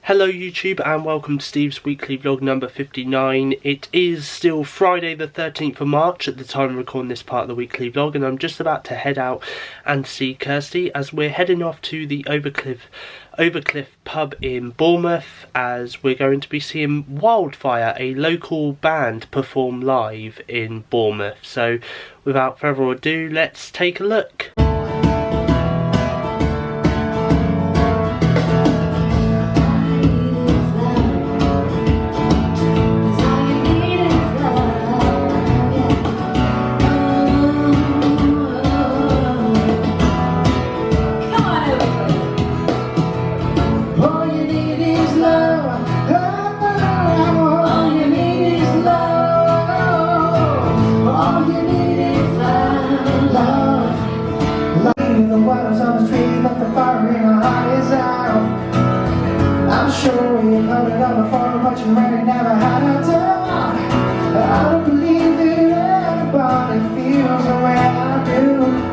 Hello YouTube and welcome to Steve's weekly vlog number 59. It is still Friday the 13th of March at the time of recording this part of the weekly vlog, and I'm just about to head out and see Kirsty as we're heading off to the Overcliff pub in Bournemouth, as we're going to be seeing Wildfire, a local band, perform live in Bournemouth. So without further ado, let's take a look. I'm sure you've heard it all before, but you really never had a doubt. I don't believe that anybody feels the way I do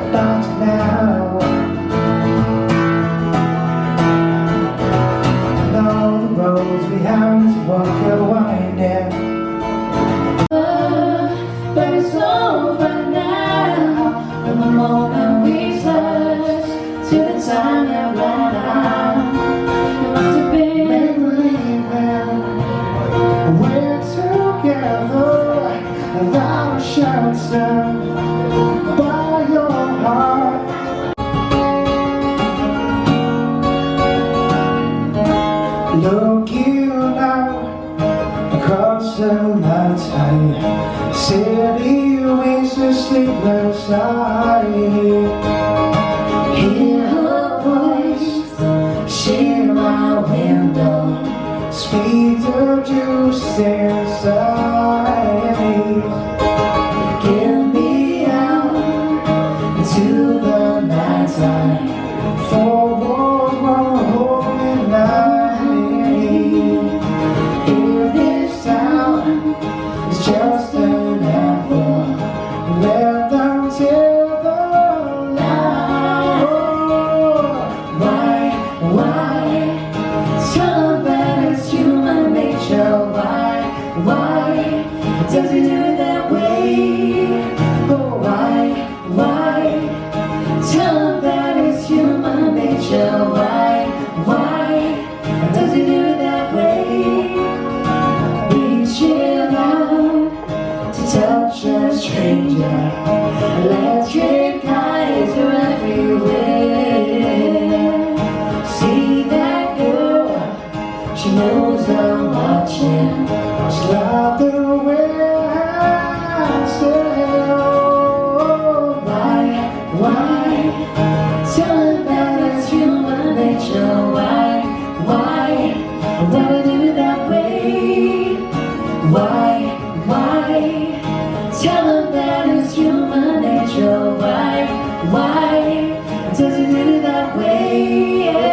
about you now. And all the roads we have to walk are winding, but it's over now. From the moment we touch to the time that ran out. Without a shelter by your heart. Look you now across the night, city waits a sleepless night. Hear her voice, share my window, speak the juice inside. Get me out into the night time, four walls won't hold me night. If this town is just an apple left until the light. Why? Tell them that it's human nature. Why does he do it that way? Oh, why? Tell him that it's human nature. Why does he do it that way? Reaching out to touch a stranger, electric eyes are everywhere. See that girl, she knows I'm watching. Just love the way I say, oh, why? Tell him that it's human nature. Why? Why do it that way? Why? Tell him that it's human nature. Why? Does he do it that way? Yeah.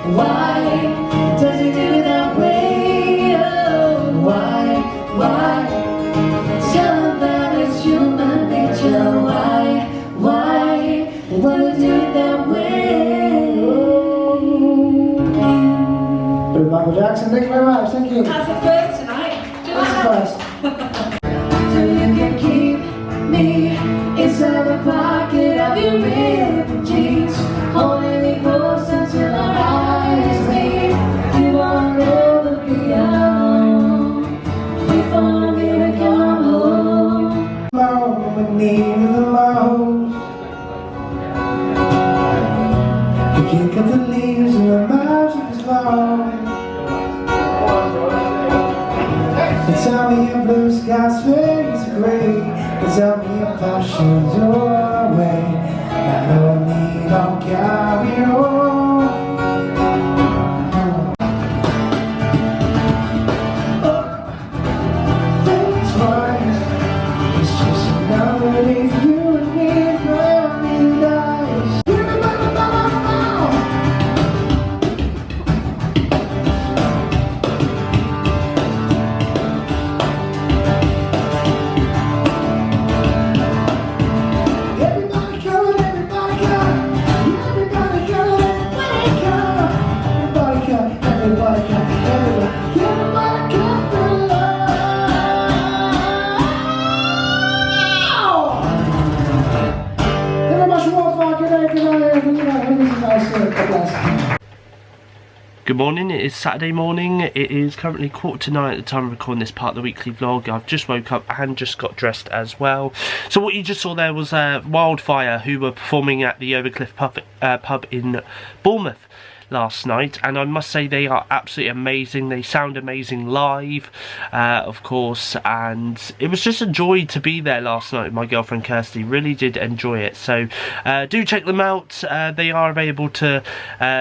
Why does he do that way? Oh, why? Tell him that it's human nature. Why do he do it that way? Michael Jackson, thank you very much. Thank you. That's the first tonight. That's the first. So you can keep me inside the pocket of your ripped jeans, holding me close until our eyes meet. You won't ever be alone before I'm gonna come home. Moment need the most. You can't cut the leaves in the magic is long. They tell me your blue skies fades to gray. They tell me your passion's your way. I don't need no carry on. Thank Good morning, it is Saturday morning. It is currently 8:45 at the time of recording this part of the weekly vlog. I've just woke up and just got dressed as well. So what you just saw there was Wildfire, who were performing at the Overcliff pub in Bournemouth last night, and I must say they are absolutely amazing. They sound amazing live, of course, and it was just a joy to be there last night with my girlfriend Kirsty. Really did enjoy it. So do check them out. They are available to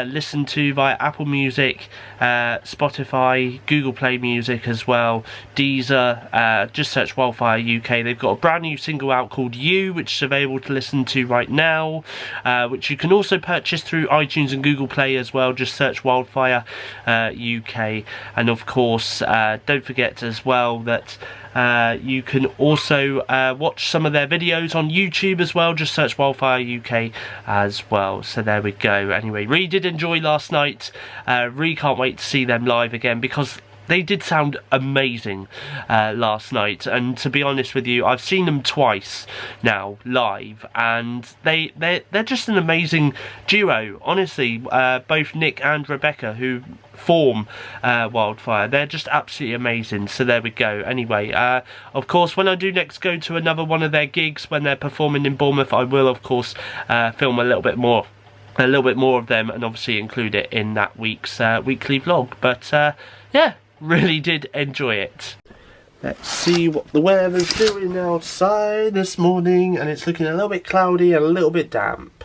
listen to via Apple Music, Spotify, Google Play Music as well, Deezer. Just search Wildfire UK. They've got a brand new single out called You, which is available to listen to right now, which you can also purchase through iTunes and Google Play as well. Just search Wildfire UK, and of course don't forget as well that you can also watch some of their videos on YouTube as well. Just search Wildfire UK as well. So there we go. Anyway, really did enjoy last night. Really can't wait to see them live again, because they did sound amazing last night, and to be honest with you, I've seen them twice now live, and they're just an amazing duo. Honestly, both Nick and Rebecca, who form Wildfire, they're just absolutely amazing. So there we go. Anyway, of course, when I do next go to another one of their gigs when they're performing in Bournemouth, I will of course film a little bit more of them, and obviously include it in that week's weekly vlog. But yeah, really did enjoy it. Let's see what the weather's doing outside this morning, and it's looking a little bit cloudy and a little bit damp.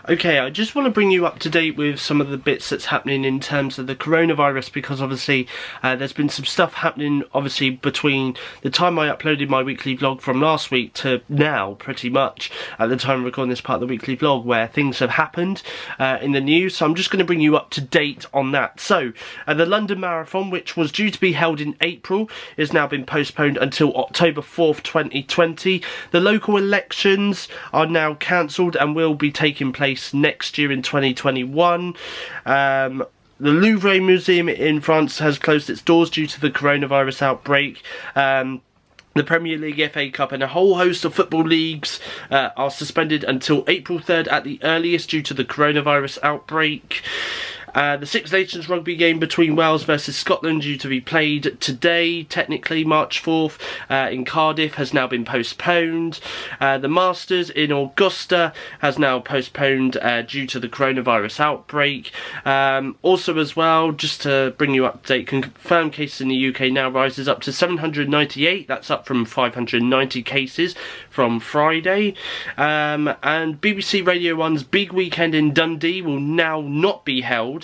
Okay, I just want to bring you up to date with some of the bits that's happening in terms of the coronavirus, because obviously there's been some stuff happening obviously between the time I uploaded my weekly vlog from last week to now, pretty much at the time of recording this part of the weekly vlog, where things have happened in the news. So I'm just going to bring you up to date on that. So the London Marathon, which was due to be held in April, has now been postponed until October 4th 2020. The local elections are now cancelled and will be taking place next year in 2021. The Louvre Museum in France has closed its doors due to the coronavirus outbreak. The Premier League, FA Cup and a whole host of football leagues are suspended until April 3rd at the earliest due to the coronavirus outbreak. The Six Nations rugby game between Wales versus Scotland, due to be played today, technically March 4th, in Cardiff, has now been postponed. The Masters in Augusta has now postponed due to the coronavirus outbreak. Also as well, just to bring you up to date, confirmed cases in the UK now rises up to 798. That's up from 590 cases from Friday. And BBC Radio 1's big weekend in Dundee will now not be held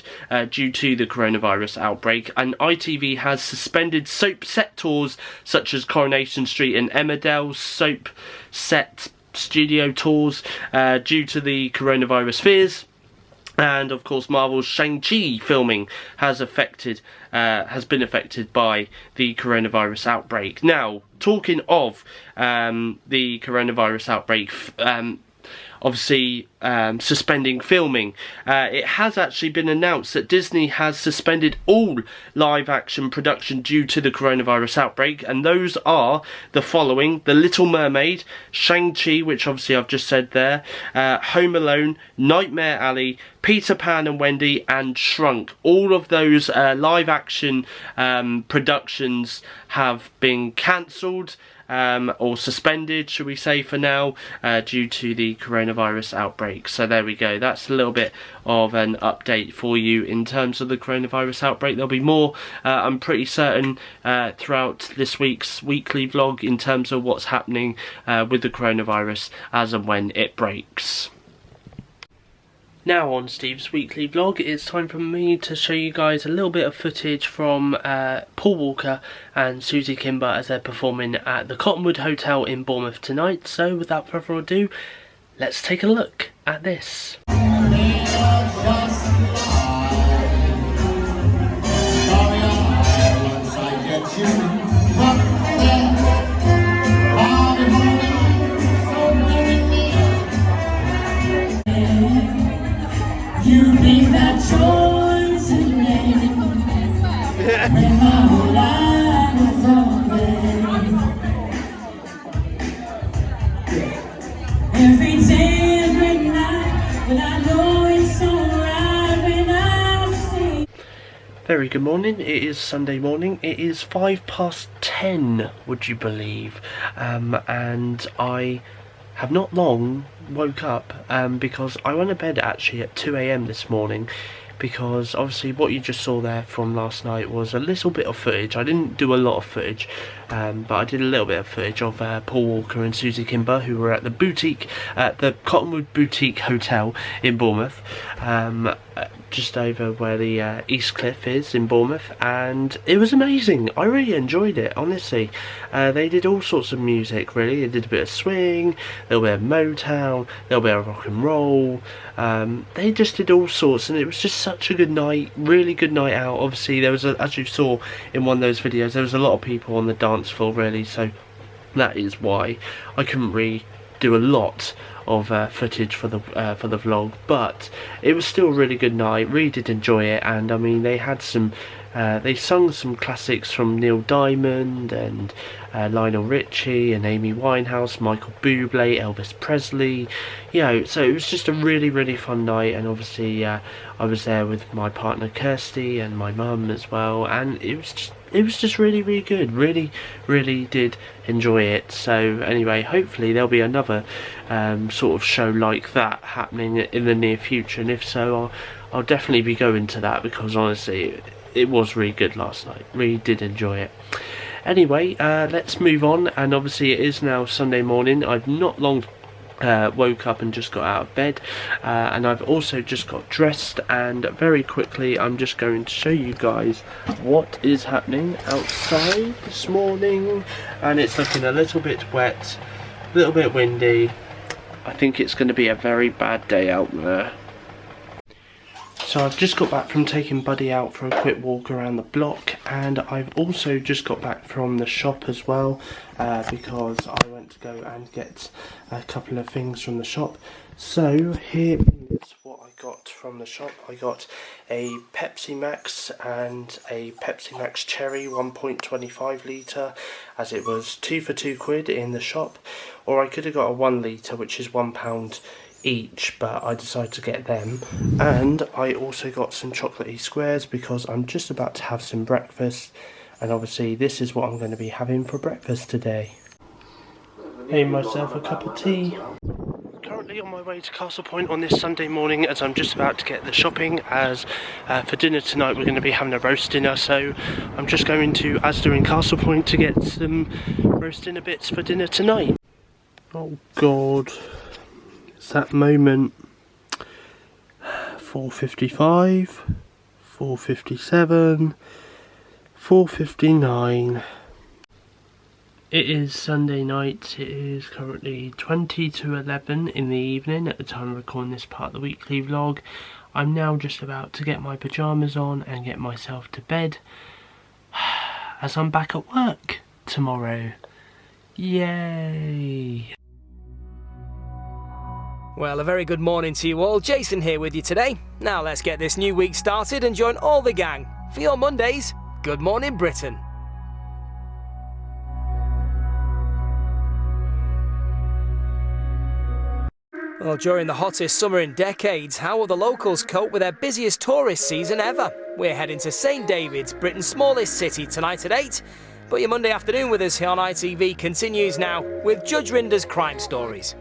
due to the coronavirus outbreak, and ITV has suspended soap set tours such as Coronation Street and Emmerdale's soap set studio tours due to the coronavirus fears. And of course, Marvel's Shang-Chi filming has been affected by the coronavirus outbreak. Now, talking of the coronavirus outbreak, obviously suspending filming, it has actually been announced that Disney has suspended all live action production due to the coronavirus outbreak, and those are the following: The Little Mermaid, Shang-Chi, which obviously I've just said there, Home Alone, Nightmare Alley, Peter Pan and Wendy, and Shrunk. All of those live action productions have been cancelled, or suspended, should we say, for now, due to the coronavirus outbreak. So there we go. That's a little bit of an update for you in terms of the coronavirus outbreak. There'll be more, I'm pretty certain, throughout this week's weekly vlog in terms of what's happening with the coronavirus as and when it breaks. Now on Steve's weekly vlog, it's time for me to show you guys a little bit of footage from Paul Walker and Susie Kimber as they're performing at the Cottonwood Hotel in Bournemouth tonight. So without further ado, let's take a look at this. You bring that joy to me when my whole life is over. Every day, every night, but I know it's alright when I see. Very good morning. It is Sunday morning. It is 10:05, would you believe? And I have not long woke up because I went to bed actually at 2 a.m. this morning, because obviously what you just saw there from last night was a little bit of footage. I didn't do a lot of footage, but I did a little bit of footage of Paul Walker and Susie Kimber, who were at the boutique, the Cottonwood Boutique Hotel in Bournemouth, just over where the East Cliff is in Bournemouth, and it was amazing. I really enjoyed it, honestly. They did all sorts of music, really. They did a bit of swing, a little bit of Motown, a little bit of rock and roll. They just did all sorts, and it was just such a good night, really good night out. Obviously, there was, as you saw in one of those videos, there was a lot of people on the dance floor, really, so that is why I couldn't really do a lot of footage for the vlog, but it was still a really good night. Really did enjoy it, and I mean, they had some they sung some classics from Neil Diamond and Lionel Richie and Amy Winehouse, Michael Bublé, Elvis Presley, you know, so it was just a really fun night. And obviously I was there with my partner Kirsty and my mum as well, and it was just really good. Really did enjoy it. So anyway, hopefully there'll be another sort of show like that happening in the near future, and if so, I'll definitely be going to that, because honestly it was really good last night. Really did enjoy it. Anyway, let's move on. And obviously it is now Sunday morning. I've not long woke up and just got out of bed, and I've also just got dressed, and very quickly I'm just going to show you guys what is happening outside this morning. And it's looking a little bit wet, a little bit windy. I think it's going to be a very bad day out there. So I've just got back from taking Buddy out for a quick walk around the block, and I've also just got back from the shop as well, because I went to go and get a couple of things from the shop. So here is what I got from the shop. I got a Pepsi Max and a Pepsi Max Cherry 1.25 litre, as it was 2 for £2 in the shop, or I could have got a 1 litre, which is £1 each, but I decided to get them. And I also got some chocolatey squares because I'm just about to have some breakfast, and obviously this is what I'm going to be having for breakfast today. Made myself a cup of tea. Currently on my way to Castle Point on this Sunday morning, as I'm just about to get the shopping, as for dinner tonight we're going to be having a roast dinner, so I'm just going to Asda in Castle Point to get some roast dinner bits for dinner tonight. Oh god, it's that moment. 4:55, 4:57, 4:59. It is Sunday night. It is currently 20 to 11 in the evening at the time of recording this part of the weekly vlog. I'm now just about to get my pyjamas on and get myself to bed, as I'm back at work tomorrow. Yay! Well, a very good morning to you all. Jason here with you today. Now let's get this new week started and join all the gang for your Mondays. Good Morning Britain. Well, during the hottest summer in decades, how will the locals cope with their busiest tourist season ever? We're heading to St David's, Britain's smallest city, tonight at 8. But your Monday afternoon with us here on ITV continues now with Judge Rinder's crime stories.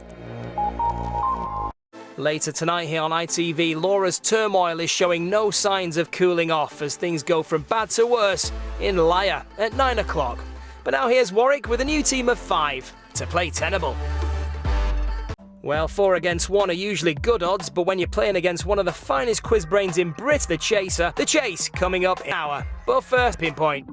Later tonight here on ITV, Laura's turmoil is showing no signs of cooling off as things go from bad to worse in Liar at 9 o'clock. But now here's Warwick with a new team of 5 to play Tenable. Well, 4 against 1 are usually good odds, but when you're playing against one of the finest quiz brains in Brit, the Chaser, the Chase coming up in an hour. But first, pinpoint.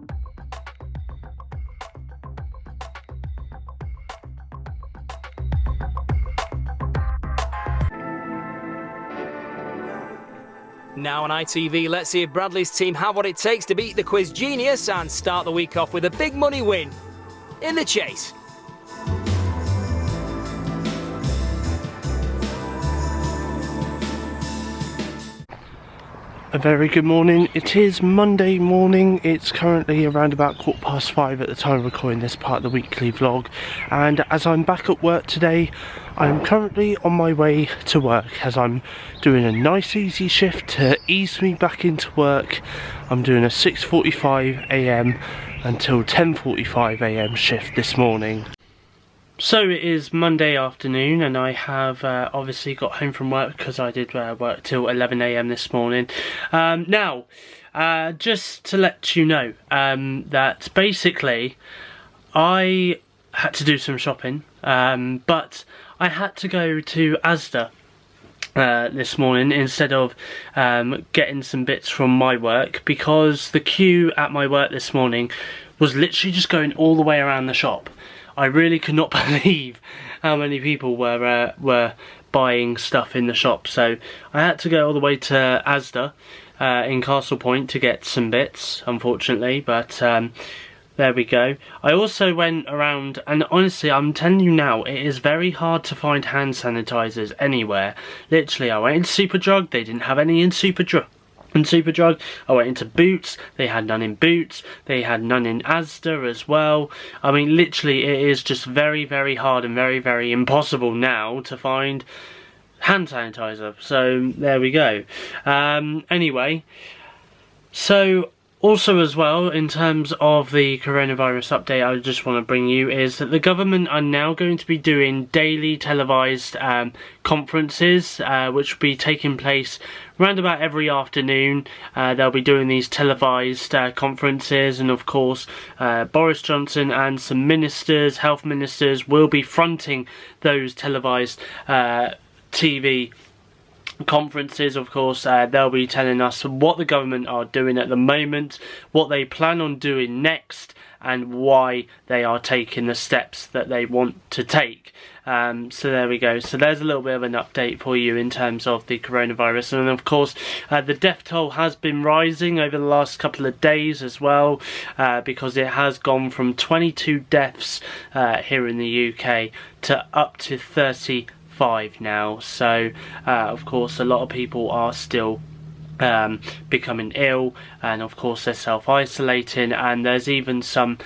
Now on ITV, let's see if Bradley's team have what it takes to beat the quiz genius and start the week off with a big money win in the Chase. A very good morning. It is Monday morning. It's currently around about 5:15 at the time of recording this part of the weekly vlog, and as I'm back at work today, I'm currently on my way to work as I'm doing a nice easy shift to ease me back into work. I'm doing a 6:45 AM until 10:45 AM shift this morning. So it is Monday afternoon, and I have obviously got home from work because I did work till 11 AM this morning. Now, just to let you know that basically I had to do some shopping, but I had to go to Asda this morning instead of getting some bits from my work, because the queue at my work this morning was literally just going all the way around the shop. I really could not believe how many people were buying stuff in the shop, so I had to go all the way to Asda in Castle Point to get some bits, unfortunately, but there we go. I also went around, and honestly, I'm telling you now, it is very hard to find hand sanitizers anywhere. Literally, I went into Superdrug, they didn't have any in Superdrug. I went into Boots, they had none in Boots, they had none in Asda as well. I mean, literally, it is just very, very hard and very, very impossible now to find hand sanitizer. So, there we go. Anyway, so also as well, in terms of the coronavirus update, I just want to bring you is that the government are now going to be doing daily televised conferences, which will be taking place around about every afternoon. They'll be doing these televised conferences, and of course Boris Johnson and some ministers, health ministers, will be fronting those televised TV conferences. Of course, they'll be telling us what the government are doing at the moment, what they plan on doing next, and why they are taking the steps that they want to take. So there we go. So there's a little bit of an update for you in terms of the coronavirus. And of course, the death toll has been rising over the last couple of days as well, because it has gone from 22 deaths here in the UK to up to 35 now. So of course, a lot of people are still becoming ill, and of course they're self-isolating, and there's even some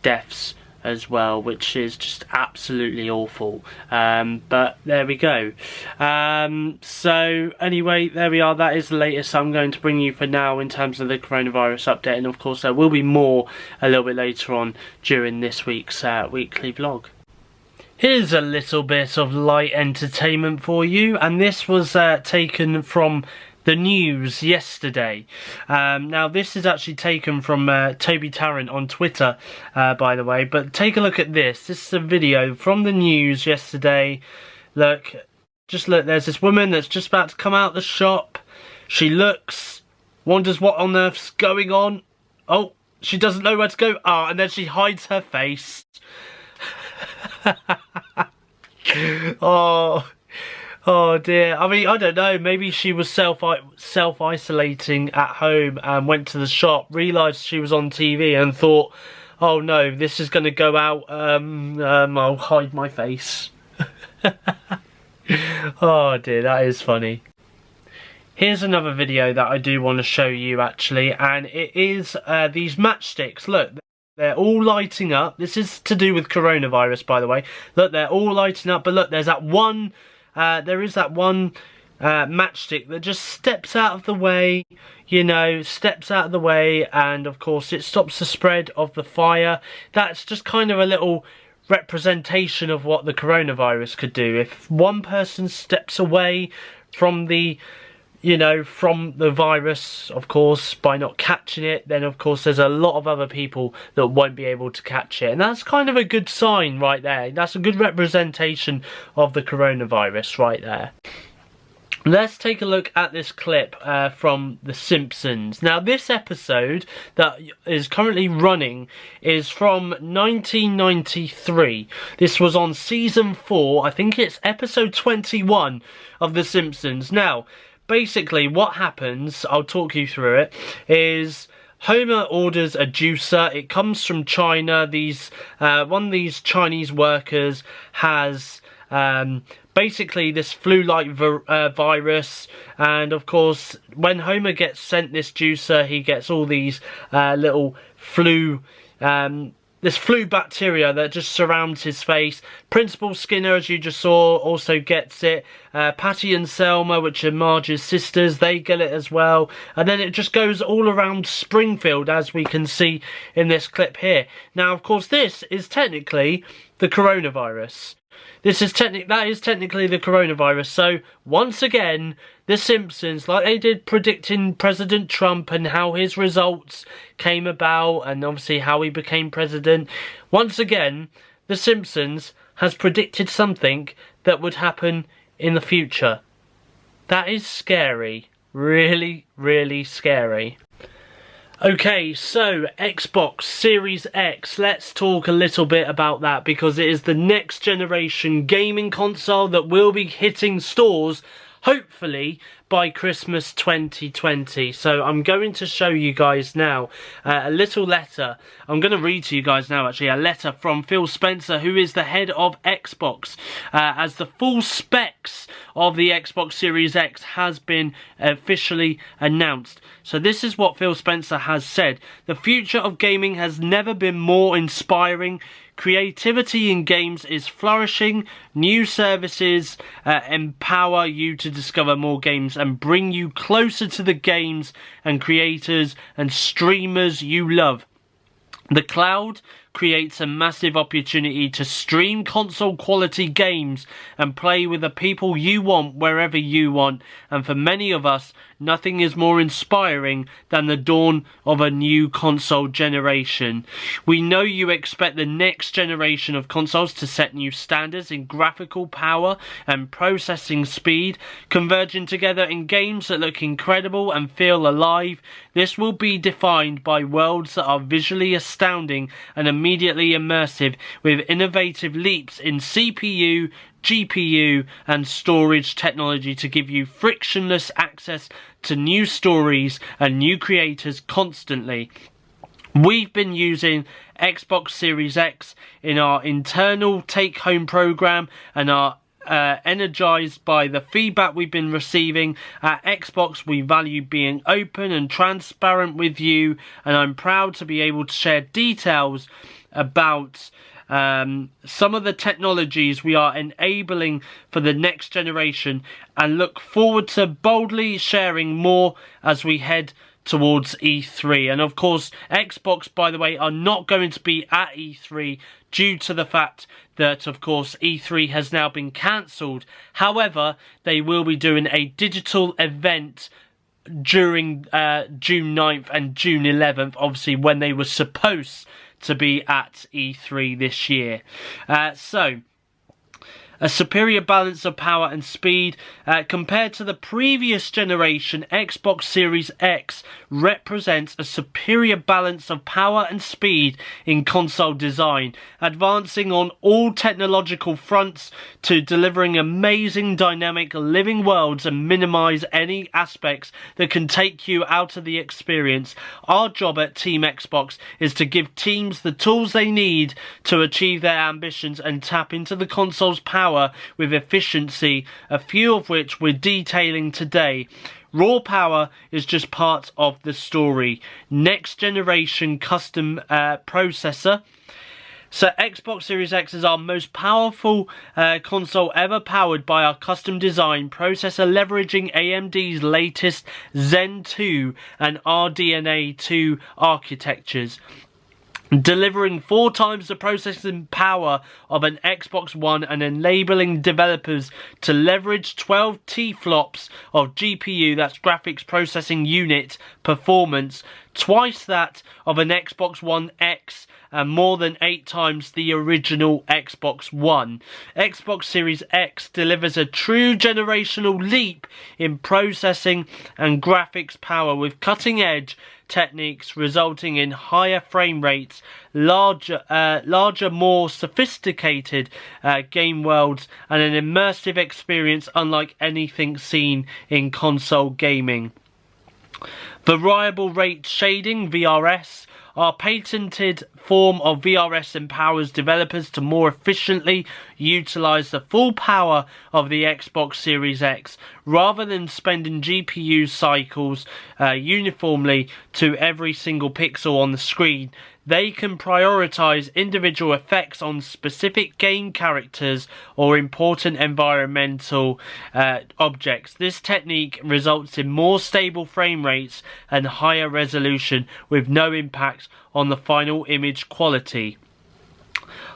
deaths as well, which is just absolutely awful. But there we go. So anyway, there we are. That is the latest I'm going to bring you for now in terms of the coronavirus update, and of course there will be more a little bit later on during this week's weekly vlog. Here's a little bit of light entertainment for you, and this was taken from the news yesterday. Now this is actually taken from Toby Tarrant on Twitter, by the way, but take a look at this. This is a video from the news yesterday. Look, just look, there's this woman that's just about to come out the shop. She looks, wonders what on earth's going on. Oh, she doesn't know where to go. Ah, and then she hides her face. Oh dear. I mean, I don't know, maybe she was self-isolating at home and went to the shop, realised she was on TV and thought, oh no, this is going to go out, I'll hide my face. Oh dear, that is funny. Here's another video that I do want to show you actually, and it is these matchsticks. Look, they're all lighting up. This is to do with coronavirus, by the way. Look, they're all lighting up, but look, there's that one there is that one matchstick that just steps out of the way, you know, steps out of the way, and of course it stops the spread of the fire. That's just kind of a little representation of what the coronavirus could do. If one person steps away from the, you know, from the virus, of course, by not catching it, then of course there's a lot of other people that won't be able to catch it. And that's kind of a good sign right there. That's a good representation of the coronavirus right there. Let's take a look at this clip from The Simpsons. Now, this episode that is currently running is from 1993. This was on season 4. I think it's episode 21 of The Simpsons. Now, basically what happens, I'll talk you through it, is Homer orders a juicer. It comes from China. One of these Chinese workers has basically this flu-like virus. And of course, when Homer gets sent this juicer, he gets all these little flu this flu bacteria that just surrounds his face. Principal Skinner, as you just saw, also gets it. Patty and Selma, which are Marge's sisters, they get it as well. And then it just goes all around Springfield, as we can see in this clip here. Now, of course, this is technically the coronavirus. That is technically the coronavirus. So, once again, The Simpsons, like they did predicting President Trump and how his results came about, and obviously how he became president, once again, The Simpsons has predicted something that would happen in the future. That is scary. Really, really scary. Okay, so Xbox Series X, let's talk a little bit about that, because it is the next generation gaming console that will be hitting stores, hopefully, by Christmas 2020. So I'm going to show you guys now a little letter. I'm going to read to you guys now, actually, a letter from Phil Spencer, who is the head of Xbox, as the full specs of the Xbox Series X has been officially announced. So this is what Phil Spencer has said. The future of gaming has never been more inspiring. Creativity in games is flourishing. New services empower you to discover more games and bring you closer to the games and creators and streamers you love. The cloud creates a massive opportunity to stream console quality games and play with the people you want wherever you want. And for many of us, nothing is more inspiring than the dawn of a new console generation. We know you expect the next generation of consoles to set new standards in graphical power and processing speed, converging together in games that look incredible and feel alive. This will be defined by worlds that are visually astounding and immediately immersive, with innovative leaps in CPU, GPU and storage technology to give you frictionless access to new stories and new creators constantly. We've been using Xbox Series X in our internal take-home program and are energized by the feedback we've been receiving. At Xbox, we value being open and transparent with you, and I'm proud to be able to share details about some of the technologies we are enabling for the next generation, and look forward to boldly sharing more as we head towards E3. And of course, Xbox, by the way, are not going to be at E3 due to the fact that, of course, E3 has now been cancelled. However, they will be doing a digital event during June 9th and June 11th, obviously when they were supposed to be at E3 this year. So, a superior balance of power and speed. Compared to the previous generation, Xbox Series X represents a superior balance of power and speed in console design, advancing on all technological fronts to delivering amazing dynamic living worlds and minimize any aspects that can take you out of the experience. Our job at Team Xbox is to give teams the tools they need to achieve their ambitions and tap into the console's power with efficiency, a few of which we're detailing today. Raw power is just part of the story. Next generation custom processor. So Xbox Series X is our most powerful console ever, powered by our custom design processor leveraging AMD's latest Zen 2 and RDNA 2 architectures, delivering 4 times the processing power of an Xbox One and enabling developers to leverage 12 T-flops of GPU, that's graphics processing unit performance, twice that of an Xbox One X and more than 8 times the original Xbox One. Xbox Series X delivers a true generational leap in processing and graphics power, with cutting-edge techniques resulting in higher frame rates, larger, more sophisticated game worlds, and an immersive experience unlike anything seen in console gaming. Variable rate shading, VRS, our patented form of VRS empowers developers to more efficiently utilize the full power of the Xbox Series X rather than spending GPU cycles uniformly to every single pixel on the screen. They can prioritize individual effects on specific game characters or important environmental objects. This technique results in more stable frame rates and higher resolution with no impact on the final image quality.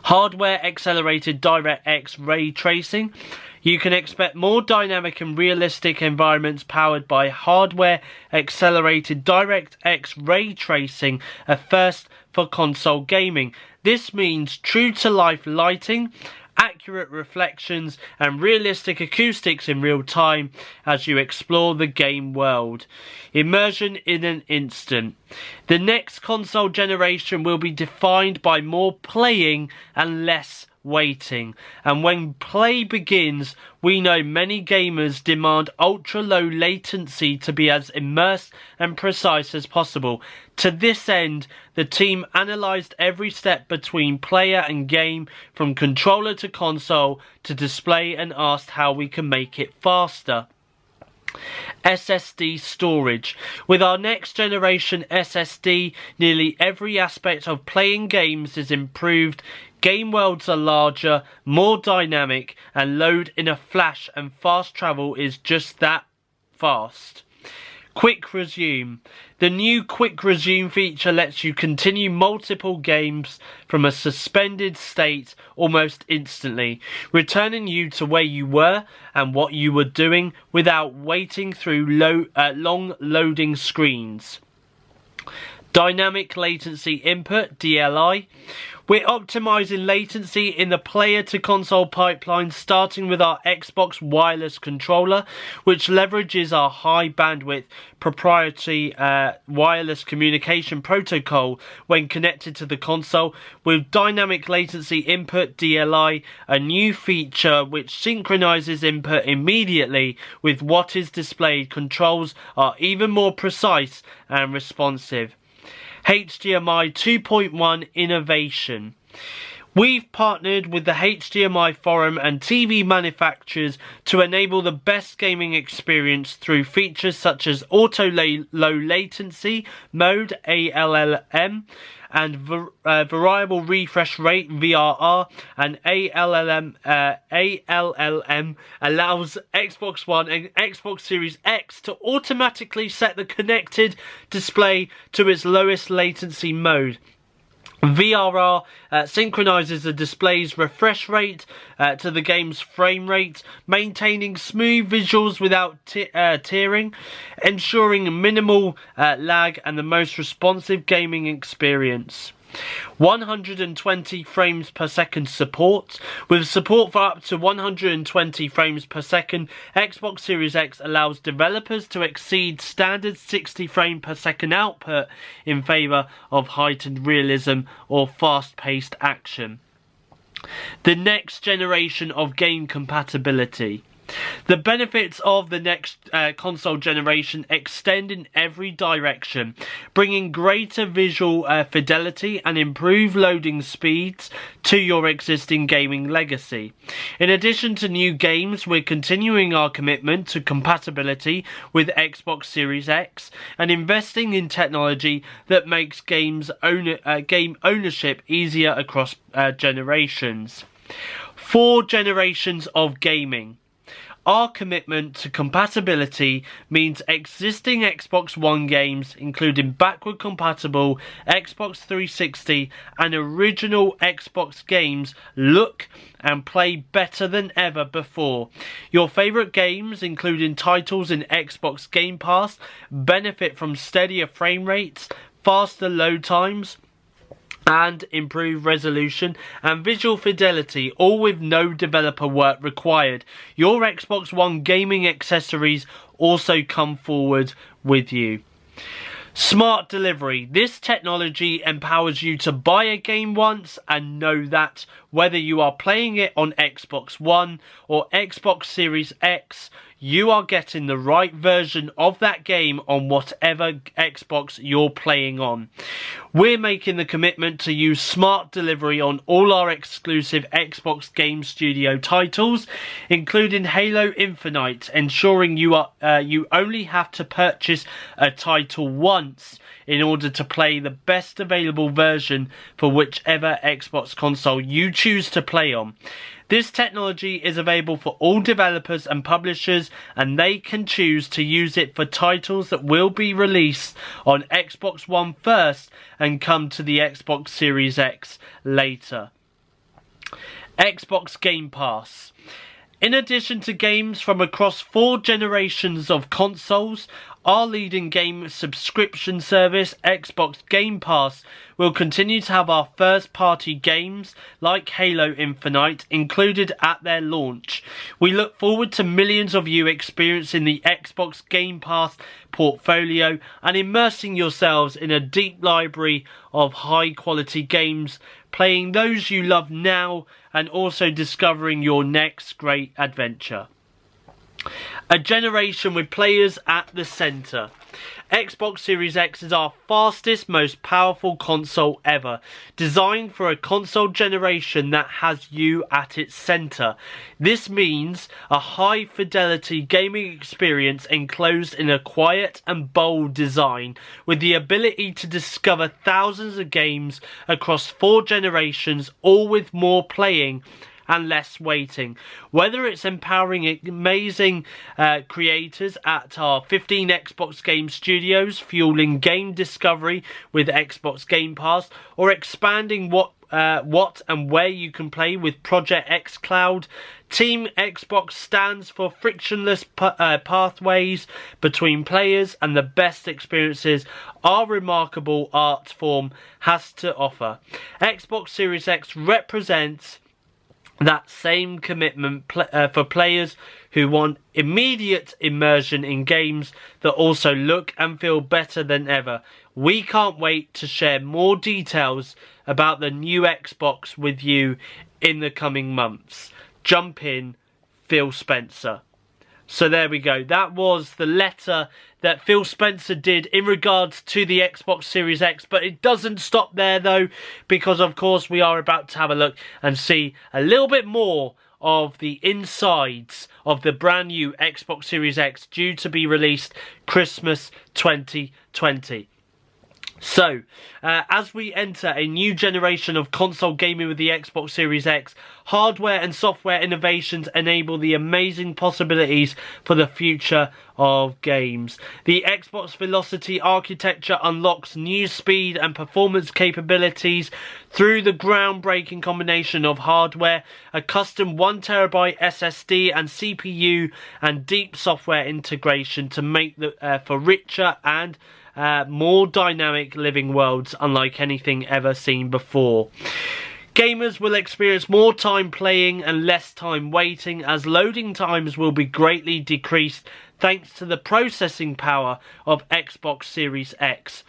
Hardware accelerated DirectX ray tracing. You can expect more dynamic and realistic environments powered by hardware accelerated DirectX ray tracing, a first for console gaming. This means true to life lighting, accurate reflections and realistic acoustics in real time as you explore the game world. Immersion in an instant. The next console generation will be defined by more playing and less waiting, and when play begins, we know many gamers demand ultra low latency to be as immersed and precise as possible. To this end, the team analysed every step between player and game, from controller to console to display, and asked how we can make it faster. SSD storage. With our next generation SSD, nearly every aspect of playing games is improved. Game worlds are larger, more dynamic, and load in a flash, and fast travel is just that fast. Quick Resume. The new Quick Resume feature lets you continue multiple games from a suspended state almost instantly, returning you to where you were and what you were doing without waiting through long loading screens. Dynamic Latency Input, DLI. We're optimizing latency in the player to console pipeline, starting with our Xbox wireless controller, which leverages our high bandwidth proprietary wireless communication protocol when connected to the console. With Dynamic Latency Input, DLI, a new feature which synchronizes input immediately with what is displayed, controls are even more precise and responsive. HDMI 2.1 innovation. We've partnered with the HDMI forum and TV manufacturers to enable the best gaming experience through features such as auto low latency mode, ALLM, and variable refresh rate, VRR, and ALLM allows Xbox One and Xbox Series X to automatically set the connected display to its lowest latency mode. VRR synchronizes the display's refresh rate to the game's frame rate, maintaining smooth visuals without tearing, ensuring minimal lag and the most responsive gaming experience. 120 frames per second support. With support for up to 120 frames per second, Xbox Series X allows developers to exceed standard 60 frame per second output in favour of heightened realism or fast-paced action. The next generation of game compatibility. The benefits of the next console generation extend in every direction, bringing greater visual fidelity and improved loading speeds to your existing gaming legacy. In addition to new games, we're continuing our commitment to compatibility with Xbox Series X and investing in technology that makes game ownership easier across generations. 4 generations of gaming. Our commitment to compatibility means existing Xbox One games, including backward compatible Xbox 360 and original Xbox games, look and play better than ever before. Your favourite games, including titles in Xbox Game Pass, benefit from steadier frame rates, faster load times, and improved resolution and visual fidelity, all with no developer work required. Your Xbox One gaming accessories also come forward with you. Smart delivery. This technology empowers you to buy a game once and know that whether you are playing it on Xbox One or Xbox Series X, you are getting the right version of that game on whatever Xbox you're playing on. We're making the commitment to use smart delivery on all our exclusive Xbox Game Studio titles, including Halo Infinite, ensuring you only have to purchase a title once in order to play the best available version for whichever Xbox console you choose to play on. This technology is available for all developers and publishers, and they can choose to use it for titles that will be released on Xbox One first and come to the Xbox Series X later. Xbox Game Pass. In addition to games from across 4 generations of consoles, our leading game subscription service, Xbox Game Pass, will continue to have our first-party games, like Halo Infinite, included at their launch. We look forward to millions of you experiencing the Xbox Game Pass portfolio and immersing yourselves in a deep library of high-quality games, playing those you love now and also discovering your next great adventure. A generation with players at the centre. Xbox Series X is our fastest, most powerful console ever, designed for a console generation that has you at its centre. This means a high-fidelity gaming experience enclosed in a quiet and bold design, with the ability to discover thousands of games across 4 generations, all with more playing and less waiting. Whether it's empowering amazing creators at our 15 Xbox Game Studios, fueling game discovery with Xbox Game Pass, or expanding what and where you can play with Project X Cloud, Team Xbox stands for frictionless pathways between players and the best experiences our remarkable art form has to offer. Xbox Series X represents that same commitment for players who want immediate immersion in games that also look and feel better than ever. We can't wait to share more details about the new Xbox with you in the coming months. Jump in, Phil Spencer. So there we go. That was the letter that Phil Spencer did in regards to the Xbox Series X. But it doesn't stop there though, because of course we are about to have a look and see a little bit more of the insides of the brand new Xbox Series X, due to be released Christmas 2020. So, as we enter a new generation of console gaming with the Xbox Series X, hardware and software innovations enable the amazing possibilities for the future of games. The Xbox Velocity architecture unlocks new speed and performance capabilities through the groundbreaking combination of hardware, a custom 1TB SSD and CPU, and deep software integration to make for richer and more dynamic living worlds unlike anything ever seen before. Gamers will experience more time playing and less time waiting, as loading times will be greatly decreased thanks to the processing power of Xbox Series X.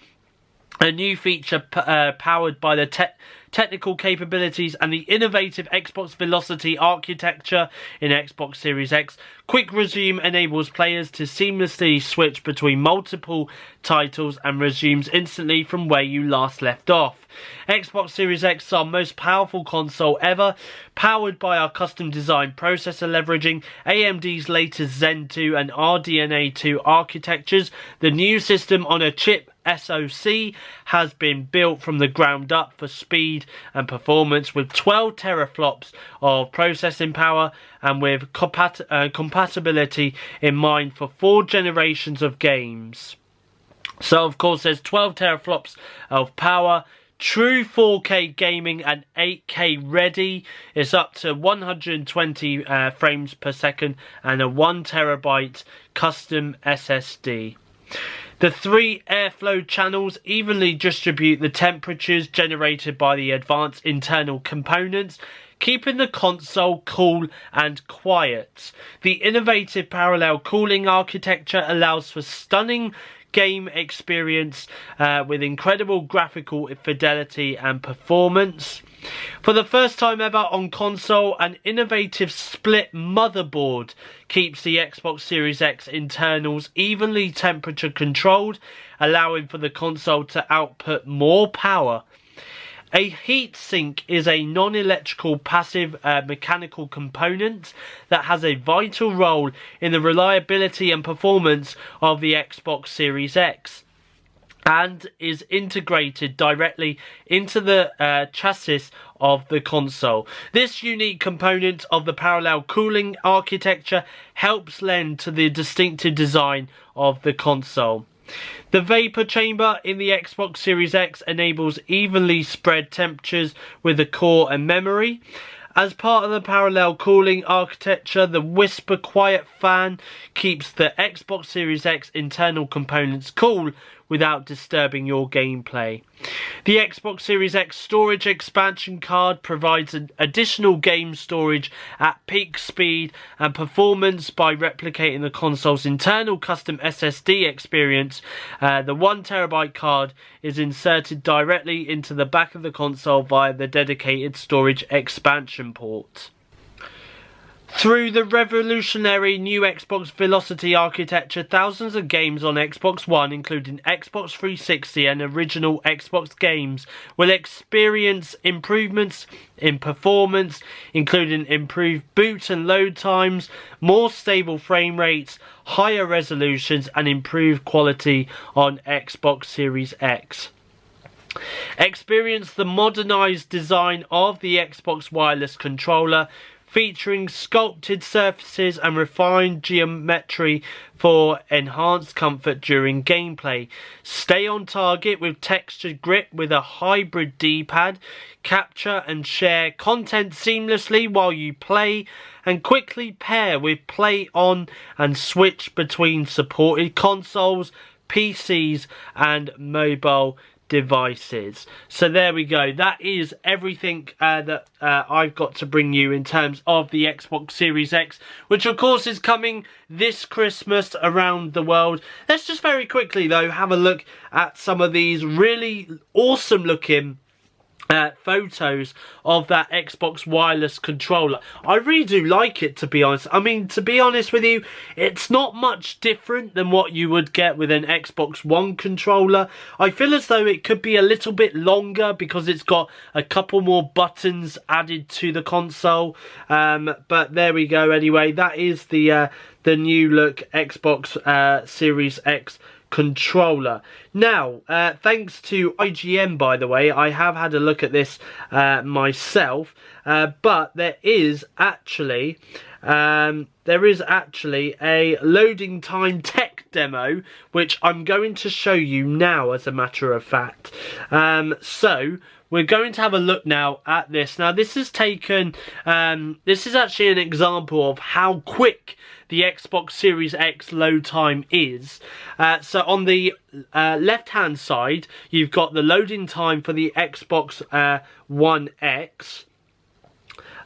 A new feature powered by the technical capabilities and the innovative Xbox Velocity architecture in Xbox Series X. Quick Resume enables players to seamlessly switch between multiple titles and resumes instantly from where you last left off. Xbox Series X is our most powerful console ever, powered by our custom designed processor leveraging AMD's latest Zen 2 and RDNA 2 architectures. The new system on a chip SoC has been built from the ground up for speed and performance, with 12 teraflops of processing power and with compatibility in mind for 4 generations of games. So of course there's 12 teraflops of power, true 4K gaming and 8K ready. It's up to 120 frames per second and a 1TB custom SSD. The 3 airflow channels evenly distribute the temperatures generated by the advanced internal components, keeping the console cool and quiet. The innovative parallel cooling architecture allows for stunning game experience with incredible graphical fidelity and performance. For the first time ever on console, an innovative split motherboard keeps the Xbox Series X internals evenly temperature controlled, allowing for the console to output more power. A heatsink is a non-electrical passive mechanical component that has a vital role in the reliability and performance of the Xbox Series X, and is integrated directly into the chassis of the console. This unique component of the parallel cooling architecture helps lend to the distinctive design of the console. The vapor chamber in the Xbox Series X enables evenly spread temperatures with the core and memory. As part of the parallel cooling architecture, the Whisper Quiet fan keeps the Xbox Series X internal components cool without disturbing your gameplay. The Xbox Series X storage expansion card provides an additional game storage at peak speed and performance by replicating the console's internal custom SSD experience. The 1TB card is inserted directly into the back of the console via the dedicated storage expansion port. Through the revolutionary new Xbox Velocity architecture, thousands of games on Xbox One, including Xbox 360 and original Xbox games, will experience improvements in performance, including improved boot and load times, more stable frame rates, higher resolutions, and improved quality on Xbox Series X. Experience the modernized design of the Xbox wireless controller, featuring sculpted surfaces and refined geometry for enhanced comfort during gameplay. Stay on target with textured grip with a hybrid D-pad. Capture and share content seamlessly while you play, and quickly pair with play on and switch between supported consoles, PCs and mobile devices. So there we go. That is everything that I've got to bring you in terms of the Xbox Series X, which of course is coming this Christmas around the world. Let's just very quickly though have a look at some of these really awesome looking photos of that Xbox wireless controller. I really do like it, to be honest. I mean, to be honest with you, it's not much different than what you would get with an Xbox One controller. I feel as though it could be a little bit longer because it's got a couple more buttons added to the console. But there we go. Anyway, that is the new look Xbox Series X controller. Now, thanks to IGN, by the way, I have had a look at this myself, but there is actually a loading time tech demo which I'm going to show you now, as a matter of fact. So we're going to have a look now at this. Now, this is taken, this is actually an example of how quick the Xbox Series X load time is. So on the left hand side, you've got the loading time for the Xbox One X.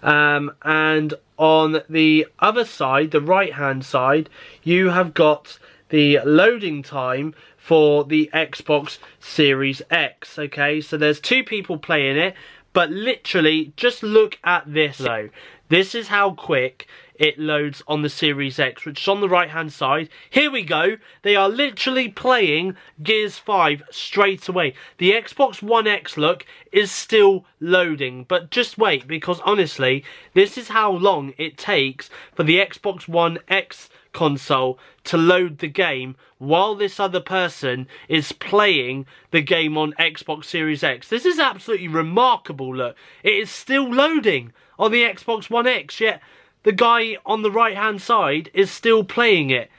And on the other side, the right hand side, you have got the loading time for the Xbox Series X. Okay, so there's two people playing it, but literally just look at this though. This is how quick it loads on the Series X, which is on the right hand side. Here we go. They are literally playing Gears 5 straight away. The Xbox One X look is still loading, but just wait, because honestly, this is how long it takes for the Xbox One X console to load the game while this other person is playing the game on Xbox Series X. This is absolutely remarkable. Look, it is still loading on the Xbox One X, yet the guy on the right hand side is still playing it.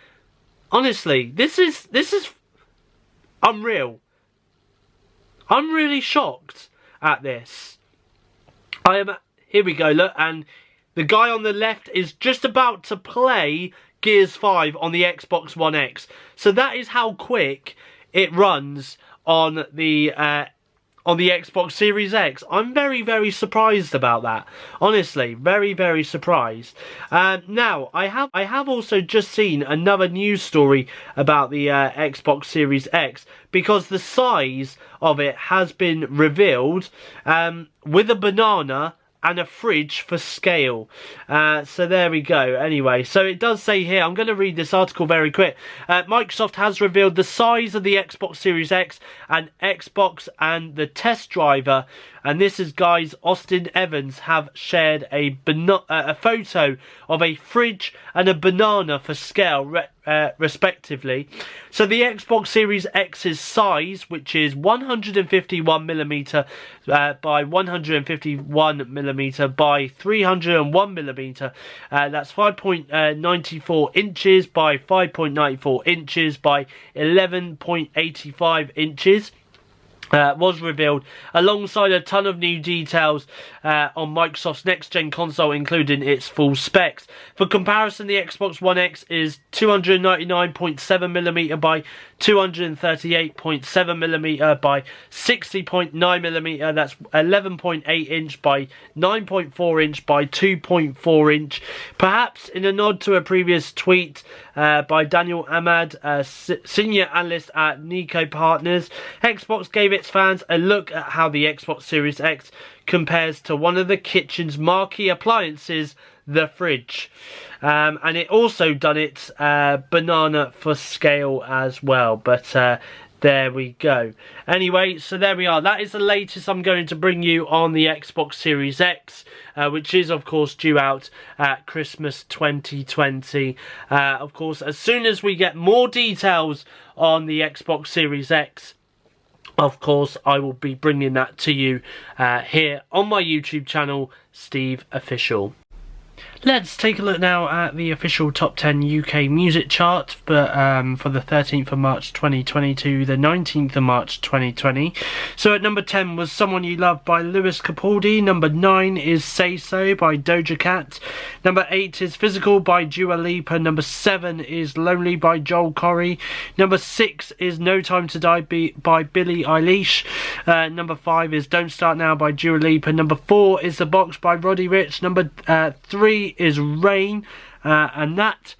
Honestly, this is unreal. I'm really shocked at this. Here we go, look, and the guy on the left is just about to play Gears 5 on the Xbox One X. So that is how quick it runs on the on the Xbox Series X. I'm very, very surprised about that. Honestly, very, very surprised. Now, I have also just seen another news story about the Xbox Series X, because the size of it has been revealed with a banana and a fridge for scale. So there we go. Anyway, so it does say here, I'm going to read this article very quick. Microsoft has revealed the size of the Xbox Series X and Xbox and the test driver. And this is, guys, Austin Evans have shared a photo of a fridge and a banana for scale, respectively. So the Xbox Series X's size, which is 151mm by 151mm by 301mm, that's 5.94 inches by 5.94 inches by 11.85 inches. Was revealed alongside a ton of new details on Microsoft's next-gen console, including its full specs. For comparison, the Xbox One X is 299.7mm by 238.7mm by 60.9mm. That's 11.8 inch by 9.4 inch by 2.4 inch. Perhaps in a nod to a previous tweet by Daniel Ahmad, senior analyst at Nico Partners, Xbox gave its fans a look at how the Xbox Series X compares to one of the kitchen's marquee appliances, the fridge. And it also done its banana for scale as well. But there we go. Anyway, so there we are. That is the latest I'm going to bring you on the Xbox Series X, which is, of course, due out at Christmas 2020. Of course, as soon as we get more details on the Xbox Series X, of course, I will be bringing that to you here on my YouTube channel, SteveOfficial. Let's take a look now at the official top 10 UK music chart for the 13th of March 2020 to the 19th of March 2020. So at number 10 was Someone You Love by Lewis Capaldi. Number 9 is Say So by Doja Cat. Number 8 is Physical by Dua Lipa. Number 7 is Lonely by Joel Corry. Number 6 is No Time to Die by Billie Eilish. Number 5 is Don't Start Now by Dua Lipa. Number 4 is The Box by Roddy Ricch. Number 3 is Rain, and that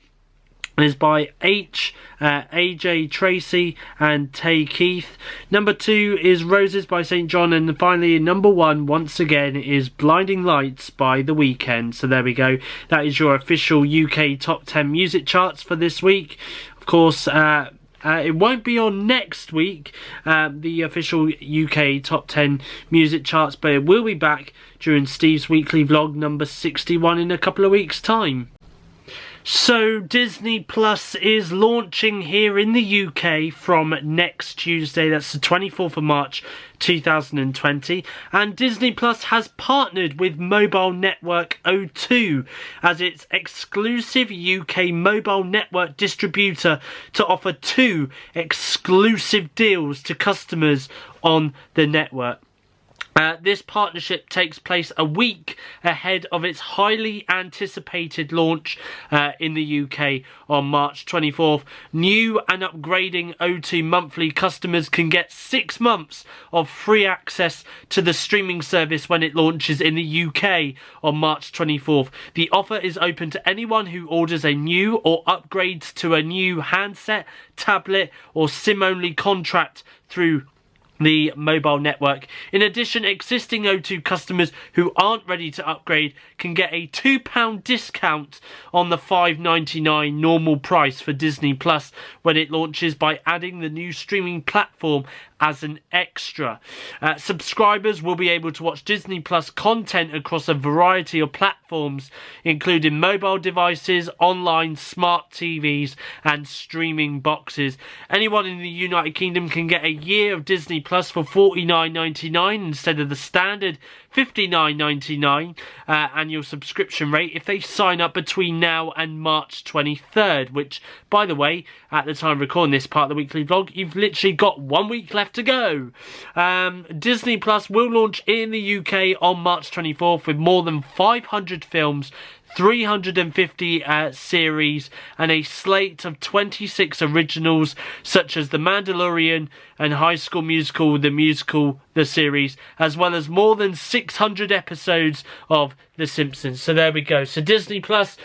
is by AJ Tracy and Tay Keith. Number 2 is Roses by St. John, and finally number 1 once again is Blinding Lights by The Weeknd. So there we go, that is your official UK top 10 music charts for this week. Of course, it won't be on next week, the official UK top 10 music charts, but it will be back during Steve's weekly vlog number 61 in a couple of weeks' time. So Disney Plus is launching here in the UK from next Tuesday, that's the 24th of March 2020, and Disney Plus has partnered with mobile network O2 as its exclusive UK mobile network distributor to offer 2 exclusive deals to customers on the network. This partnership takes place a week ahead of its highly anticipated launch in the UK on March 24th. New and upgrading O2 monthly customers can get 6 months of free access to the streaming service when it launches in the UK on March 24th. The offer is open to anyone who orders a new or upgrades to a new handset, tablet or SIM-only contract through the mobile network. In addition, existing O2 customers who aren't ready to upgrade can get a £2 discount on the $5.99 normal price for Disney Plus when it launches by adding the new streaming platform as an extra. Subscribers will be able to watch Disney Plus content across a variety of platforms, including mobile devices, online smart TVs and streaming boxes. Anyone in the United Kingdom can get a year of Disney Plus for $49.99 instead of the standard $59.99 annual subscription rate if they sign up between now and March 23rd, which, by the way, at the time of recording this part of the weekly vlog, you've literally got 1 week left to go. Disney Plus will launch in the UK on March 24th with more than 500 films, 350 series and a slate of 26 originals such as The Mandalorian and High School Musical, the series, as well as more than 600 episodes of The Simpsons. So there we go. So Disney Plus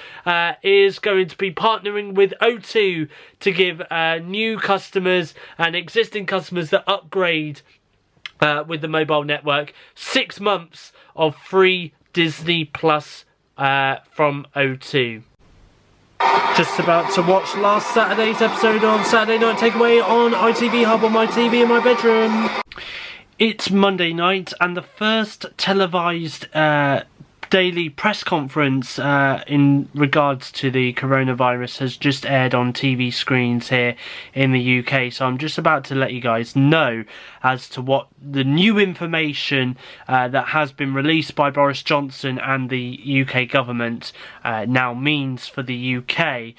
is going to be partnering with O2 to give new customers and existing customers that upgrade with the mobile network 6 months of free Disney Plus from O2. Just about to watch last Saturday's episode of Saturday Night Takeaway on ITV Hub on my TV in my bedroom. It's Monday night and the first televised daily press conference in regards to the coronavirus has just aired on TV screens here in the UK. So I'm just about to let you guys know as to what the new information that has been released by Boris Johnson and the UK government now means for the UK.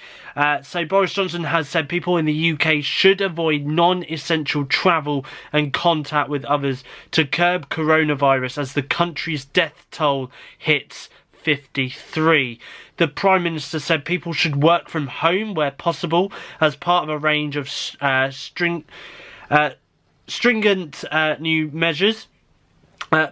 So Boris Johnson has said people in the UK should avoid non-essential travel and contact with others to curb coronavirus as the country's death toll hits 53. The Prime Minister said people should work from home where possible as part of a range of stringent new measures.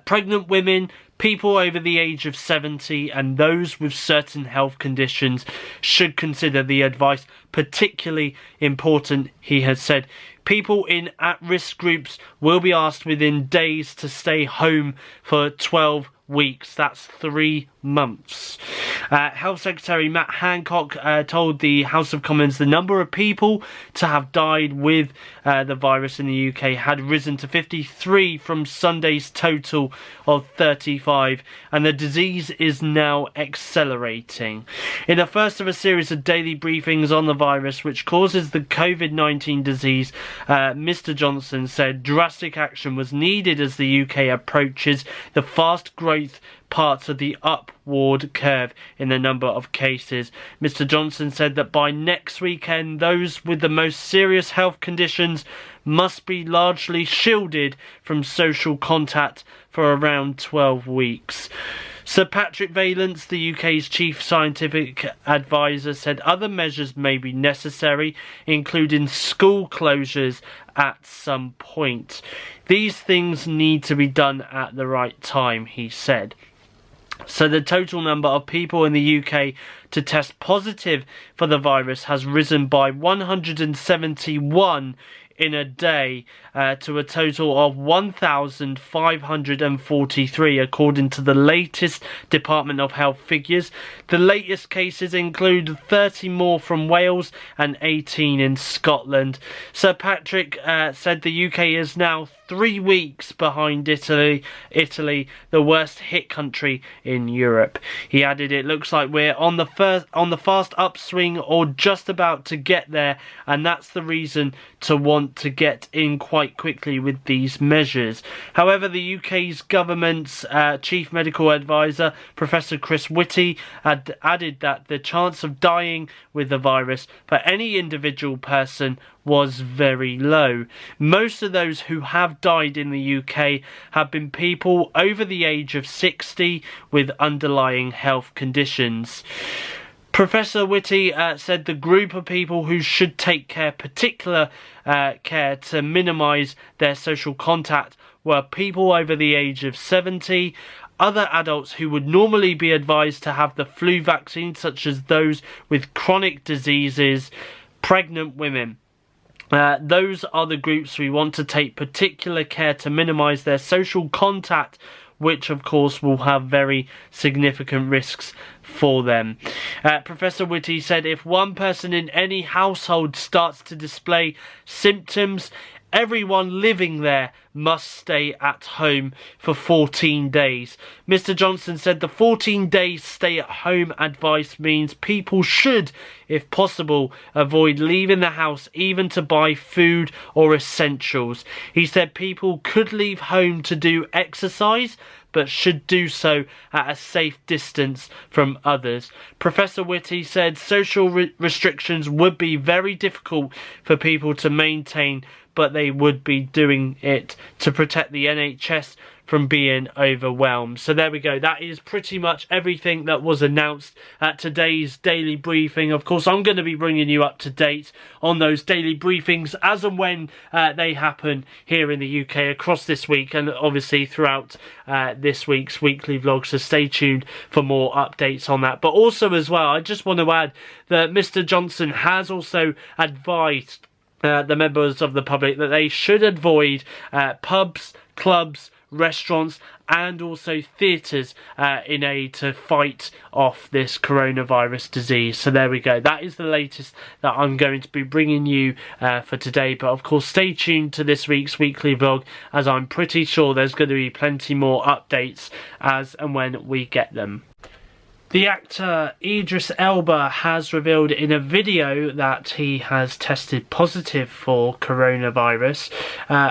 Pregnant women, people over the age of 70 and those with certain health conditions should consider the advice particularly important, he has said. People in at-risk groups will be asked within days to stay home for 12 weeks. That's 3 months. Health Secretary Matt Hancock told the House of Commons the number of people to have died with the virus in the UK had risen to 53 from Sunday's total of 35, and the disease is now accelerating. In the first of a series of daily briefings on the virus which causes the COVID-19 disease, Mr Johnson said drastic action was needed as the UK approaches the fast growth parts of the upward curve in the number of cases. Mr Johnson said that by next weekend those with the most serious health conditions must be largely shielded from social contact for around 12 weeks. Sir Patrick Vallance, the UK's chief scientific advisor, said other measures may be necessary, including school closures at some point. These things need to be done at the right time, he said. So the total number of people in the UK to test positive for the virus has risen by 171 in a day to a total of 1,543 according to the latest Department of Health figures. The latest cases include 30 more from Wales and 18 in Scotland. Sir Patrick said the UK is now 3 weeks behind Italy, the worst hit country in Europe. He added, "It looks like we're on the fast upswing or just about to get there, and that's the reason to want to get in quite quickly with these measures." However, the UK's government's chief medical advisor, Professor Chris Whitty, had added that the chance of dying with the virus for any individual person was very low. Most of those who have died in the UK have been people over the age of 60 with underlying health conditions. Professor Whitty said the group of people who should take particular care to minimise their social contact were people over the age of 70, other adults who would normally be advised to have the flu vaccine, such as those with chronic diseases, pregnant women. Those are the groups we want to take particular care to minimise their social contact, which of course will have very significant risks for them. Professor Whitty said if one person in any household starts to display symptoms, everyone living there must stay at home for 14 days. Mr Johnson said the 14-day stay-at-home advice means people should, if possible, avoid leaving the house even to buy food or essentials. He said people could leave home to do exercise, but should do so at a safe distance from others. Professor Whitty said social restrictions would be very difficult for people to maintain, but they would be doing it to protect the NHS from being overwhelmed. So there we go. That is pretty much everything that was announced at today's daily briefing. Of course, I'm going to be bringing you up to date on those daily briefings as and when they happen here in the UK across this week, and obviously throughout this week's weekly vlog. So stay tuned for more updates on that. But also as well, I just want to add that Mr. Johnson has also advised the members of the public that they should avoid pubs, clubs, restaurants and also theatres in aid to fight off this coronavirus disease. So there we go. That is the latest that I'm going to be bringing you for today. But of course, stay tuned to this week's weekly vlog, as I'm pretty sure there's going to be plenty more updates as and when we get them. The actor Idris Elba has revealed in a video that he has tested positive for coronavirus,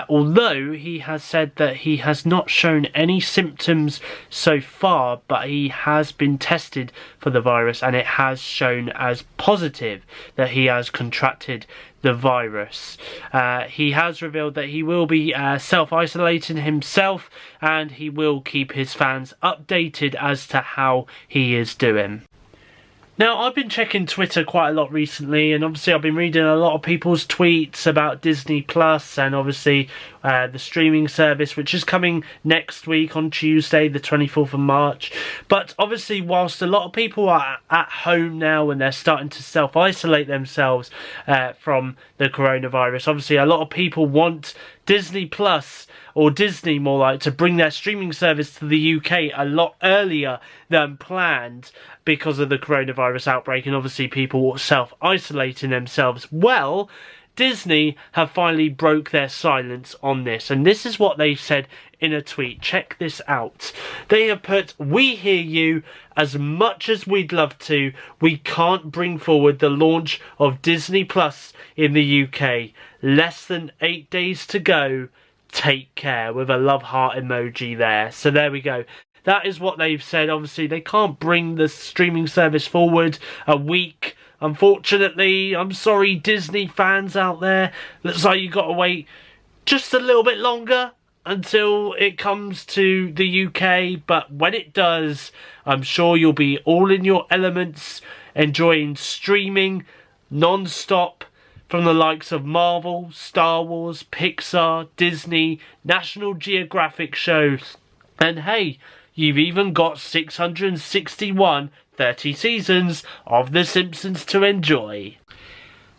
although he has said that he has not shown any symptoms so far, but he has been tested for the virus and it has shown as positive that he has contracted the virus. He has revealed that he will be self-isolating himself and he will keep his fans updated as to how he is doing. Now, I've been checking Twitter quite a lot recently, and obviously I've been reading a lot of people's tweets about Disney Plus and obviously the streaming service, which is coming next week on Tuesday, the 24th of March. But obviously, whilst a lot of people are at home now and they're starting to self-isolate themselves from the coronavirus, obviously a lot of people want Disney Plus, or Disney more like, to bring their streaming service to the UK a lot earlier than planned because of the coronavirus outbreak and obviously people self-isolating themselves. Well, Disney have finally broke their silence on this, and this is what they said in a tweet. Check this out. They have put, "We hear you. As much as we'd love to, we can't bring forward the launch of Disney Plus in the UK. Less than 8 days to go. Take care," with a love heart emoji there. So there we go. That is what they've said. Obviously, they can't bring the streaming service forward a week. Unfortunately, I'm sorry, Disney fans out there. Looks like you've got to wait just a little bit longer until it comes to the UK. But when it does, I'm sure you'll be all in your elements, enjoying streaming non-stop from the likes of Marvel, Star Wars, Pixar, Disney, National Geographic shows. And hey, you've even got 661 30 seasons of The Simpsons to enjoy.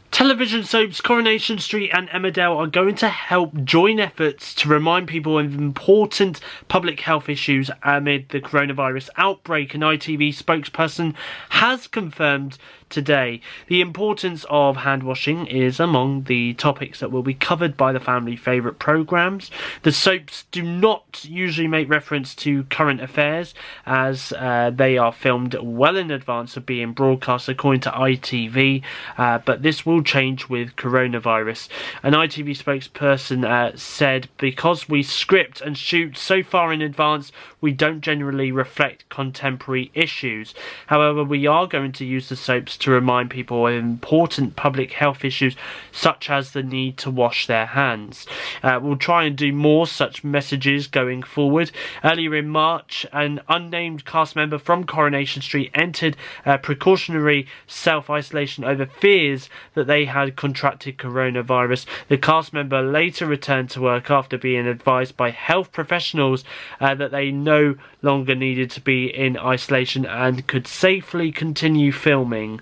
Television soaps Coronation Street and Emmerdale are going to help join efforts to remind people of important public health issues amid the coronavirus outbreak. An ITV spokesperson has confirmed today the importance of hand washing is among the topics that will be covered by the family favourite programmes. The soaps do not usually make reference to current affairs, as they are filmed well in advance of being broadcast, according to ITV, but this will change with coronavirus. An ITV spokesperson said, "Because we script and shoot so far in advance, we don't generally reflect contemporary issues. However, we are going to use the soaps to remind people of important public health issues, such as the need to wash their hands." We'll try and do more such messages going forward. Earlier in March, an unnamed cast member from Coronation Street entered precautionary self-isolation over fears that they had contracted coronavirus. The cast member later returned to work after being advised by health professionals that they no longer needed to be in isolation and could safely continue filming.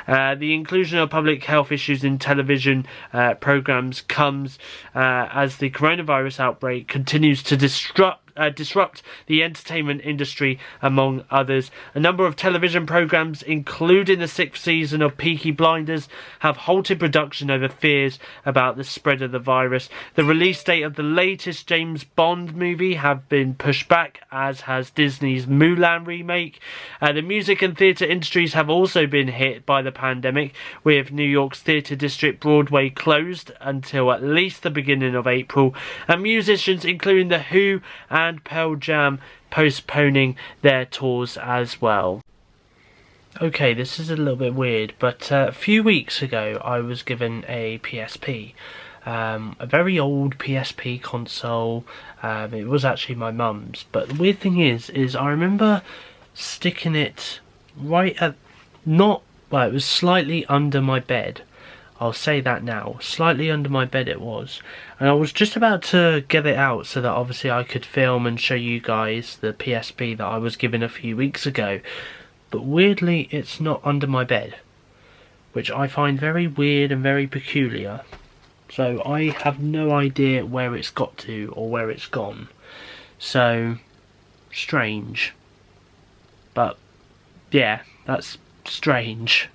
The inclusion of public health issues in television programmes comes as the coronavirus outbreak continues to disrupt the entertainment industry, among others. A number of television programmes, including the 6th season of Peaky Blinders, have halted production over fears about the spread of the virus. The release date of the latest James Bond movie have been pushed back, as has Disney's Mulan remake. The music and theatre industries have also been hit by the pandemic, with New York's theatre district Broadway closed until at least the beginning of April, and musicians including The Who and Pearl Jam postponing their tours as well. Okay, this is a little bit weird, but a few weeks ago I was given a PSP. A very old PSP console. It was actually my mum's, but the weird thing is I remember sticking it right at, it was slightly under my bed. I'll say that now, slightly under my bed it was, and I was just about to get it out so that obviously I could film and show you guys the PSP that I was given a few weeks ago. But weirdly, it's not under my bed, which I find very weird and very peculiar. So I have no idea where it's got to or where it's gone. So, strange. But, yeah, that's strange.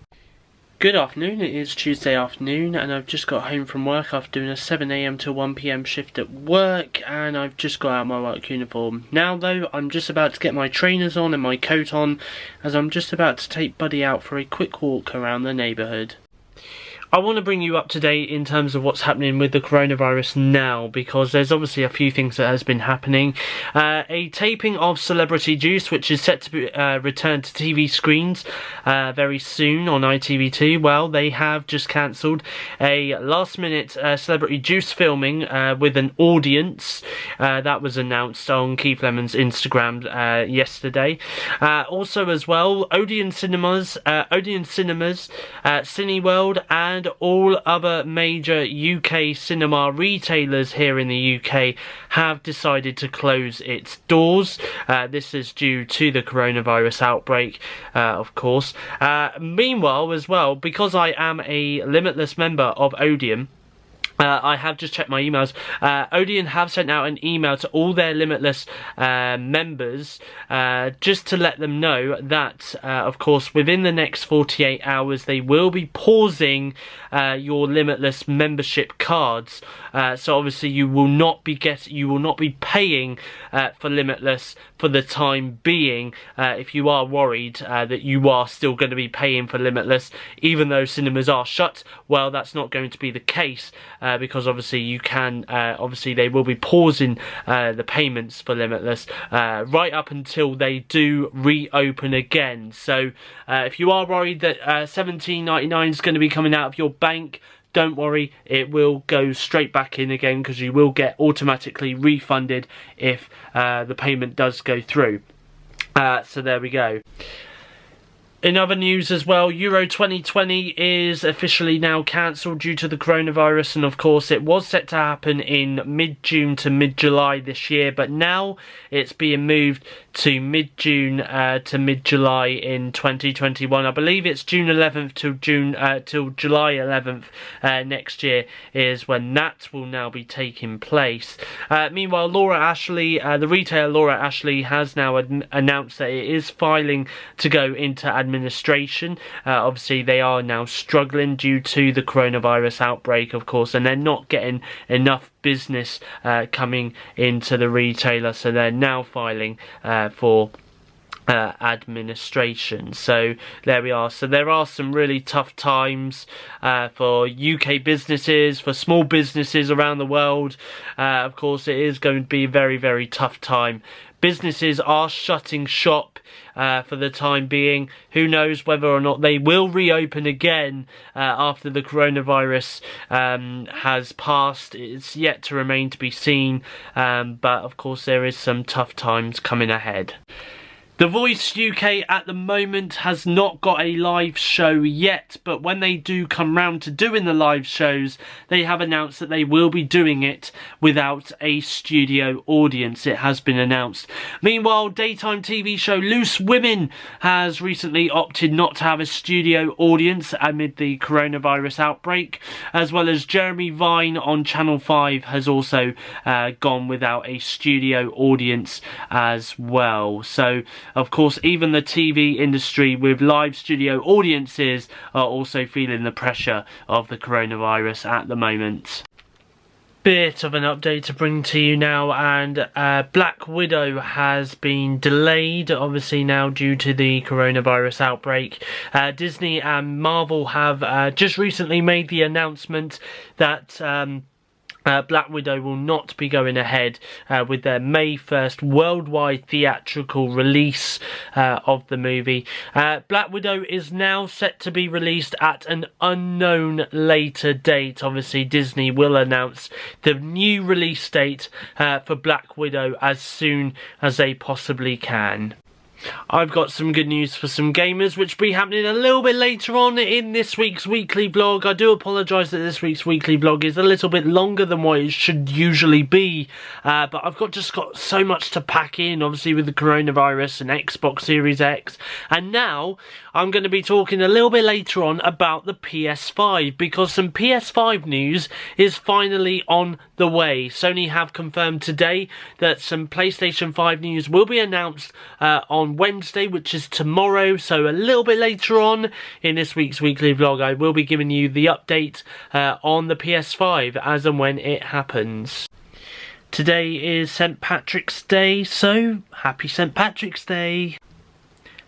Good afternoon, it is Tuesday afternoon and I've just got home from work after doing a 7 AM to 1 PM shift at work, and I've just got out my work uniform. Now though, I'm just about to get my trainers on and my coat on, as I'm just about to take Buddy out for a quick walk around the neighbourhood. I want to bring you up to date in terms of what's happening with the coronavirus now, because there's obviously a few things that has been happening. A taping of Celebrity Juice, which is set to be, return to TV screens very soon on ITV2. Well, they have just cancelled a last-minute Celebrity Juice filming with an audience. That was announced on Keith Lemon's Instagram yesterday. Also as well, Odeon Cinemas, Cineworld, and all other major UK cinema retailers here in the UK have decided to close its doors. This is due to the coronavirus outbreak, of course. Meanwhile, as well, because I am a Limitless member of Odeon, I have just checked my emails. Odeon have sent out an email to all their Limitless members just to let them know that, of course, within the next 48 hours they will be pausing your Limitless membership cards. So obviously you will not be paying for Limitless for the time being. If you are worried that you are still going to be paying for Limitless even though cinemas are shut, well, that's not going to be the case. Because obviously you can, obviously they will be pausing the payments for Limitless right up until they do reopen again. So if you are worried that $17.99 is going to be coming out of your bank, don't worry, it will go straight back in again, because you will get automatically refunded if the payment does go through. So there we go. In other news as well, Euro 2020 is officially now cancelled due to the coronavirus, and of course it was set to happen in mid-June to mid-July this year, but now it's being moved to mid-June to mid-July in 2021. I believe it's June 11th till July 11th next year is when that will now be taking place. Meanwhile, Laura Ashley, the retailer Laura Ashley, has now announced that it is filing to go into administration. Obviously they are now struggling due to the coronavirus outbreak, of course, and they're not getting enough business coming into the retailer, so they're now filing for administration. So there we are. So there are some really tough times for UK businesses, for small businesses around the world. Of course it is going to be a very, very tough time. Businesses are shutting shop for the time being. Who knows whether or not they will reopen again after the coronavirus has passed. It's yet to remain to be seen, but of course there is some tough times coming ahead. The Voice UK at the moment has not got a live show yet, but when they do come round to doing the live shows, they have announced that they will be doing it without a studio audience. It has been announced. Meanwhile, daytime TV show Loose Women has recently opted not to have a studio audience amid the coronavirus outbreak, as well as Jeremy Vine on Channel 5 has also gone without a studio audience as well. So of course, even the TV industry with live studio audiences are also feeling the pressure of the coronavirus at the moment. Bit of an update to bring to you now, and Black Widow has been delayed, obviously now due to the coronavirus outbreak. Disney and Marvel have just recently made the announcement that Black Widow will not be going ahead with their May 1st worldwide theatrical release of the movie. Black Widow is now set to be released at an unknown later date. Obviously, Disney will announce the new release date for Black Widow as soon as they possibly can. I've got some good news for some gamers, which will be happening a little bit later on in this week's weekly vlog. I do apologise that this week's weekly vlog is a little bit longer than what it should usually be, but I've just got so much to pack in, obviously with the coronavirus and Xbox Series X, and now I'm going to be talking a little bit later on about the PS5, because some PS5 news is finally on the way. Sony have confirmed today that some PlayStation 5 news will be announced on Wednesday, which is tomorrow, so a little bit later on in this week's weekly vlog I will be giving you the update on the PS5 as and when it happens. Today is St. Patrick's Day, so happy St. Patrick's Day.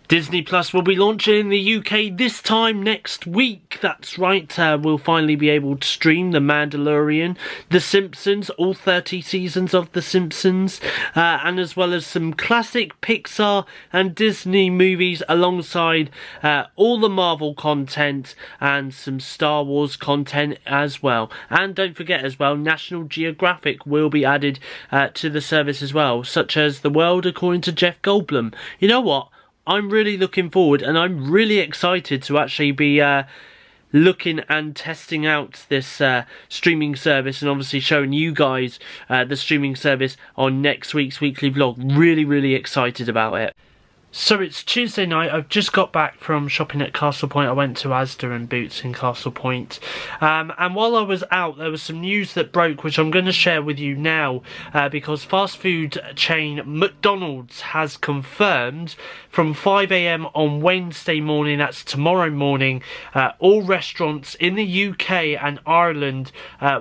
Disney Plus will be launching in the UK this time next week. That's right, we'll finally be able to stream The Mandalorian, The Simpsons, all 30 seasons of The Simpsons, and as well as some classic Pixar and Disney movies alongside all the Marvel content and some Star Wars content as well. And don't forget as well, National Geographic will be added to the service as well, such as The World According to Jeff Goldblum. You know what? I'm really looking forward, and I'm really excited to actually be looking and testing out this streaming service, and obviously showing you guys the streaming service on next week's weekly vlog. Really excited about it. So it's Tuesday night. I've just got back from shopping at Castle Point. I went to Asda and Boots in Castle Point. And while I was out, there was some news that broke, which I'm going to share with you now, because fast food chain McDonald's has confirmed from 5 AM on Wednesday morning, that's tomorrow morning, all restaurants in the UK and Ireland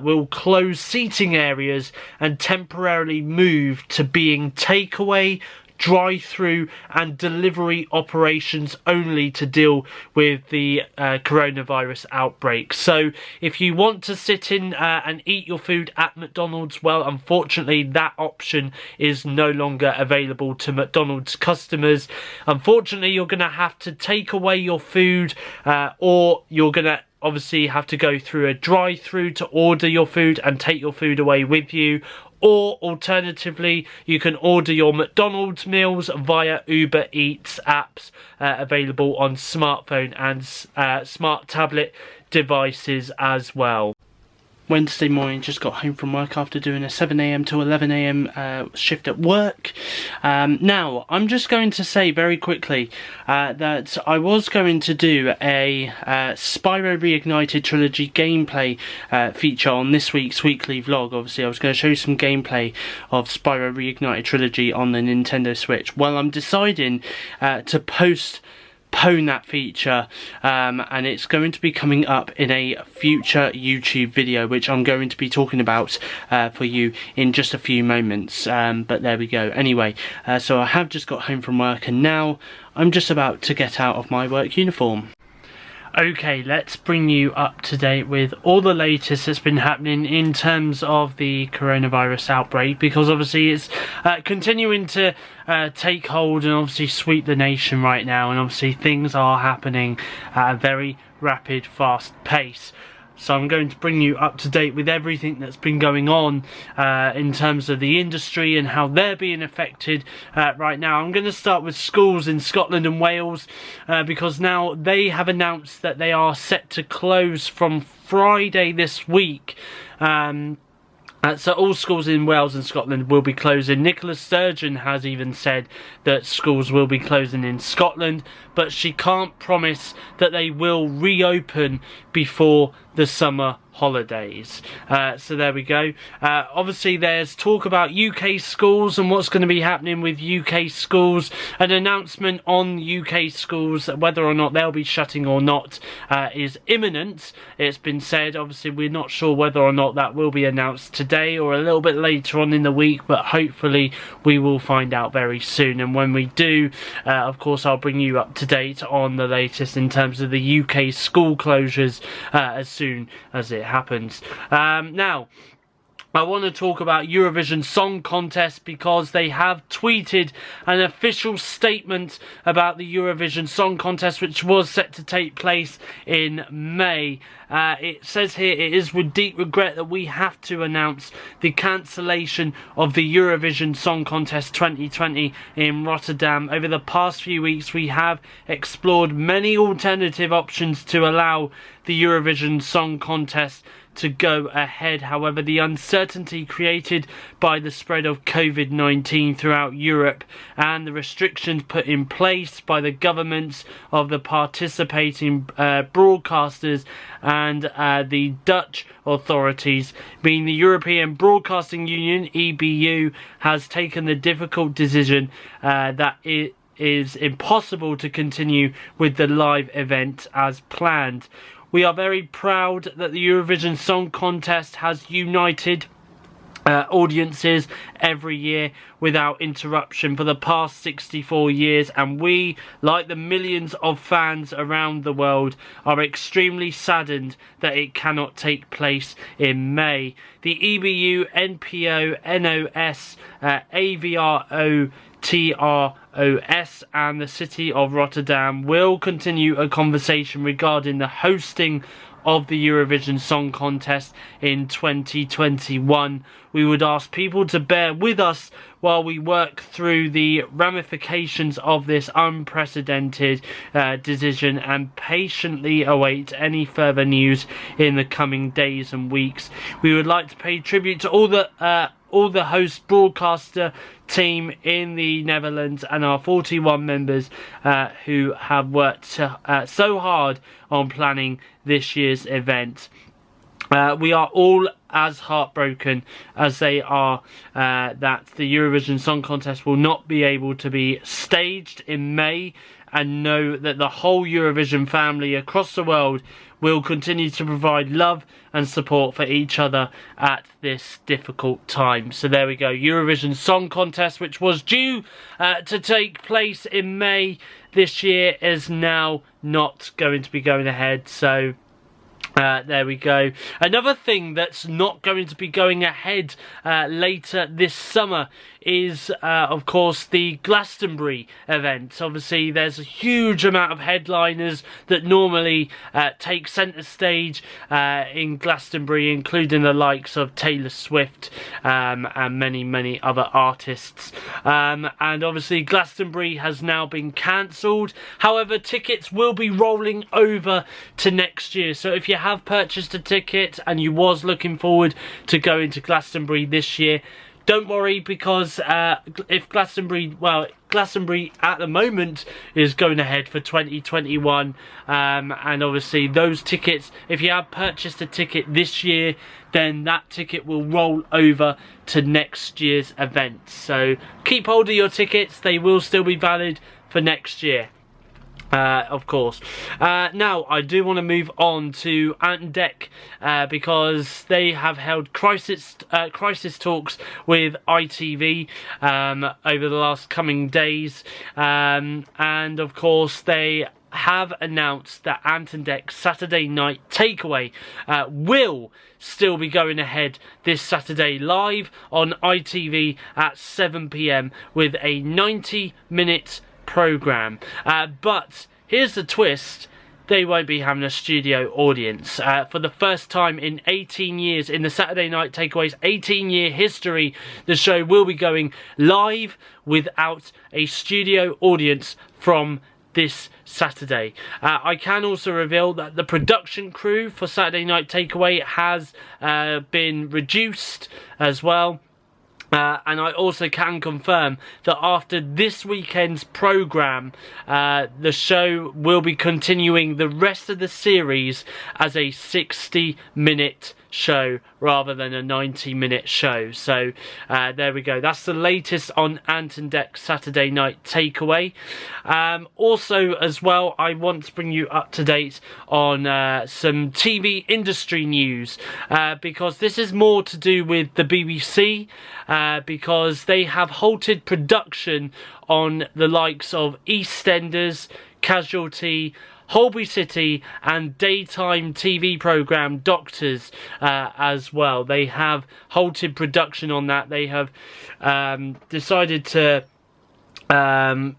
will close seating areas and temporarily move to being takeaway, drive-through and delivery operations only to deal with the coronavirus outbreak. So if you want to sit in and eat your food at McDonald's, well, unfortunately that option is no longer available to McDonald's customers. Unfortunately, you're going to have to take away your food, or you're going to obviously have to go through a drive-through to order your food and take your food away with you. Or alternatively, you can order your McDonald's meals via Uber Eats apps available on smartphone and smart tablet devices as well. Wednesday morning, just got home from work after doing a 7 AM to 11 AM shift at work. Now, I'm just going to say very quickly that I was going to do a Spyro Reignited Trilogy gameplay feature on this week's weekly vlog. Obviously, I was going to show you some gameplay of Spyro Reignited Trilogy on the Nintendo Switch. Well, I'm deciding to postpone that feature, and it's going to be coming up in a future YouTube video, which I'm going to be talking about for you in just a few moments, but there we go. Anyway, so I have just got home from work, and now I'm just about to get out of my work uniform. Okay, let's bring you up to date with all the latest that's been happening in terms of the coronavirus outbreak, because obviously it's continuing to take hold and obviously sweep the nation right now, and obviously things are happening at a very rapid, fast pace. So I'm going to bring you up to date with everything that's been going on in terms of the industry and how they're being affected right now. I'm going to start with schools in Scotland and Wales, because now they have announced that they are set to close from Friday this week. So all schools in Wales and Scotland will be closing. Nicola Sturgeon has even said that schools will be closing in Scotland, but she can't promise that they will reopen before the summer holidays. So there we go. Obviously there's talk about UK schools and what's going to be happening with UK schools. An announcement on UK schools, whether or not they'll be shutting or not, is imminent. It's been said. Obviously we're not sure whether or not that will be announced today or a little bit later on in the week, but hopefully we will find out very soon. And when we do, of course I'll bring you up to date on the latest in terms of the UK school closures as soon as it happens. Now, I want to talk about Eurovision Song Contest because they have tweeted an official statement about the Eurovision Song Contest, which was set to take place in May. It says here, it is with deep regret that we have to announce the cancellation of the Eurovision Song Contest 2020 in Rotterdam. Over the past few weeks, we have explored many alternative options to allow the Eurovision Song Contest to go ahead. However, the uncertainty created by the spread of COVID-19 throughout Europe and the restrictions put in place by the governments of the participating broadcasters and the Dutch authorities, being the European Broadcasting Union, EBU, has taken the difficult decision that it is impossible to continue with the live event as planned. We are very proud that the Eurovision Song Contest has united audiences every year without interruption for the past 64 years, and we, like the millions of fans around the world, are extremely saddened that it cannot take place in May. The EBU, NPO, NOS, AVRO, TROS and the City of Rotterdam will continue a conversation regarding the hosting of the Eurovision Song Contest in 2021. We would ask people to bear with us while we work through the ramifications of this unprecedented decision and patiently await any further news in the coming days and weeks. We would like to pay tribute to all the host broadcaster team in the Netherlands and our 41 members who have worked so hard on planning this year's event. We are all as heartbroken as they are that the Eurovision Song Contest will not be able to be staged in May, and know that the whole Eurovision family across the world will continue to provide love and support for each other at this difficult time. So there we go, Eurovision Song Contest, which was due to take place in May this year, is now not going to be going ahead. So there we go. Another thing that's not going to be going ahead later this summer is of course the Glastonbury event. Obviously there's a huge amount of headliners that normally take centre stage in Glastonbury, including the likes of Taylor Swift and many other artists, and obviously Glastonbury has now been cancelled. However, tickets will be rolling over to next year, so if you have purchased a ticket and you was looking forward to going to Glastonbury this year, don't worry, because if Glastonbury at the moment is going ahead for 2021, and obviously those tickets, if you have purchased a ticket this year, then that ticket will roll over to next year's event. So keep hold of your tickets, they will still be valid for next year. Of course. Now, I do want to move on to Ant Deck because they have held crisis talks with ITV over the last coming days, and of course they have announced that Ant and Deck's Saturday Night Takeaway will still be going ahead this Saturday live on ITV at 7 PM with a 90-minute programme, but here's the twist: they won't be having a studio audience. For the first time in 18 years, in the Saturday Night Takeaway's 18-year history, the show will be going live without a studio audience from this Saturday. I can also reveal that the production crew for Saturday Night Takeaway has been reduced as well. And I also can confirm that after this weekend's programme, the show will be continuing the rest of the series as a 60-minute show rather than a 90-minute show. So there we go, that's the latest on Ant and Dec Saturday Night Takeaway. Also as well, I want to bring you up to date on some TV industry news, because this is more to do with the BBC, because they have halted production on the likes of EastEnders, Casualty, Holby City, and daytime TV programme Doctors as well. They have halted production on that. They have decided to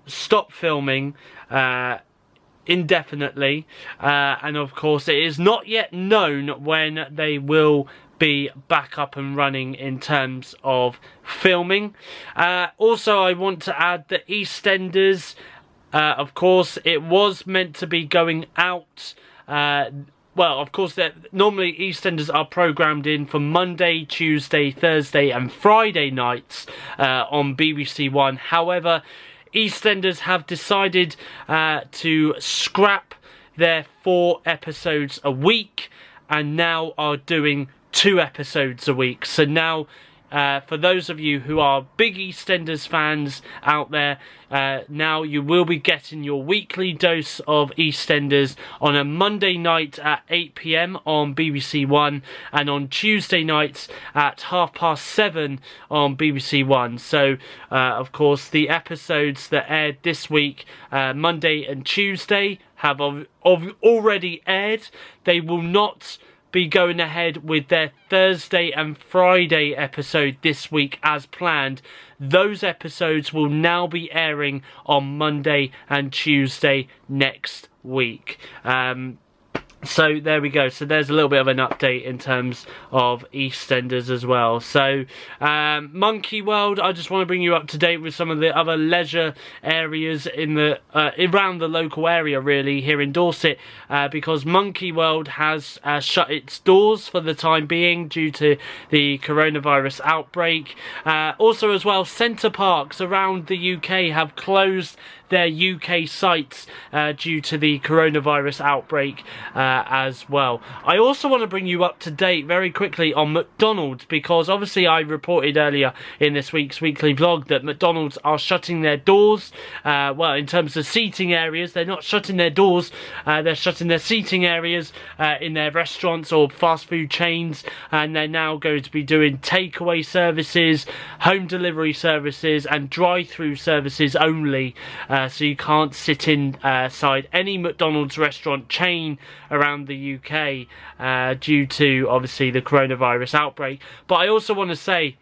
stop filming indefinitely, and of course it is not yet known when they will be back up and running in terms of filming. Also, I want to add that EastEnders, of course, it was meant to be going out. Well, of course, normally EastEnders are programmed in for Monday, Tuesday, Thursday and Friday nights on BBC One. However, EastEnders have decided to scrap their 4 episodes a week and now are doing 2 episodes a week. So now, for those of you who are big EastEnders fans out there, now you will be getting your weekly dose of EastEnders on a Monday night at 8 PM on BBC One and on Tuesday nights at 7:30 on BBC One. So, of course, the episodes that aired this week, Monday and Tuesday, have already aired. They will not be going ahead with their Thursday and Friday episode this week as planned. Those episodes will now be airing on Monday and Tuesday next week. So there we go. So there's a little bit of an update in terms of EastEnders as well. So Monkey World, I just want to bring you up to date with some of the other leisure areas in the around the local area, really, here in Dorset, because Monkey World has shut its doors for the time being due to the coronavirus outbreak. Also as well, centre parks around the UK have closed their UK sites due to the coronavirus outbreak as well. I also want to bring you up to date very quickly on McDonald's, because obviously I reported earlier in this week's weekly vlog that McDonald's are shutting their doors. Well, in terms of seating areas, they're not shutting their doors, they're shutting their seating areas in their restaurants or fast food chains, and they're now going to be doing takeaway services, home delivery services and drive-through services only. So you can't sit inside any McDonald's restaurant chain around the UK due to obviously the coronavirus outbreak. But I also want to say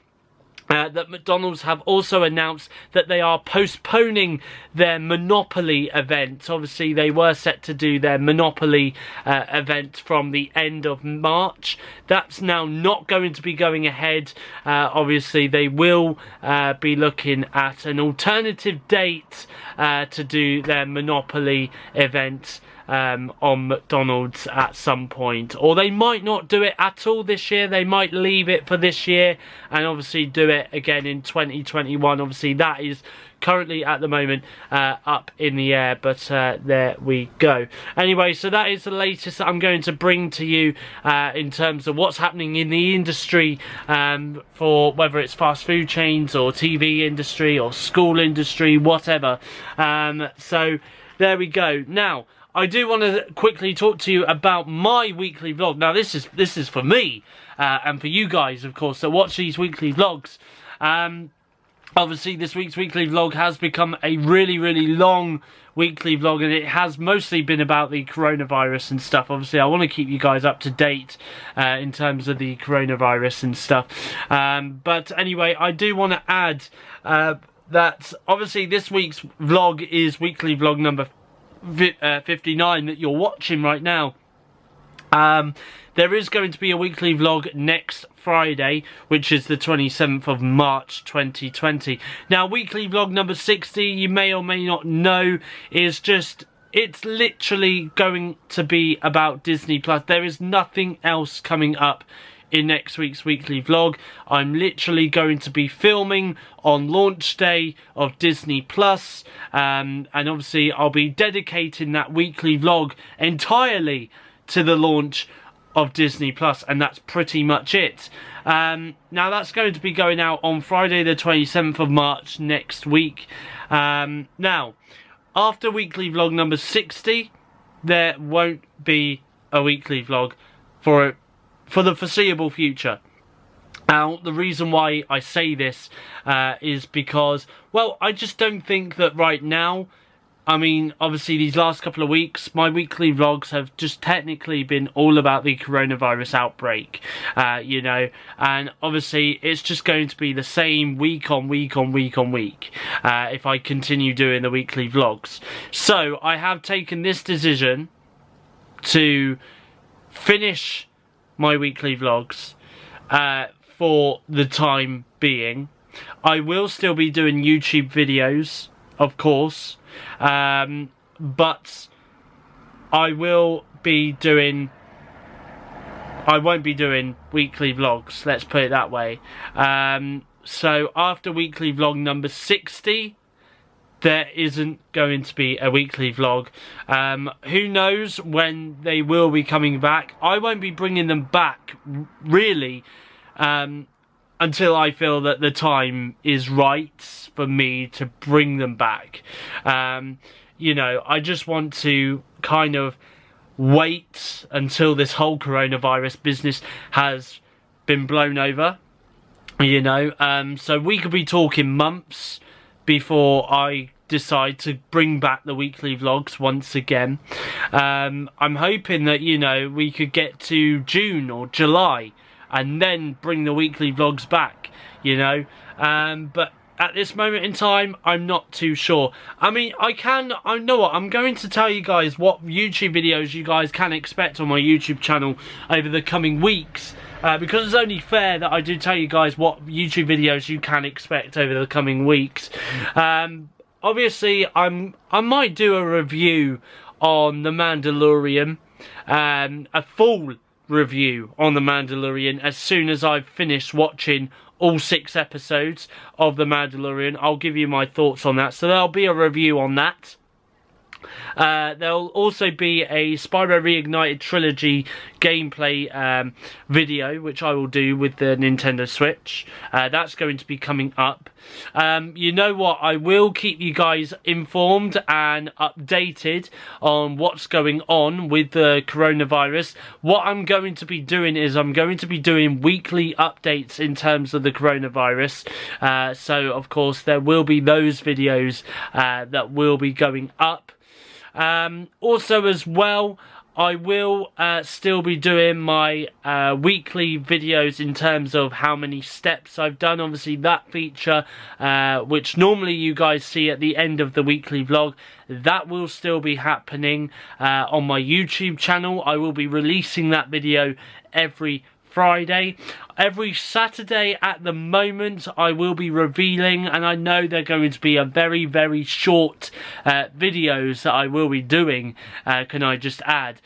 that McDonald's have also announced that they are postponing their Monopoly event. Obviously, they were set to do their Monopoly event from the end of March. That's now not going to be going ahead. Obviously, they will be looking at an alternative date to do their Monopoly event on McDonald's at some point, or they might not do it at all this year. They might leave it for this year and obviously do it again in 2021. Obviously that is currently at the moment up in the air, but there we go. Anyway, so that is the latest that I'm going to bring to you in terms of what's happening in the industry, for whether it's fast food chains or TV industry or school industry, whatever. So there we go. Now, I do want to quickly talk to you about my weekly vlog. Now, this is for me and for you guys, of course, that watch these weekly vlogs. Obviously, this week's weekly vlog has become a really, really long weekly vlog, and it has mostly been about the coronavirus and stuff. Obviously, I want to keep you guys up to date in terms of the coronavirus and stuff. But anyway, I do want to add that obviously this week's vlog is weekly vlog number 59 that you're watching right now. There is going to be a weekly vlog next Friday, which is the 27th of March 2020. Now, weekly vlog number 60, you may or may not know, is just, it's literally going to be about Disney Plus. There is nothing else coming up in next week's weekly vlog. I'm literally going to be filming on launch day of Disney Plus, and obviously I'll be dedicating that weekly vlog entirely to the launch of Disney Plus, and that's pretty much it. Now that's going to be going out on Friday the 27th of March next week. Now, after weekly vlog number 60, there won't be a weekly vlog for the foreseeable future. Now, the reason why I say this is because, well, I just don't think that right now I mean, obviously these last couple of weeks, my weekly vlogs have just technically been all about the coronavirus outbreak, you know, and obviously it's just going to be the same week on week on week on week if I continue doing the weekly vlogs. So I have taken this decision to finish my weekly vlogs for the time being. I will still be doing YouTube videos, of course, but I won't be doing weekly vlogs, let's put it that way. So after weekly vlog number 60, there isn't going to be a weekly vlog. Who knows when they will be coming back. I won't be bringing them back, really, until I feel that the time is right for me to bring them back. You know, I just want to kind of wait until this whole coronavirus business has been blown over, you know. So we could be talking months before I decide to bring back the weekly vlogs once again. I'm hoping that, you know, we could get to June or July and then bring the weekly vlogs back, you know. But at this moment in time, I'm not too sure. I mean, I know what, I'm going to tell you guys what YouTube videos you guys can expect on my YouTube channel over the coming weeks. Because it's only fair that I do tell you guys what YouTube videos you can expect over the coming weeks. Obviously, I might do a review on The Mandalorian, a full review on The Mandalorian as soon as I've finished watching all 6 episodes of The Mandalorian. I'll give you my thoughts on that, so there'll be a review on that. There'll also be a Spyro Reignited Trilogy gameplay video, which I will do with the Nintendo Switch. That's going to be coming up. You know what, I will keep you guys informed and updated on what's going on with the coronavirus. What I'm going to be doing is I'm going to be doing weekly updates in terms of the coronavirus. So of course there will be those videos that will be going up. Also as well, I will still be doing my weekly videos in terms of how many steps I've done. Obviously that feature, which normally you guys see at the end of the weekly vlog, that will still be happening on my YouTube channel. I will be releasing that video every Friday. Every Saturday at the moment I will be revealing, and I know they're going to be a very, very short videos that I will be doing, can I just add.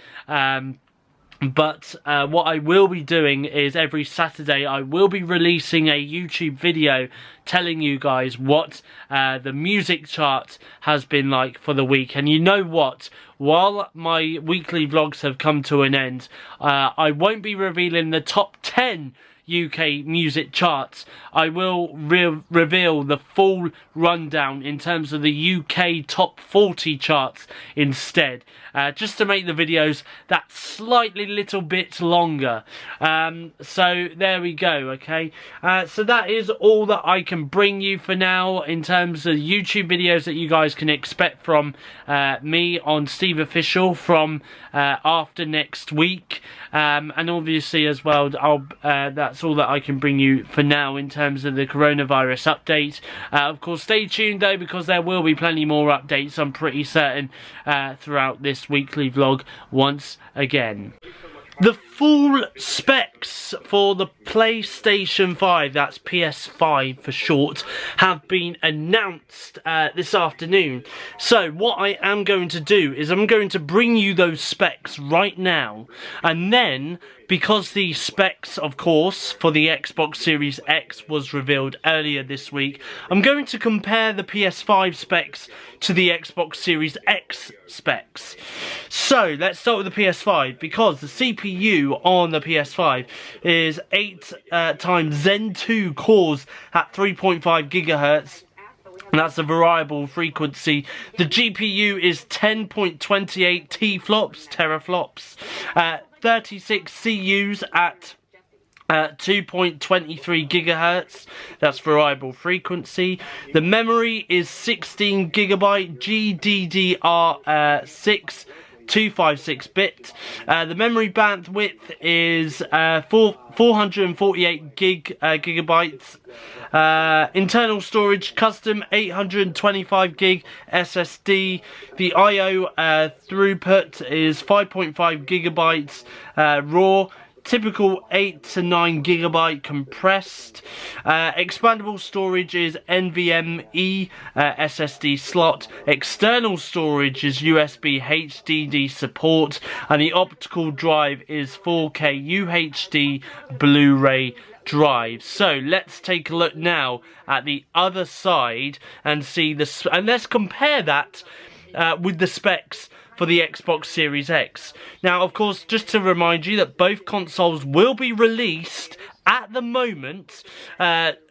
But what I will be doing is every Saturday I will be releasing a YouTube video telling you guys what the music chart has been like for the week. And you know what? While my weekly vlogs have come to an end, I won't be revealing the top 10 UK music charts. I will reveal the full rundown in terms of the UK top 40 charts instead, just to make the videos that slightly little bit longer. So there we go, okay. So that is all that I can bring you for now in terms of YouTube videos that you guys can expect from me on SteveOfficial from after next week. And obviously as well, that's all that I can bring you for now in terms of the coronavirus update. Of course, stay tuned though, because there will be plenty more updates, I'm pretty certain, throughout this weekly vlog once again. The full specs for the PlayStation 5, that's PS5 for short, have been announced this afternoon. So what I am going to do is I'm going to bring you those specs right now, and then, because the specs, of course, for the Xbox Series X was revealed earlier this week, I'm going to compare the PS5 specs to the Xbox Series X specs. So let's start with the PS5, because the CPU on the PS5 is 8 times Zen 2 cores at 3.5 GHz. And that's a variable frequency. The GPU is 10.28 teraflops, 36 CUs at 2.23 gigahertz, that's variable frequency. The memory is 16 gigabyte GDDR6 256-bit. The memory bandwidth is 448 gigabytes. Internal storage, custom 825 gig SSD. The IO throughput is 5.5 gigabytes raw. Typical 8 to 9 gigabyte compressed. Expandable storage is NVMe SSD slot. External storage is USB HDD support, and the optical drive is 4K UHD Blu-ray drive. So let's take a look now at the other side and see this, and let's compare that with the specs for the Xbox Series X. Now, of course, just to remind you that both consoles will be released at the moment,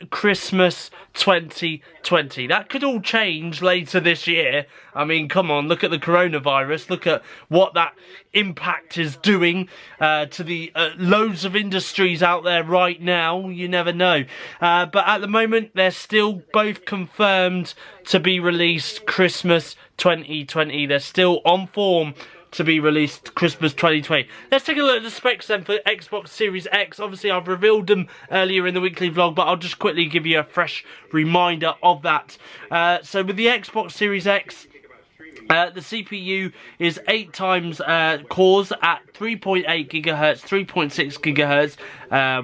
Christmas 2020. That could all change later this year. I mean, come on, look at the coronavirus. Look at what that impact is doing to the loads of industries out there right now. You never know. But at the moment, they're still both confirmed to be released Christmas 2020. They're still on form to be released Christmas 2020. Let's take a look at the specs then for Xbox Series X. Obviously, I've revealed them earlier in the weekly vlog, but I'll just quickly give you a fresh reminder of that. So with the Xbox Series X, the CPU is 8 times cores at 3.8 gigahertz, 3.6 gigahertz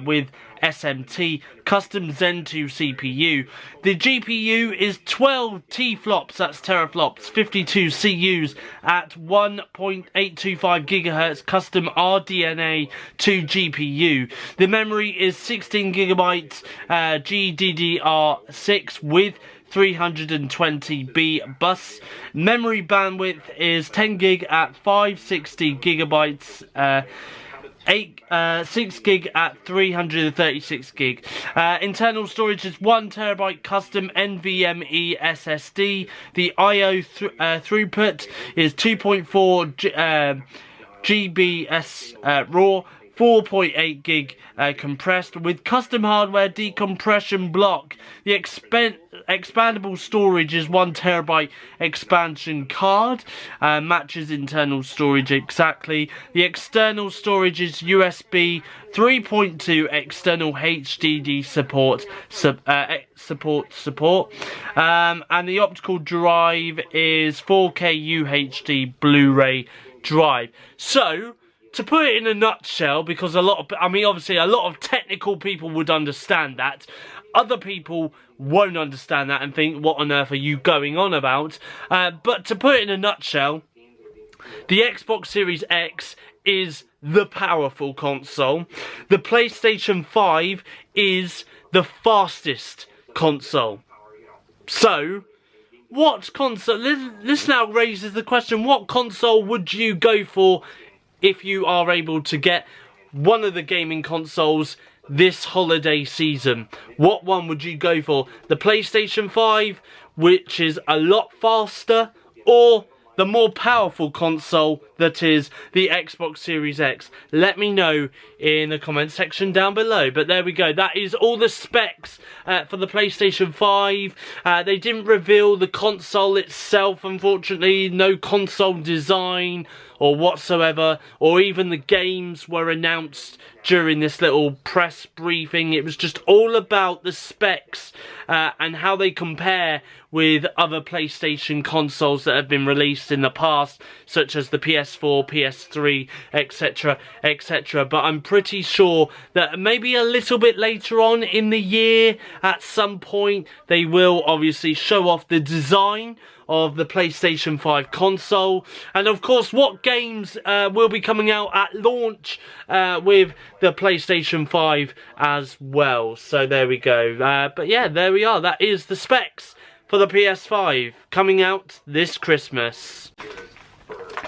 with SMT, custom Zen 2 CPU. The GPU is 12 T-flops, that's teraflops, 52 CUs at 1.825 gigahertz, custom RDNA 2 GPU. The memory is 16 gigabytes GDDR6 with 320B bus. Memory bandwidth is 10 gig at 560 gigabytes, 6 gig at 336 gig. Internal storage is 1 terabyte custom NVMe SSD. The IO throughput is 2.4 GBs raw. 4.8 gig compressed with custom hardware decompression block. The expandable storage is 1 terabyte expansion card, matches internal storage exactly. The external storage is USB 3.2 external HDD support, and the optical drive is 4K UHD Blu-ray drive. So, to put it in a nutshell, because obviously a lot of technical people would understand that. Other people won't understand that and think, what on earth are you going on about? But to put it in a nutshell, the Xbox Series X is the powerful console. The PlayStation 5 is the fastest console. So, what console? This now raises the question, what console would you go for if you are able to get one of the gaming consoles this holiday season? What one would you go for? The PlayStation 5, which is a lot faster, or the more powerful console that is the Xbox Series X? Let me know in the comment section down below. But there we go, that is all the specs for the PlayStation 5. They didn't reveal the console itself, unfortunately. No console design or whatsoever, or even the games were announced during this little press briefing. It was just all about the specs and how they compare with other PlayStation consoles that have been released in the past, such as the PS4, PS3, etc, etc. But I'm pretty sure that maybe a little bit later on in the year, at some point, they will obviously show off the design of the PlayStation 5 console, and of course what games will be coming out at launch with the PlayStation 5 as well. So there we go. But yeah, there we are. That is the specs for the PS5 coming out this Christmas.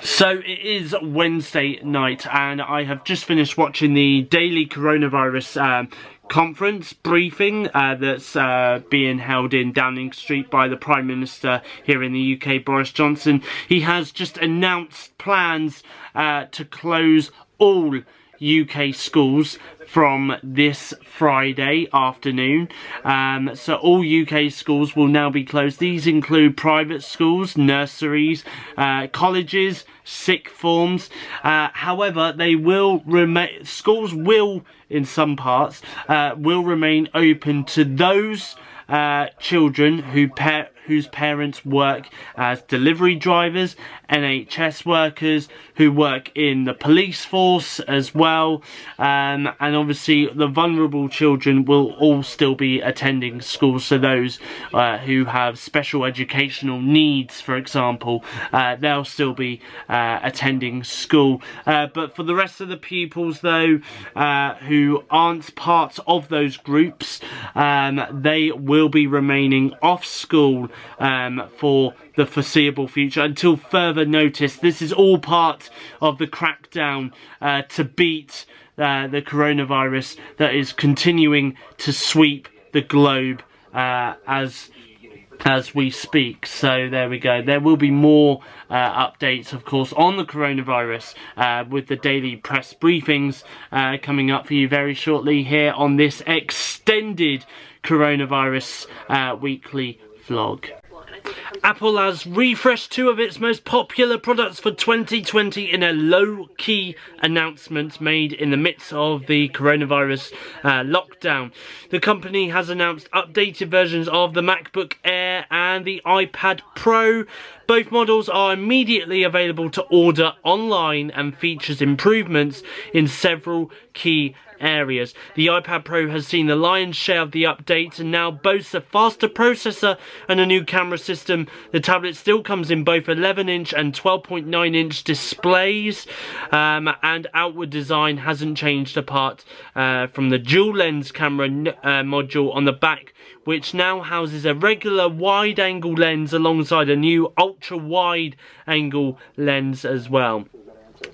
So it is Wednesday night and I have just finished watching the daily coronavirus conference briefing that's being held in Downing Street by the Prime Minister here in the UK, Boris Johnson. He has just announced plans to close all UK schools from this Friday afternoon. So all UK schools will now be closed. These include private schools, nurseries, colleges, sixth forms. However, they will remain. Schools will, in some parts, will remain open to those children whose parents work as delivery drivers, NHS workers, who work in the police force as well, and obviously the vulnerable children will all still be attending schools. So those who have special educational needs, for example, they'll still be attending school. But for the rest of the pupils, though, who aren't part of those groups, they will be remaining off school for the foreseeable future until further notice. This is all part of the crackdown to beat the coronavirus that is continuing to sweep the globe as we speak. So there we go. There will be more updates, of course, on the coronavirus with the daily press briefings coming up for you very shortly here on this extended coronavirus weekly vlog. Apple has refreshed 2 of its most popular products for 2020 in a low-key announcement made in the midst of the coronavirus lockdown. The company has announced updated versions of the MacBook Air and the iPad Pro. Both models are immediately available to order online and features improvements in several key areas. The iPad Pro has seen the lion's share of the updates and now boasts a faster processor and a new camera system. The tablet still comes in both 11-inch and 12.9-inch displays, and outward design hasn't changed apart from the dual lens camera module on the back, which now houses a regular wide-angle lens alongside a new ultra-wide angle lens as well.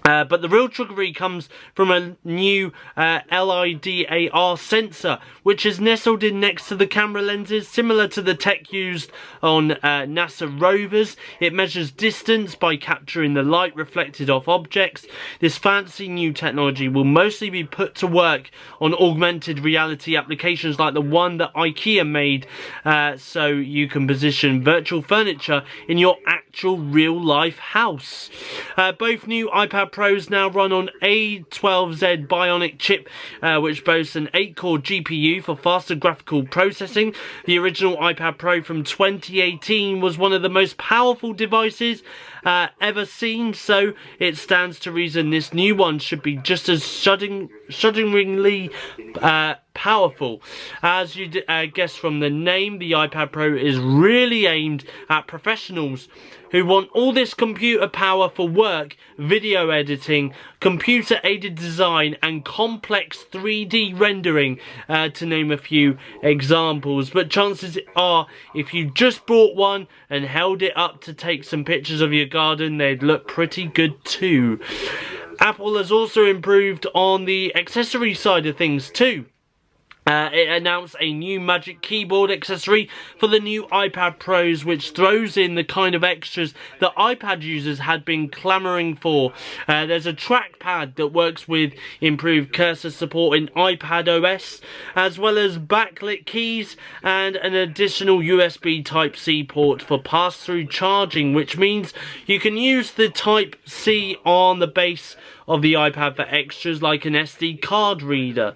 But the real trickery comes from a new LiDAR sensor, which is nestled in next to the camera lenses, similar to the tech used on NASA rovers. It measures distance by capturing the light reflected off objects. This fancy new technology will mostly be put to work on augmented reality applications like the one that IKEA made, so you can position virtual furniture in your actual real-life house. Both new iPad Pros now run on A12Z Bionic chip, which boasts an 8-core GPU for faster graphical processing. The original iPad Pro from 2018 was one of the most powerful devices ever seen, so it stands to reason this new one should be just as shudderingly powerful. As you guess from the name, the iPad Pro is really aimed at professionals who want all this computer power for work, video editing, computer-aided design and complex 3D rendering, to name a few examples. But chances are, if you just bought one and held it up to take some pictures of your garden, they'd look pretty good too. Apple has also improved on the accessory side of things too. It announced a new Magic Keyboard accessory for the new iPad Pros, which throws in the kind of extras that iPad users had been clamouring for. There's a trackpad that works with improved cursor support in iPad OS, as well as backlit keys and an additional USB Type-C port for pass-through charging, which means you can use the Type-C on the base of the iPad for extras like an SD card reader.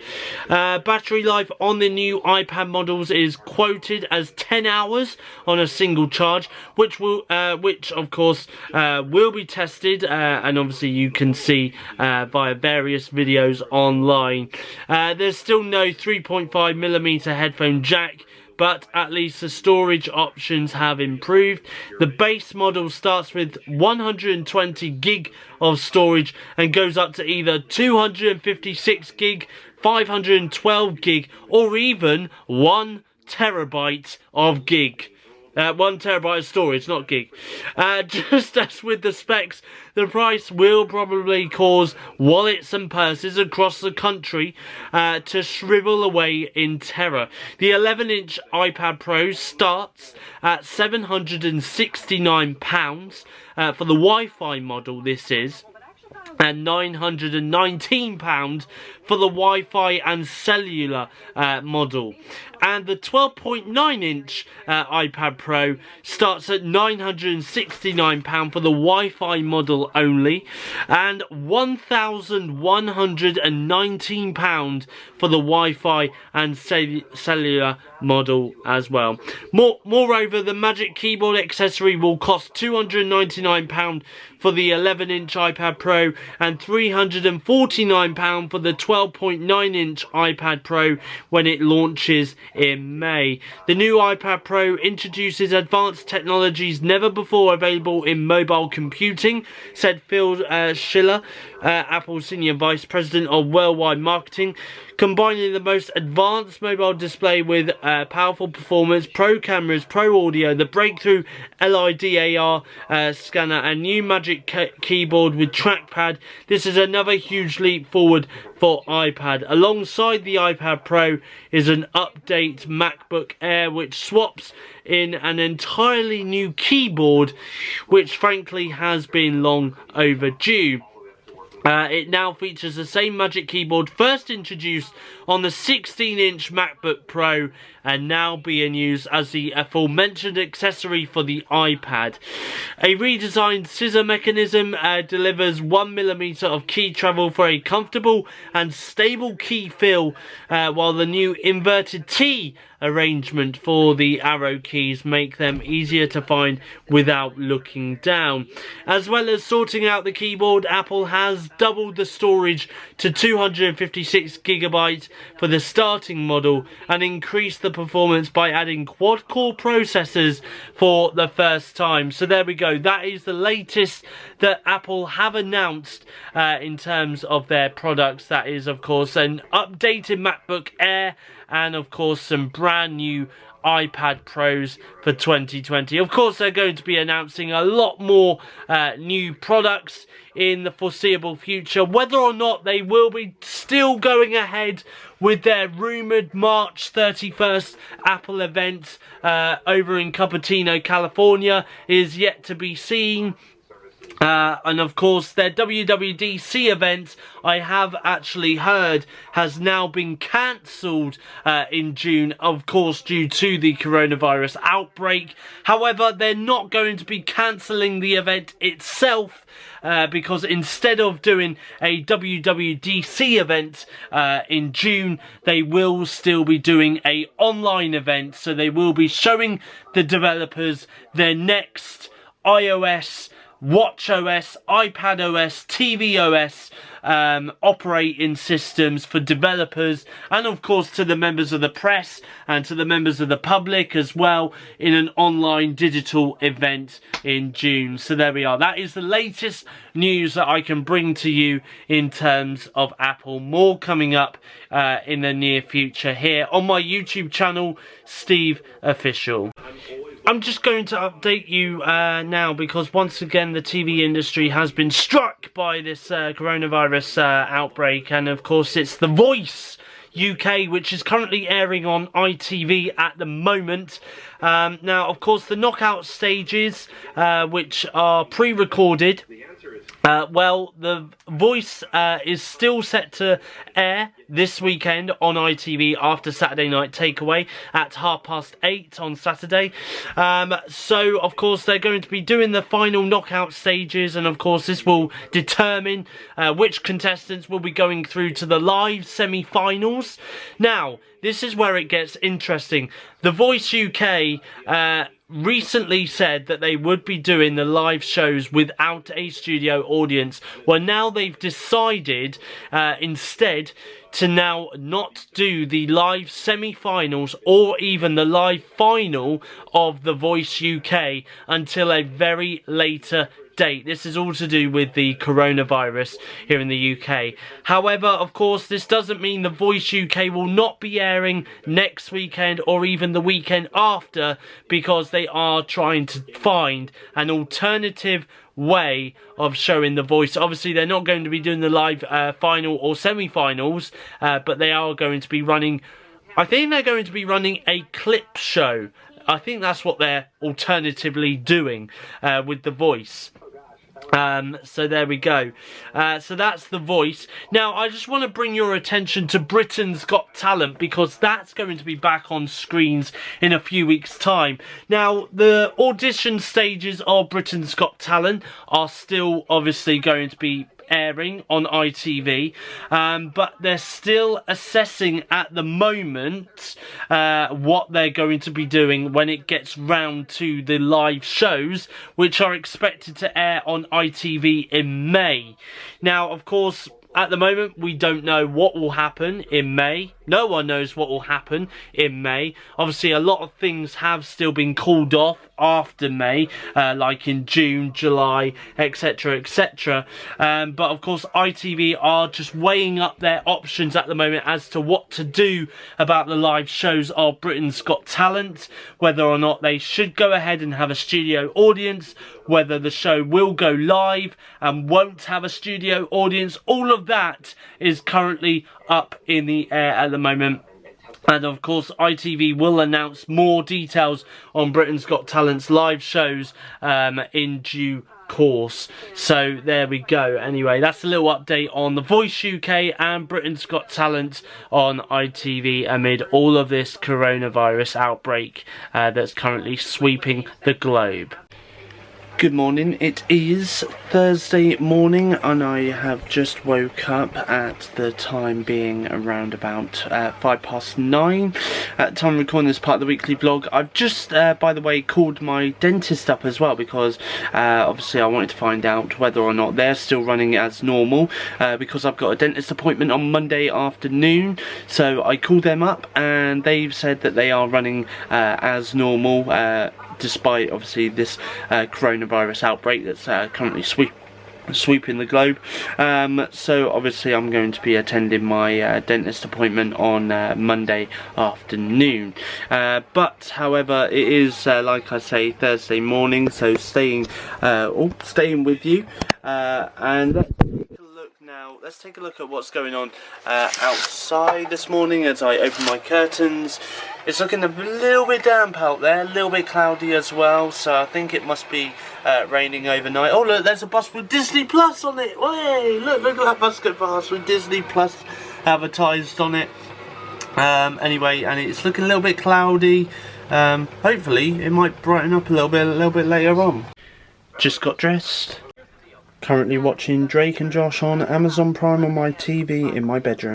Battery life on the new iPad models is quoted as 10 hours on a single charge, which of course will be tested, and obviously you can see via various videos online. There's still no 3.5mm headphone jack, but at least the storage options have improved. The base model starts with 120 gig of storage and goes up to either 256 gig, 512 gig, or even 1 terabyte of gig. 1 terabyte of storage, not gig. Just as with the specs, the price will probably cause wallets and purses across the country to shrivel away in terror. The 11-inch iPad Pro starts at £769 for the Wi-Fi model, this is. and £919 for the Wi-Fi and cellular model. And the 12.9-inch iPad Pro starts at £969 for the Wi-Fi model only, and £1,119 for the Wi-Fi and cellular model as well. Moreover, the Magic Keyboard accessory will cost £299 for the 11-inch iPad Pro and £349 for the 12.9-inch iPad Pro when it launches in May. The new iPad Pro introduces advanced technologies never before available in mobile computing, said Phil Schiller, Apple's Senior Vice President of Worldwide Marketing, combining the most advanced mobile display with powerful performance, pro cameras, pro audio, the breakthrough LiDAR scanner, and new Magic Keyboard with trackpad. This is another huge leap forward for iPad. Alongside the iPad Pro is an update MacBook Air, which swaps in an entirely new keyboard, which frankly has been long overdue. It now features the same Magic Keyboard first introduced on the 16-inch MacBook Pro and now being used as the aforementioned accessory for the iPad. A redesigned scissor mechanism delivers 1mm of key travel for a comfortable and stable key feel, while the new inverted T arrangement for the arrow keys make them easier to find without looking down. As well as sorting out the keyboard, Apple has doubled the storage to 256GB for the starting model and increased the performance by adding quad-core processors for the first time. So there we go. That is the latest that Apple have announced in terms of their products. That is, of course, an updated MacBook Air and, of course, some brand new iPad Pros for 2020. Of course, they're going to be announcing a lot more new products in the foreseeable future. Whether or not they will be still going ahead with their rumoured March 31st Apple event over in Cupertino, California, is yet to be seen. And of course their WWDC event, I have actually heard, has now been cancelled in June, of course due to the coronavirus outbreak. However, they're not going to be cancelling the event itself, because instead of doing a WWDC event in June, they will still be doing an online event. So they will be showing the developers their next iOS, watchOS, iPadOS, tvOS operating systems for developers, and of course to the members of the press and to the members of the public as well, in an online digital event in June. So there we are. That is the latest news that I can bring to you in terms of Apple. More coming up in the near future here on my YouTube channel, SteveOfficial. I'm just going to update you now, because once again the TV industry has been struck by this coronavirus outbreak, and of course it's The Voice UK, which is currently airing on ITV at the moment. Now, of course, the knockout stages, which are pre-recorded, well, The Voice is still set to air this weekend on ITV after Saturday Night Takeaway at 8:30 on Saturday. So, of course, they're going to be doing the final knockout stages, and, of course, this will determine which contestants will be going through to the live semi-finals. Now, this is where it gets interesting. The Voice UK recently said that they would be doing the live shows without a studio audience. Well, now they've decided instead to now not do the live semi-finals or even the live final of The Voice UK until a very later date. This is all to do with the coronavirus here in the UK. However, of course, this doesn't mean The Voice UK will not be airing next weekend or even the weekend after, because they are trying to find an alternative way of showing The Voice. Obviously, they're not going to be doing the live final or semi-finals, but they are going to be running, I think they're going to be running a clip show. I think that's what they're alternatively doing with The Voice. So there we go. So that's The Voice. Now, I just want to bring your attention to Britain's Got Talent, because that's going to be back on screens in a few weeks' time. Now, the audition stages of Britain's Got Talent are still obviously going to be airing on ITV, but they're still assessing at the moment what they're going to be doing when it gets round to the live shows, which are expected to air on ITV in May. Now, of course, at the moment, we don't know what will happen in May. No one knows what will happen in May. Obviously, a lot of things have still been called off after May, like in June, July, etc, etc. But of course, ITV are just weighing up their options at the moment as to what to do about the live shows of Britain's Got Talent, whether or not they should go ahead and have a studio audience, whether the show will go live and won't have a studio audience. All of that is currently up in the air at the moment. And of course, ITV will announce more details on Britain's Got Talent's live shows in due course. So there we go. Anyway, that's a little update on The Voice UK and Britain's Got Talent on ITV amid all of this coronavirus outbreak that's currently sweeping the globe. Good morning, it is Thursday morning and I have just woke up at the time being around about 9:05 at the time of recording this part of the weekly vlog. I've just, by the way, called my dentist up as well, because obviously I wanted to find out whether or not they're still running as normal, because I've got a dentist appointment on Monday afternoon. So I called them up and they've said that they are running as normal, despite obviously this coronavirus outbreak that's currently sweeping the globe. So obviously I'm going to be attending my dentist appointment on Monday afternoon. But however, it is like I say, Thursday morning, so staying with you, and let's take a look at what's going on outside this morning as I open my curtains. It's looking a little bit damp out there, a little bit cloudy as well, so I think it must be raining overnight. Oh look, there's a bus with Disney Plus on it. Hey, look at that bus go past with Disney Plus advertised on it. Anyway, and it's looking a little bit cloudy. Hopefully it might brighten up a little bit later on. Just got dressed. Currently watching Drake and Josh on Amazon Prime on my TV in my bedroom.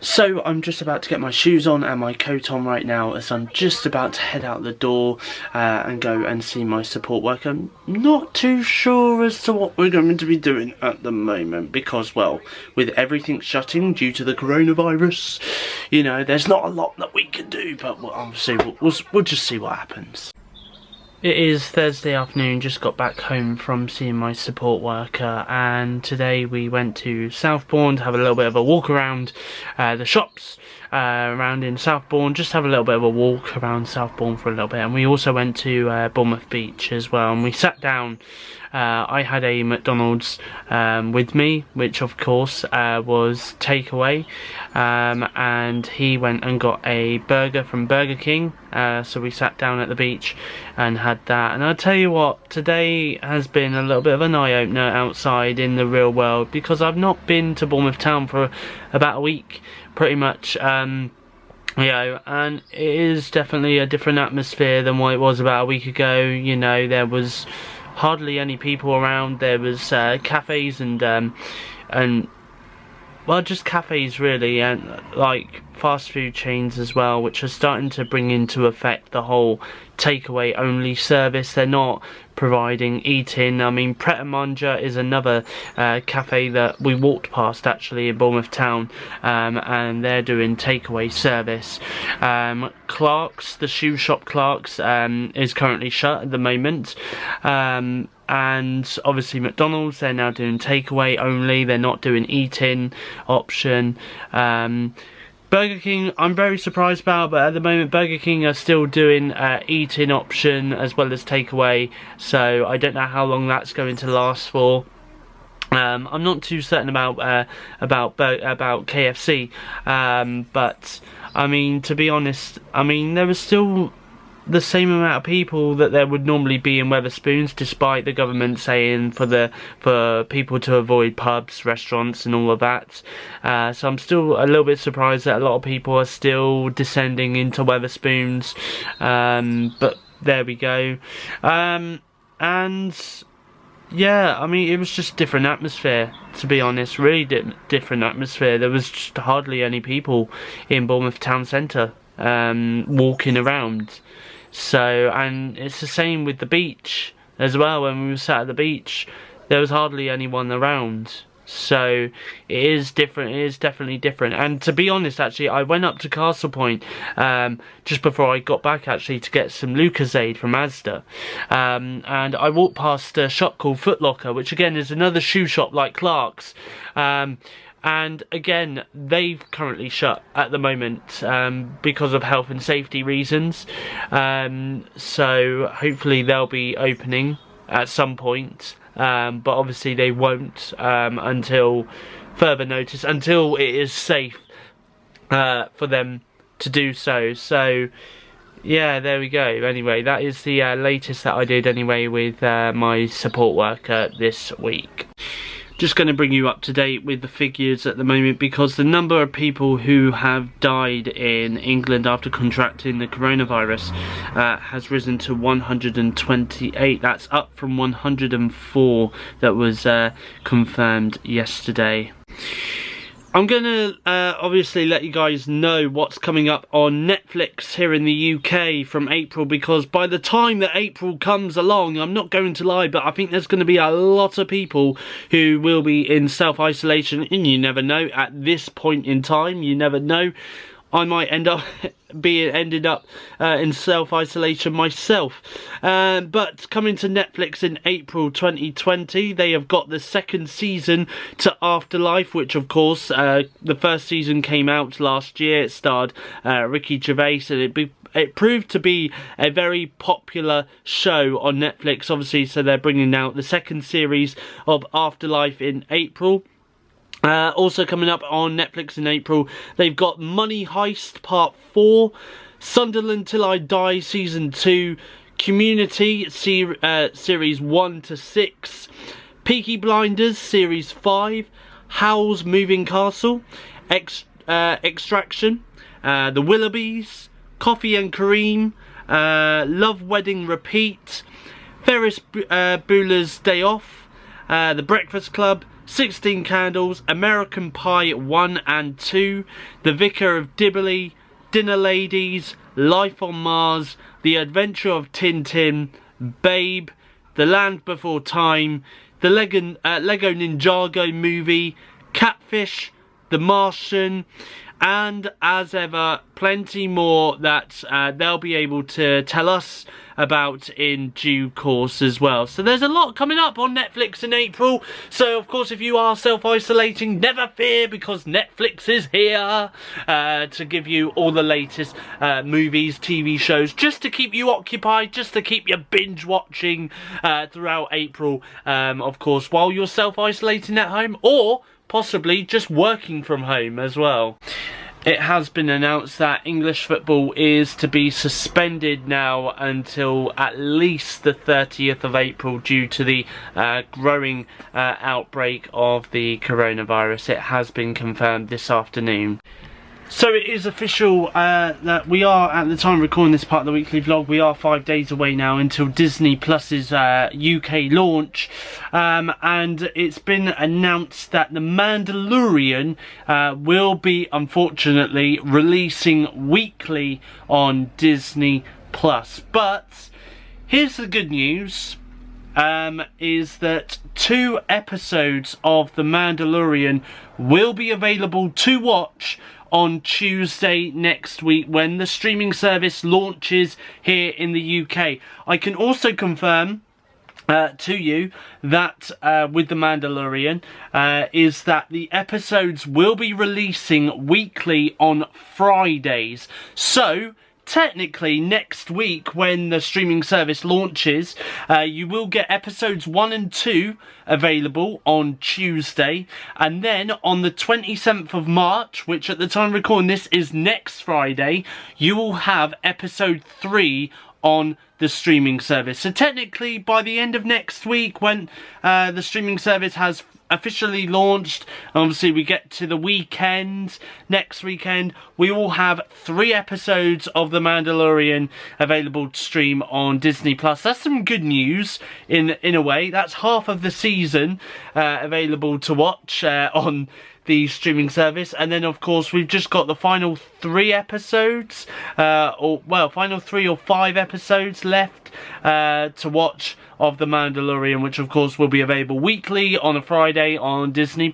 So I'm just about to get my shoes on and my coat on right now, as I'm just about to head out the door and go and see my support worker. I'm not too sure as to what we're going to be doing at the moment, because, well, with everything shutting due to the coronavirus, you know, there's not a lot that we can do, but obviously we'll just see what happens. It is Thursday afternoon, just got back home from seeing my support worker, and today we went to Southbourne to have a little bit of a walk around the shops around in Southbourne, just have a little bit of a walk around Southbourne for a little bit. And we also went to Bournemouth Beach as well, and we sat down. I had a McDonald's with me, which of course was takeaway, and he went and got a burger from Burger King, so we sat down at the beach and had that. And I'll tell you what, today has been a little bit of an eye-opener outside in the real world, because I've not been to Bournemouth Town for about a week, pretty much. You know, and it is definitely a different atmosphere than what it was about a week ago. You know, there was hardly any people around. There was cafes and well, just cafes really, and like fast food chains as well, which are starting to bring into effect the whole takeaway only service. They're not providing eat-in. I mean, Pret a Manger is another cafe that we walked past actually in Bournemouth Town, and they're doing takeaway service. Clark's, the shoe shop Clark's, is currently shut at the moment. And obviously McDonald's, they're now doing takeaway only, they're not doing eat-in option. Burger King, I'm very surprised about, but at the moment Burger King are still doing eat-in option as well as takeaway, so I don't know how long that's going to last for. I'm not too certain about KFC, but I mean, to be honest, I mean, there was still the same amount of people that there would normally be in Wetherspoons, despite the government saying for people to avoid pubs, restaurants and all of that. So I'm still a little bit surprised that a lot of people are still descending into Wetherspoons, but there we go. And yeah, I mean, it was just a different atmosphere, to be honest, really different atmosphere. There was just hardly any people in Bournemouth town centre walking around. So, and it's the same with the beach as well. When we were sat at the beach, there was hardly anyone around. So it is different. It is definitely different. And to be honest, actually, I went up to Castle Point just before I got back, actually, to get some Lucozade from Asda. And I walked past a shop called Foot Locker, which again is another shoe shop like Clark's. And again, they've currently shut at the moment because of health and safety reasons. So hopefully they'll be opening at some point. But obviously they won't until further notice, until it is safe for them to do so. So yeah, there we go. Anyway, that is the latest that I did anyway with my support worker this week. Just going to bring you up to date with the figures at the moment, because the number of people who have died in England after contracting the coronavirus has risen to 128. That's up from 104 that was confirmed yesterday. I'm going to obviously let you guys know what's coming up on Netflix here in the UK from April, because by the time that April comes along, I'm not going to lie, but I think there's going to be a lot of people who will be in self-isolation, and you never know at this point in time, you never know. I might end up in self-isolation myself. But coming to Netflix in April 2020, they have got the second season to Afterlife, which of course the first season came out last year. It starred Ricky Gervais, and it proved to be a very popular show on Netflix, obviously, so they're bringing out the second series of Afterlife in April. Also coming up on Netflix in April, they've got Money Heist Part 4, Sunderland Till I Die Season 2, Community Series 1 to 6, Peaky Blinders Series 5, Howl's Moving Castle, Extraction, The Willoughbys, Coffee and Kareem, Love Wedding Repeat, Ferris Bueller's Day Off, The Breakfast Club, 16 Candles, American Pie 1 and 2, The Vicar of Dibley, Dinner Ladies, Life on Mars, The Adventure of Tintin, Babe, The Land Before Time, the Lego Ninjago movie, Catfish, The Martian, and as ever, plenty more that they'll be able to tell us about in due course as well. So there's a lot coming up on Netflix in April. So of course, if you are self-isolating, never fear, because Netflix is here to give you all the latest movies, TV shows, just to keep you occupied, just to keep you binge watching throughout April, of course, while you're self-isolating at home, or possibly just working from home as well. It has been announced that English football is to be suspended now until at least the 30th of April due to the growing outbreak of the coronavirus. It has been confirmed this afternoon. So it is official that we are, at the time of recording this part of the weekly vlog, we are 5 days away now until Disney Plus's UK launch, and it's been announced that The Mandalorian will be, unfortunately, releasing weekly on Disney Plus. But here's the good news, is that 2 episodes of The Mandalorian will be available to watch on Tuesday next week when the streaming service launches here in the UK. I can also confirm to you that with The Mandalorian is that the episodes will be releasing weekly on Fridays. So technically next week when the streaming service launches, you will get episodes 1 and 2 available on Tuesday, and then on the 27th of March, which at the time of recording this is next Friday, you will have episode 3 on the streaming service. So technically by the end of next week, when the streaming service has officially launched, obviously we get to the weekend, next weekend, we will have 3 episodes of The Mandalorian available to stream on Disney+. That's some good news in a way. That's half of the season available to watch on the streaming service. And then of course we've just got the final 3 episodes, final 3 or 5 episodes left to watch of The Mandalorian, which of course will be available weekly on a Friday on Disney+.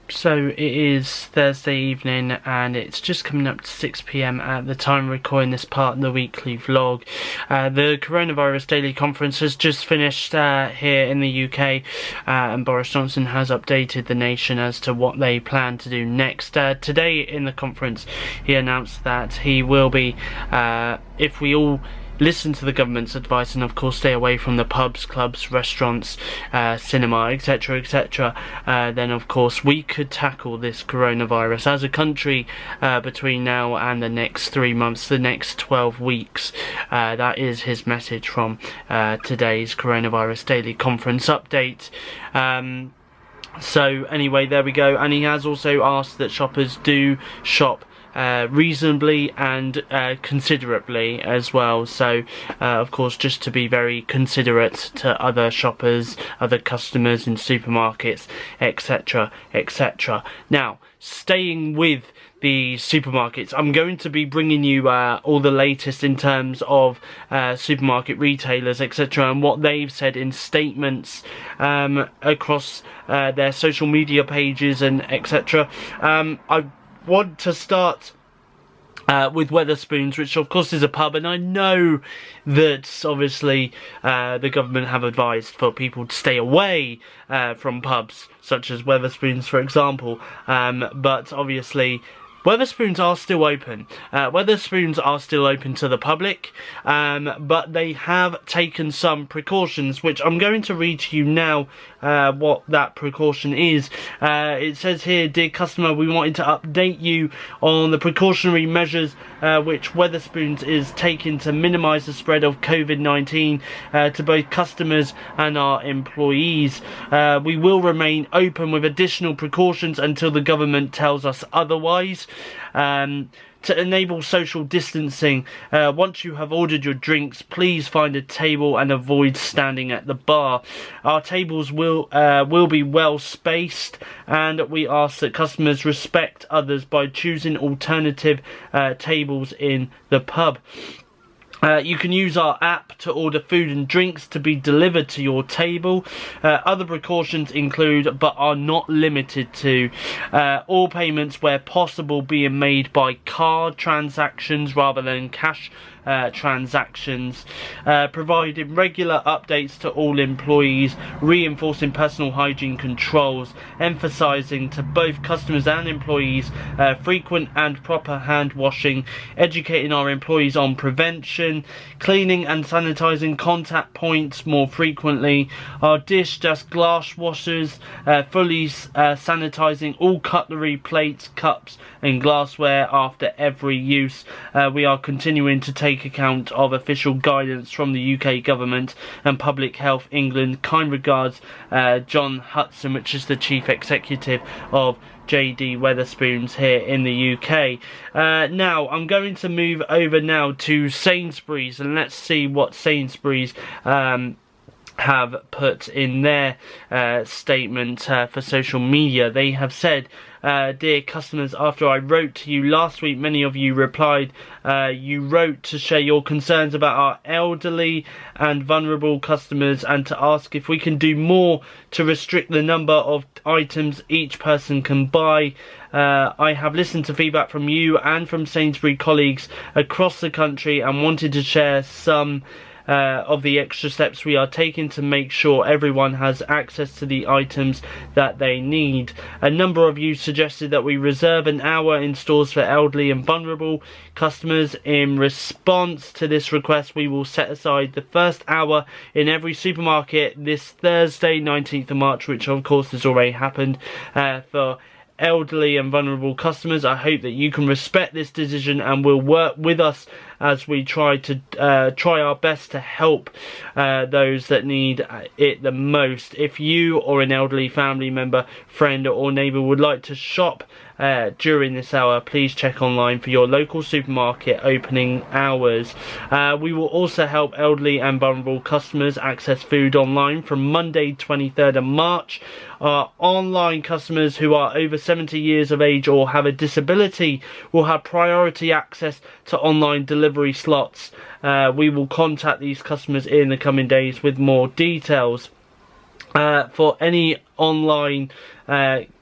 So it is Thursday evening and it's just coming up to 6 PM at the time recording this part of the weekly vlog. The Coronavirus Daily Conference has just finished here in the UK, and Boris Johnson has updated the nation as to what they plan to do next. Today in the conference he announced that he will be, if we all listen to the government's advice and of course stay away from the pubs, clubs, restaurants, cinema, etc, etc, then of course we could tackle this coronavirus as a country between now and the next 3 months, the next 12 weeks. That is his message from today's Coronavirus Daily Conference update. So anyway, there we go. And he has also asked that shoppers do shop reasonably and considerately as well. So of course just to be very considerate to other shoppers, other customers in supermarkets, etc, etc. Now, staying with the supermarkets, I'm going to be bringing you all the latest in terms of supermarket retailers, etc, and what they've said in statements across their social media pages and etc. I want to start with Wetherspoons, which of course is a pub, and I know that obviously the government have advised for people to stay away from pubs such as Wetherspoons, for example, but obviously Wetherspoons are still open. Wetherspoons are still open to the public, but they have taken some precautions, which I'm going to read to you now what that precaution is. It says here, "Dear customer, we wanted to update you on the precautionary measures which Wetherspoons is taking to minimise the spread of COVID-19 to both customers and our employees. We will remain open with additional precautions until the government tells us otherwise. To enable social distancing, once you have ordered your drinks, please find a table and avoid standing at the bar. Our tables will be well spaced, and we ask that customers respect others by choosing alternative tables in the pub. You can use our app to order food and drinks to be delivered to your table. Other precautions include, but are not limited to, all payments where possible being made by card transactions rather than cash transactions, providing regular updates to all employees, reinforcing personal hygiene controls, emphasising to both customers and employees frequent and proper hand washing, educating our employees on prevention, cleaning and sanitising contact points more frequently, our dish desk glass washers, fully sanitising all cutlery, plates, cups and glassware after every use. We are continuing to take account of official guidance from the UK government and Public Health England. Kind regards, John Hudson, which is the chief executive of JD Wetherspoons here in the UK. Now I'm going to move over now to Sainsbury's, and let's see what Sainsbury's have put in their statement for social media. They have said, "Dear customers, after I wrote to you last week, many of you replied. You wrote to share your concerns about our elderly and vulnerable customers and to ask if we can do more to restrict the number of items each person can buy. I have listened to feedback from you and from Sainsbury colleagues across the country and wanted to share some of the extra steps we are taking to make sure everyone has access to the items that they need. A number of you suggested that we reserve an hour in stores for elderly and vulnerable customers. In response to this request, we will set aside the first hour in every supermarket this Thursday, 19th of March, which of course has already happened, for elderly and vulnerable customers. I hope that you can respect this decision and will work with us as we try our best to help those that need it the most. If you or an elderly family member, friend or neighbour would like to shop during this hour, please check online for your local supermarket opening hours. We will also help elderly and vulnerable customers access food online from Monday 23rd of March. Our online customers who are over 70 years of age or have a disability will have priority access to online delivery slots. We will contact these customers in the coming days with more details. For any online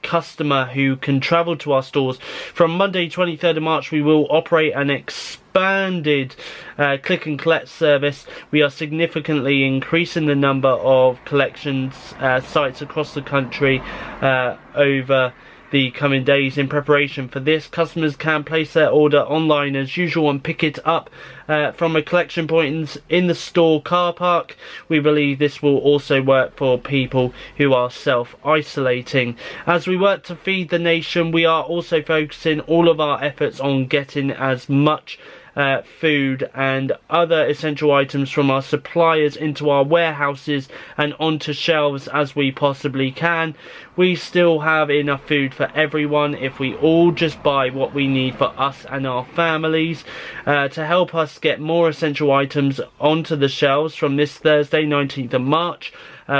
customer who can travel to our stores, from Monday 23rd of March we will operate an expanded click and collect service. We are significantly increasing the number of collections sites across the country over the coming days. In preparation for this, customers can place their order online as usual and pick it up from a collection point in the store car park. We believe this will also work for people who are self-isolating. As we work to feed the nation, we are also focusing all of our efforts on getting as much food and other essential items from our suppliers into our warehouses and onto shelves as we possibly can. We still have enough food for everyone if we all just buy what we need for us and our families. To help us get more essential items onto the shelves, from this Thursday 19th of March,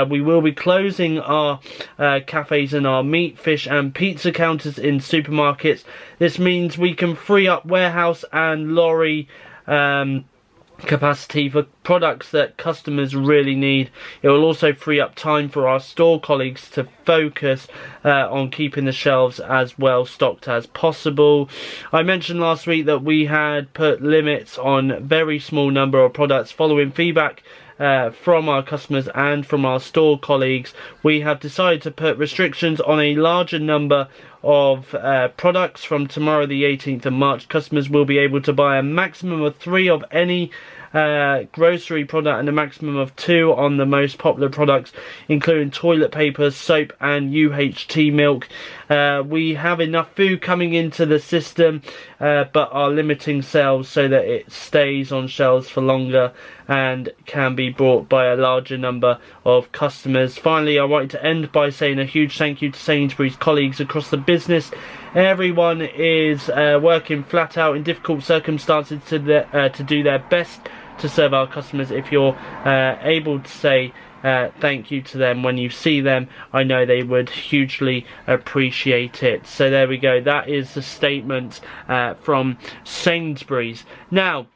we will be closing our cafes and our meat, fish and pizza counters in supermarkets. This means we can free up warehouse and lorry capacity for products that customers really need. It will also free up time for our store colleagues to focus on keeping the shelves as well stocked as possible. I mentioned last week that we had put limits on a very small number of products. Following feedback from our customers and from our store colleagues, we have decided to put restrictions on a larger number of products. From tomorrow the 18th of March, customers will be able to buy a maximum of 3 of any grocery product and a maximum of 2 on the most popular products, including toilet paper, soap and UHT milk. We have enough food coming into the system, but are limiting sales so that it stays on shelves for longer and can be bought by a larger number of customers. Finally, I wanted to end by saying a huge thank you to Sainsbury's colleagues across the business. Everyone is working flat out in difficult circumstances to do their best to serve our customers. If you're able to say thank you to them when you see them, I know they would hugely appreciate it. So there we go, that is the statement from Sainsbury's. Now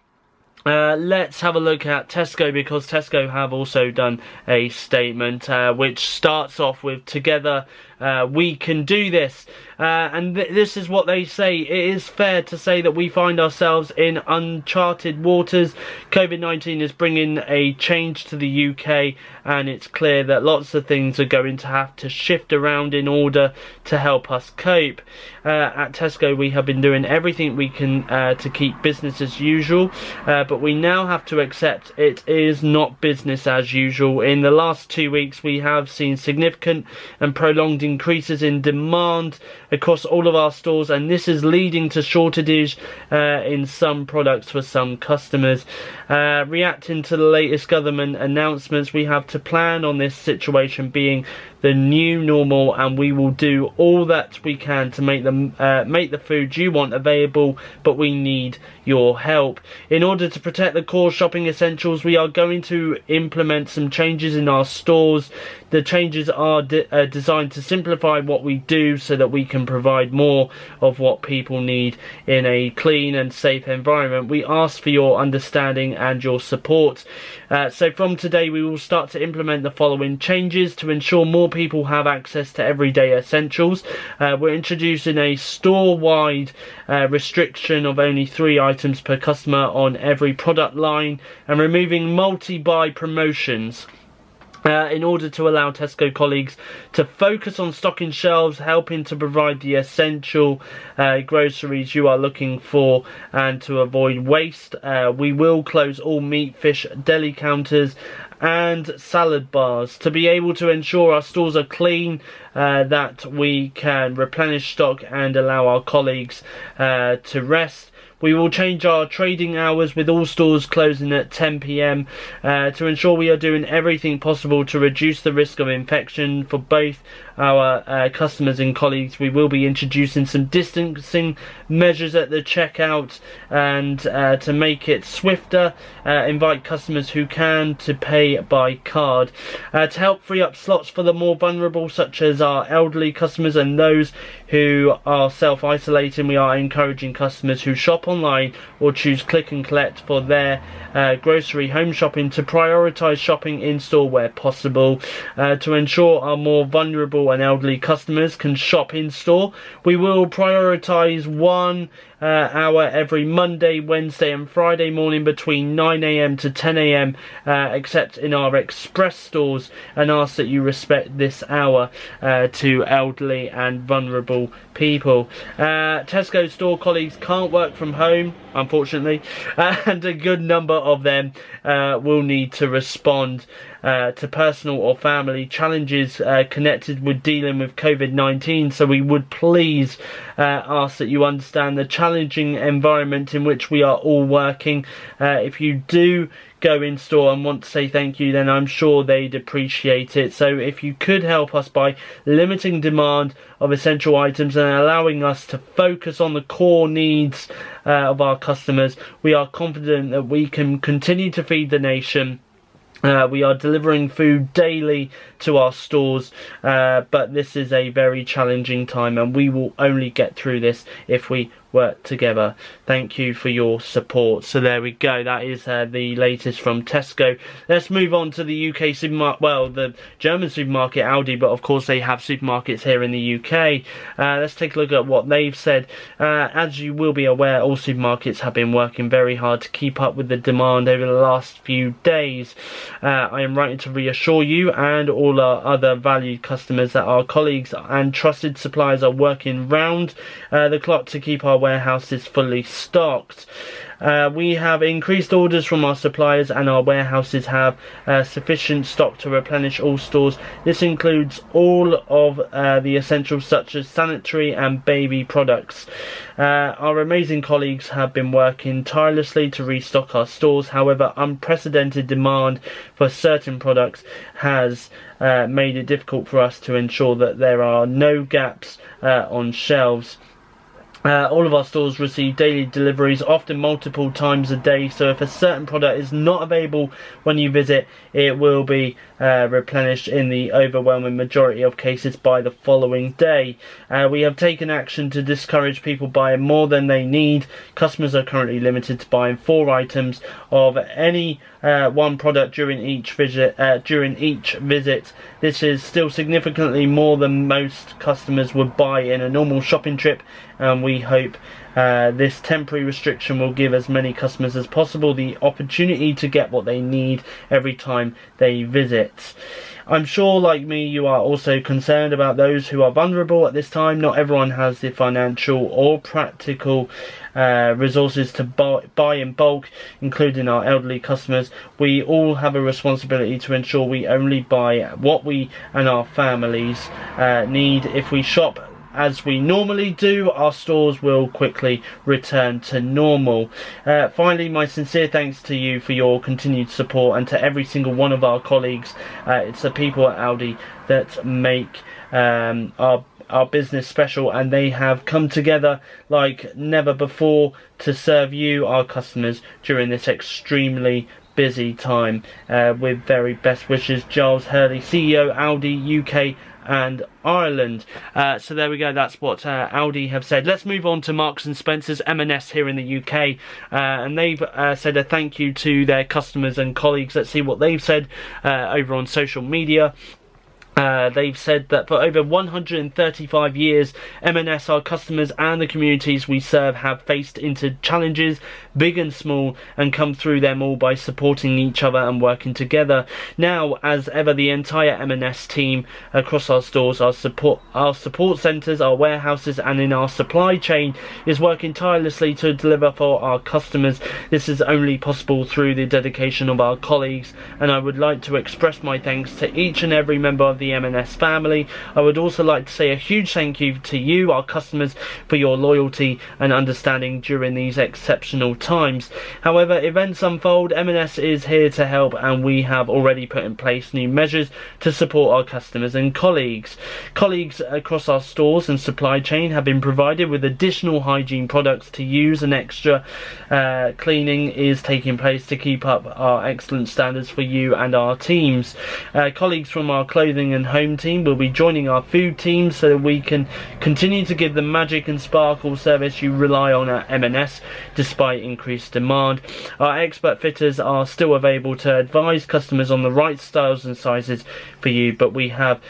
let's have a look at Tesco, because Tesco have also done a statement which starts off with "Together we can do this." And this is what they say: "It is fair to say that we find ourselves in uncharted waters. COVID-19 is bringing a change to the UK, and it's clear that lots of things are going to have to shift around in order to help us cope. At Tesco, we have been doing everything we can to keep business as usual, but we now have to accept it is not business as usual. In the last 2 weeks, we have seen significant and prolonged increases in demand across all of our stores, and this is leading to shortages in some products for some customers. Reacting to the latest government announcements, we have to plan on this situation being the new normal, and we will do all that we can to make the food you want available, but we need your help. In order to protect the core shopping essentials, we are going to implement some changes in our stores. The changes are designed to simplify what we do so that we can provide more of what people need in a clean and safe environment. We ask for your understanding and your support. So from today, we will start to implement the following changes to ensure more people have access to everyday essentials. We're introducing a store-wide restriction of only 3 items per customer on every product line, and removing multi-buy promotions in order to allow Tesco colleagues to focus on stocking shelves, helping to provide the essential groceries you are looking for, and to avoid waste. We will close all meat, fish, deli counters and salad bars to be able to ensure our stores are clean, that we can replenish stock and allow our colleagues to rest. We will change our trading hours with all stores closing at 10 p.m. To ensure we are doing everything possible to reduce the risk of infection for both our customers and colleagues. We will be introducing some distancing measures at the checkout, and to make it swifter, invite customers who can to pay by card. To help free up slots for the more vulnerable, such as our elderly customers and those who are self-isolating, we are encouraging customers who shop online or choose click and collect for their grocery home shopping to prioritise shopping in store where possible. To ensure our more vulnerable and elderly customers can shop in store, we will prioritise 1 hour every Monday, Wednesday and Friday morning between 9 a.m. to 10 a.m. Except in our express stores, and ask that you respect this hour to elderly and vulnerable people. Tesco store colleagues can't work from home, unfortunately, and a good number of them will need to respond to personal or family challenges connected with dealing with COVID-19. So we would please ask that you understand the challenging environment in which we are all working. If you do go in store and want to say thank you, then I'm sure they'd appreciate it. So if you could help us by limiting demand of essential items and allowing us to focus on the core needs of our customers, we are confident that we can continue to feed the nation. We are delivering food daily to our stores, but this is a very challenging time, and we will only get through this if we work together. Thank you for your support. So there we go, that is the latest from Tesco. Let's move on to the UK supermarket, well, the German supermarket Aldi, but of course they have supermarkets here in the UK. Let's take a look at what they've said. As you will be aware, all supermarkets have been working very hard to keep up with the demand over the last few days. I am writing to reassure you and all our other valued customers that our colleagues and trusted suppliers are working round the clock to keep our warehouses fully stocked. We have increased orders from our suppliers, and our warehouses have sufficient stock to replenish all stores. This includes all of the essentials such as sanitary and baby products. Our amazing colleagues have been working tirelessly to restock our stores. However, unprecedented demand for certain products has made it difficult for us to ensure that there are no gaps on shelves. All of our stores receive daily deliveries, often multiple times a day, so if a certain product is not available when you visit, it will be replenished in the overwhelming majority of cases by the following day. We have taken action to discourage people buying more than they need. Customers are currently limited to buying 4 items of any one product during each visit. This is still significantly more than most customers would buy in a normal shopping trip, and we hope this temporary restriction will give as many customers as possible the opportunity to get what they need every time they visit. I'm sure, like me, you are also concerned about those who are vulnerable at this time. Not everyone has the financial or practical resources to buy in bulk, including our elderly customers. We all have a responsibility to ensure we only buy what we and our families need. If we shop as we normally do, our stores will quickly return to normal. Finally, my sincere thanks to you for your continued support, and to every single one of our colleagues. It's the people at Aldi that make our business special, and they have come together like never before to serve you, our customers, during this extremely busy time. With very best wishes, Giles Hurley, CEO, Aldi UK and Ireland. So there we go, that's what Aldi have said. Let's move on to Marks and Spencer's M&S here in the UK, and they've said a thank you to their customers and colleagues. Let's see what they've said over on social media. They've said that for over 135 years, M&S, our customers and the communities we serve have faced into challenges, big and small, and come through them all by supporting each other and working together. Now, as ever, the entire M&S team across our stores, our support centres, our warehouses and in our supply chain is working tirelessly to deliver for our customers. This is only possible through the dedication of our colleagues, and I would like to express my thanks to each and every member of the M&S family. I would also like to say a huge thank you to you, our customers, for your loyalty and understanding during these exceptional times. However, events unfold, M&S is here to help, and we have already put in place new measures to support our customers and colleagues. Colleagues across our stores and supply chain have been provided with additional hygiene products to use, and extra cleaning is taking place to keep up our excellent standards for you and our teams. Colleagues from our clothing and home team will be joining our food team so that we can continue to give the magic and sparkle service you rely on at M&S despite increased demand. Our expert fitters are still available to advise customers on the right styles and sizes for you, but we have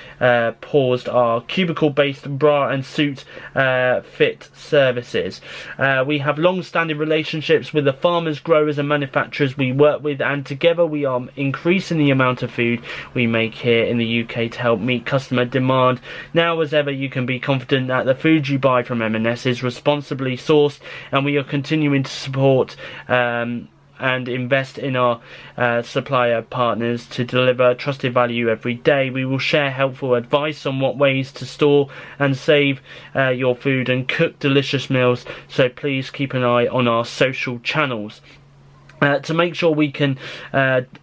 paused our cubicle based bra and suit fit services. We have long-standing relationships with the farmers, growers and manufacturers we work with, and together we are increasing the amount of food we make here in the UK to help meet customer demand. Now as ever, you can be confident that the food you buy from M&S is responsibly sourced, and we are continuing to support and invest in our supplier partners to deliver trusted value every day. We will share helpful advice on what ways to store and save your food and cook delicious meals, so please keep an eye on our social channels. To make sure we can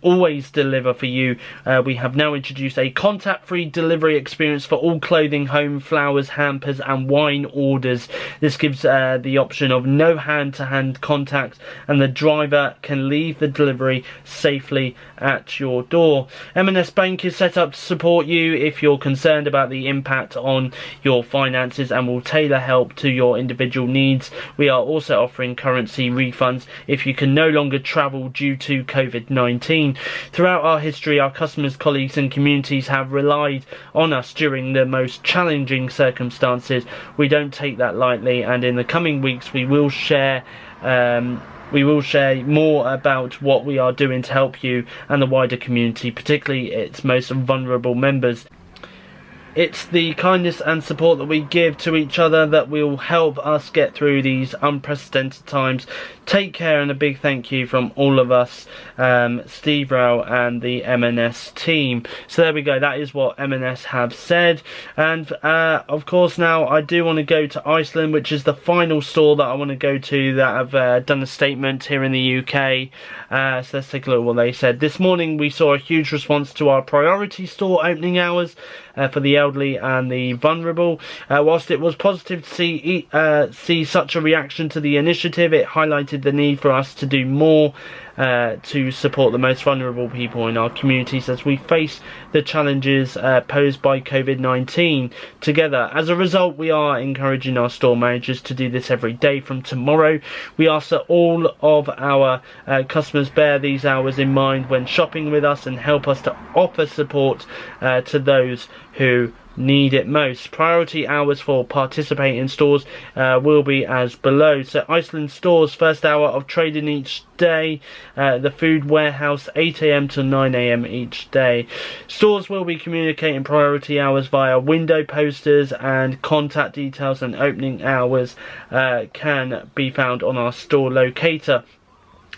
always deliver for you, we have now introduced a contact-free delivery experience for all clothing, home, flowers, hampers and wine orders. This gives the option of no hand-to-hand contact, and the driver can leave the delivery safely at your door. M&S Bank is set up to support you if you're concerned about the impact on your finances, and will tailor help to your individual needs. We are also offering currency refunds if you can no longer travel due to COVID-19. Throughout our history, our customers, colleagues and communities have relied on us during the most challenging circumstances. We don't take that lightly, and in the coming weeks we will share more about what we are doing to help you and the wider community, particularly its most vulnerable members. It's the kindness and support that we give to each other that will help us get through these unprecedented times. Take care, and a big thank you from all of us, Steve Rao and the M&S team. So there we go, that is what M&S have said. And of course now I do want to go to Iceland, which is the final store that I want to go to that have done a statement here in the UK. So let's take a look at what they said. This morning we saw a huge response to our priority store opening hours for the elderly and the vulnerable. Whilst it was positive to see such a reaction to the initiative, it highlighted the need for us to do more to support the most vulnerable people in our communities as we face the challenges posed by COVID-19 together. As a result, we are encouraging our store managers to do this every day from tomorrow. We ask that all of our customers bear these hours in mind when shopping with us and help us to offer support to those who need it most. Priority hours for participating stores will be as below. So Iceland stores, first hour of trading each day, the food warehouse 8 AM to 9 AM each day. Stores will be communicating priority hours via window posters, and contact details and opening hours can be found on our store locator.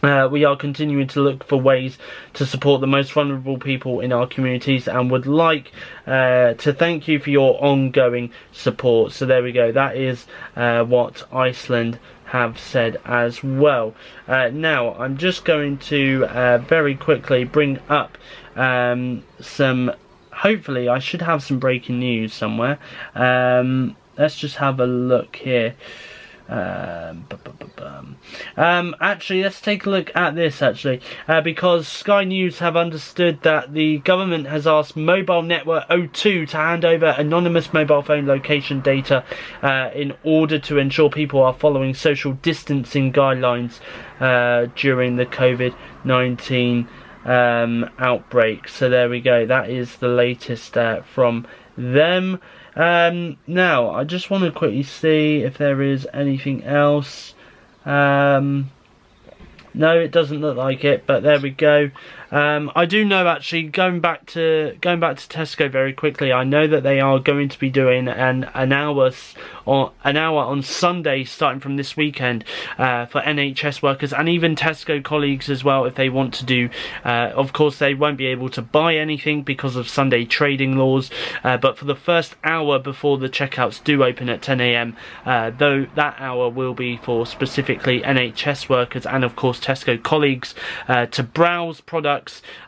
We are continuing to look for ways to support the most vulnerable people in our communities, and would like to thank you for your ongoing support. So there we go, that is what Iceland have said as well. Now I'm just going to very quickly bring up some, hopefully I should have some breaking news somewhere. Let's just have a look here. Actually, let's take a look at this because Sky News have understood that the government has asked Mobile Network O2 to hand over anonymous mobile phone location data in order to ensure people are following social distancing guidelines during the COVID-19 outbreak. So there we go, that is the latest from them. Now I just want to quickly see if there is anything else. No, it doesn't look like it, but there we go. I do know, actually, going back to Tesco very quickly, I know that they are going to be doing an hour on Sunday starting from this weekend for NHS workers and even Tesco colleagues as well, if they want to do. Of course, they won't be able to buy anything because of Sunday trading laws, but for the first hour before the checkouts do open at 10 AM, though that hour will be for specifically NHS workers and of course Tesco colleagues to browse products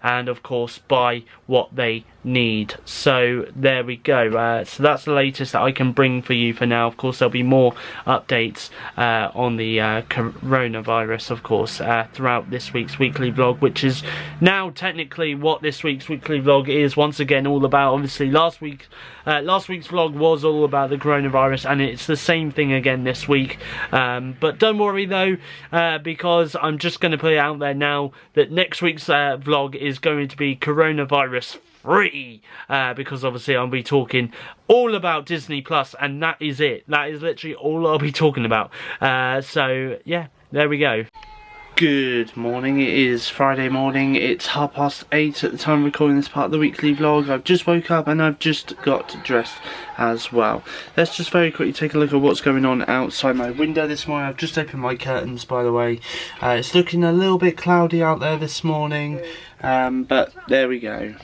and of course buy what they need. So there we go. So that's the latest that I can bring for you for now. Of course there'll be more updates on the coronavirus, of course, throughout this week's weekly vlog, which is now technically what this week's weekly vlog is once again all about. Obviously last week's vlog was all about the coronavirus, and it's the same thing again this week, but don't worry though, because I'm just going to put it out there now that next week's vlog is going to be coronavirus free, because obviously I'll be talking all about Disney Plus, and that is it. That is literally all I'll be talking about. So yeah, there we go. Good morning, it is Friday morning, it's 8:30 at the time of recording this part of the weekly vlog. I've just woke up and I've just got dressed as well. Let's just very quickly take a look at what's going on outside my window this morning. I've just opened my curtains, by the way. It's looking a little bit cloudy out there this morning, but there we go.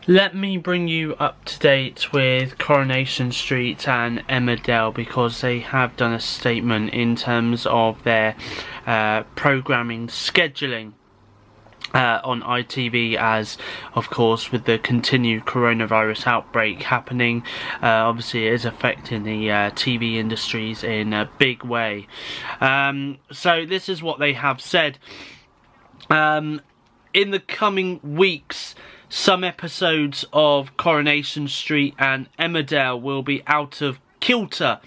Let me bring you up to date with Coronation Street and Emmerdale, because they have done a statement in terms of their programming scheduling on ITV, as of course with the continued coronavirus outbreak happening, obviously it is affecting the TV industries in a big way. So this is what they have said. In the coming weeks, some episodes of Coronation Street and Emmerdale will be out of kilter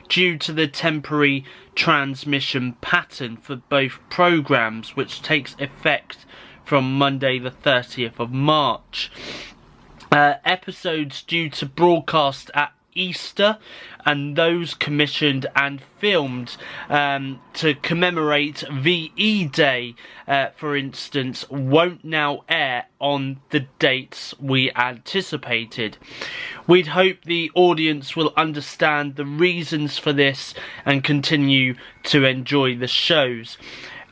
due to the temporary transmission pattern for both programmes, which takes effect from Monday the 30th of March. Episodes due to broadcast at Easter and those commissioned and filmed to commemorate VE Day, for instance, won't now air on the dates we anticipated. We'd hope the audience will understand the reasons for this and continue to enjoy the shows.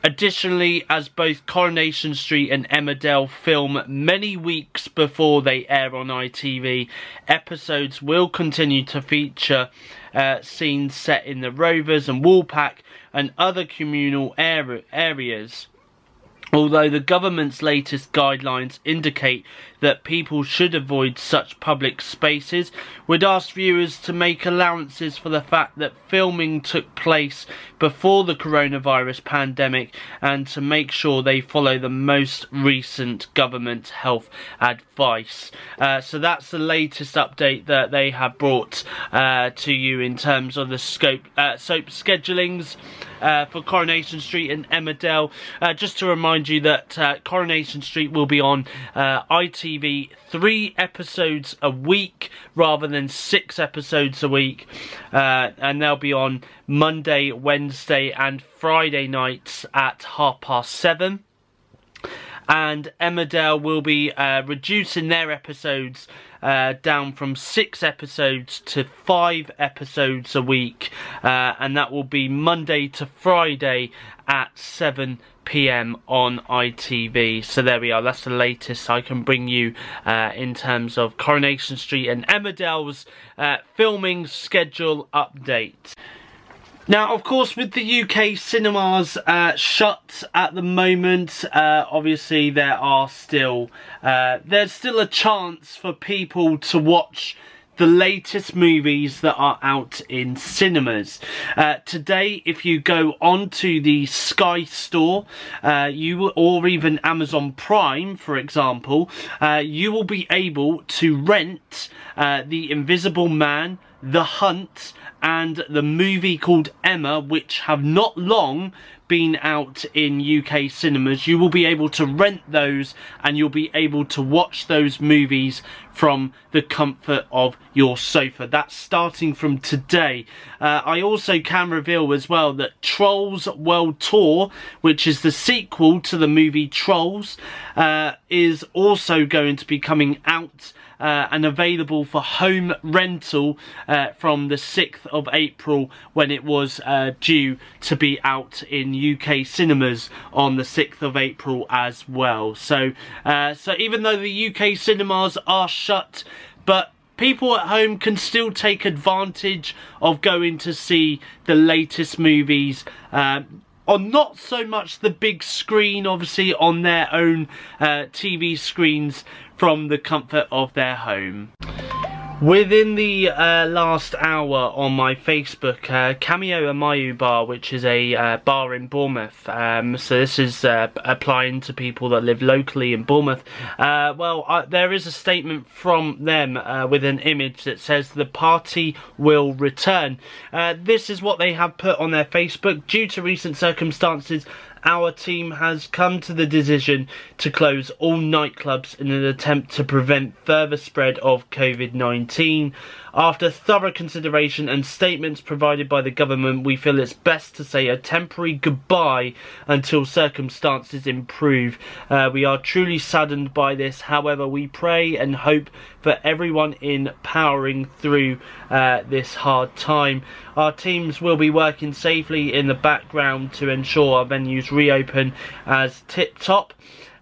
Additionally, as both Coronation Street and Emmerdale film many weeks before they air on ITV, episodes will continue to feature scenes set in the Rovers and Woolpack and other communal areas. Although the government's latest guidelines indicate that people should avoid such public spaces, we'd ask viewers to make allowances for the fact that filming took place before the coronavirus pandemic and to make sure they follow the most recent government health advice. So that's the latest update that they have brought to you in terms of the soap schedulings for Coronation Street and Emmerdale. Just to remind you that Coronation Street will be on ITV 3 episodes a week rather than 6 episodes a week, and they'll be on Monday, Wednesday and Friday nights at 7:30. And Emmerdale will be reducing their episodes down from 6 episodes to 5 episodes a week, and that will be Monday to Friday at 7 PM on ITV. So there we are, that's the latest I can bring you in terms of Coronation Street and Emmerdale's filming schedule update. Now, of course, with the UK cinemas shut at the moment, obviously there's still a chance for people to watch the latest movies that are out in cinemas. Today, if you go onto the Sky Store, or even Amazon Prime, for example, you will be able to rent The Invisible Man, The Hunt, and the movie called Emma, which have not long been out in UK cinemas, you will be able to rent those and you'll be able to watch those movies from the comfort of your sofa. That's starting from today. I also can reveal as well that Trolls World Tour, which is the sequel to the movie Trolls, is also going to be coming out and available for home rental from the 6th of April, when it was due to be out in UK cinemas on the 6th of April as well. So even though the UK cinemas are shut, but people at home can still take advantage of going to see the latest movies on not so much the big screen, obviously on their own TV screens from the comfort of their home. Within the last hour on my Facebook, Cameo Amayu Bar, which is a bar in Bournemouth, so this is applying to people that live locally in Bournemouth. There is a statement from them with an image that says the party will return. This is what they have put on their Facebook. Due to recent circumstances, our team has come to the decision to close all nightclubs in an attempt to prevent further spread of COVID-19. After thorough consideration and statements provided by the government, we feel it's best to say a temporary goodbye until circumstances improve. We are truly saddened by this. However, we pray and hope for everyone in powering through this hard time. Our teams will be working safely in the background to ensure our venues reopen as tip-top.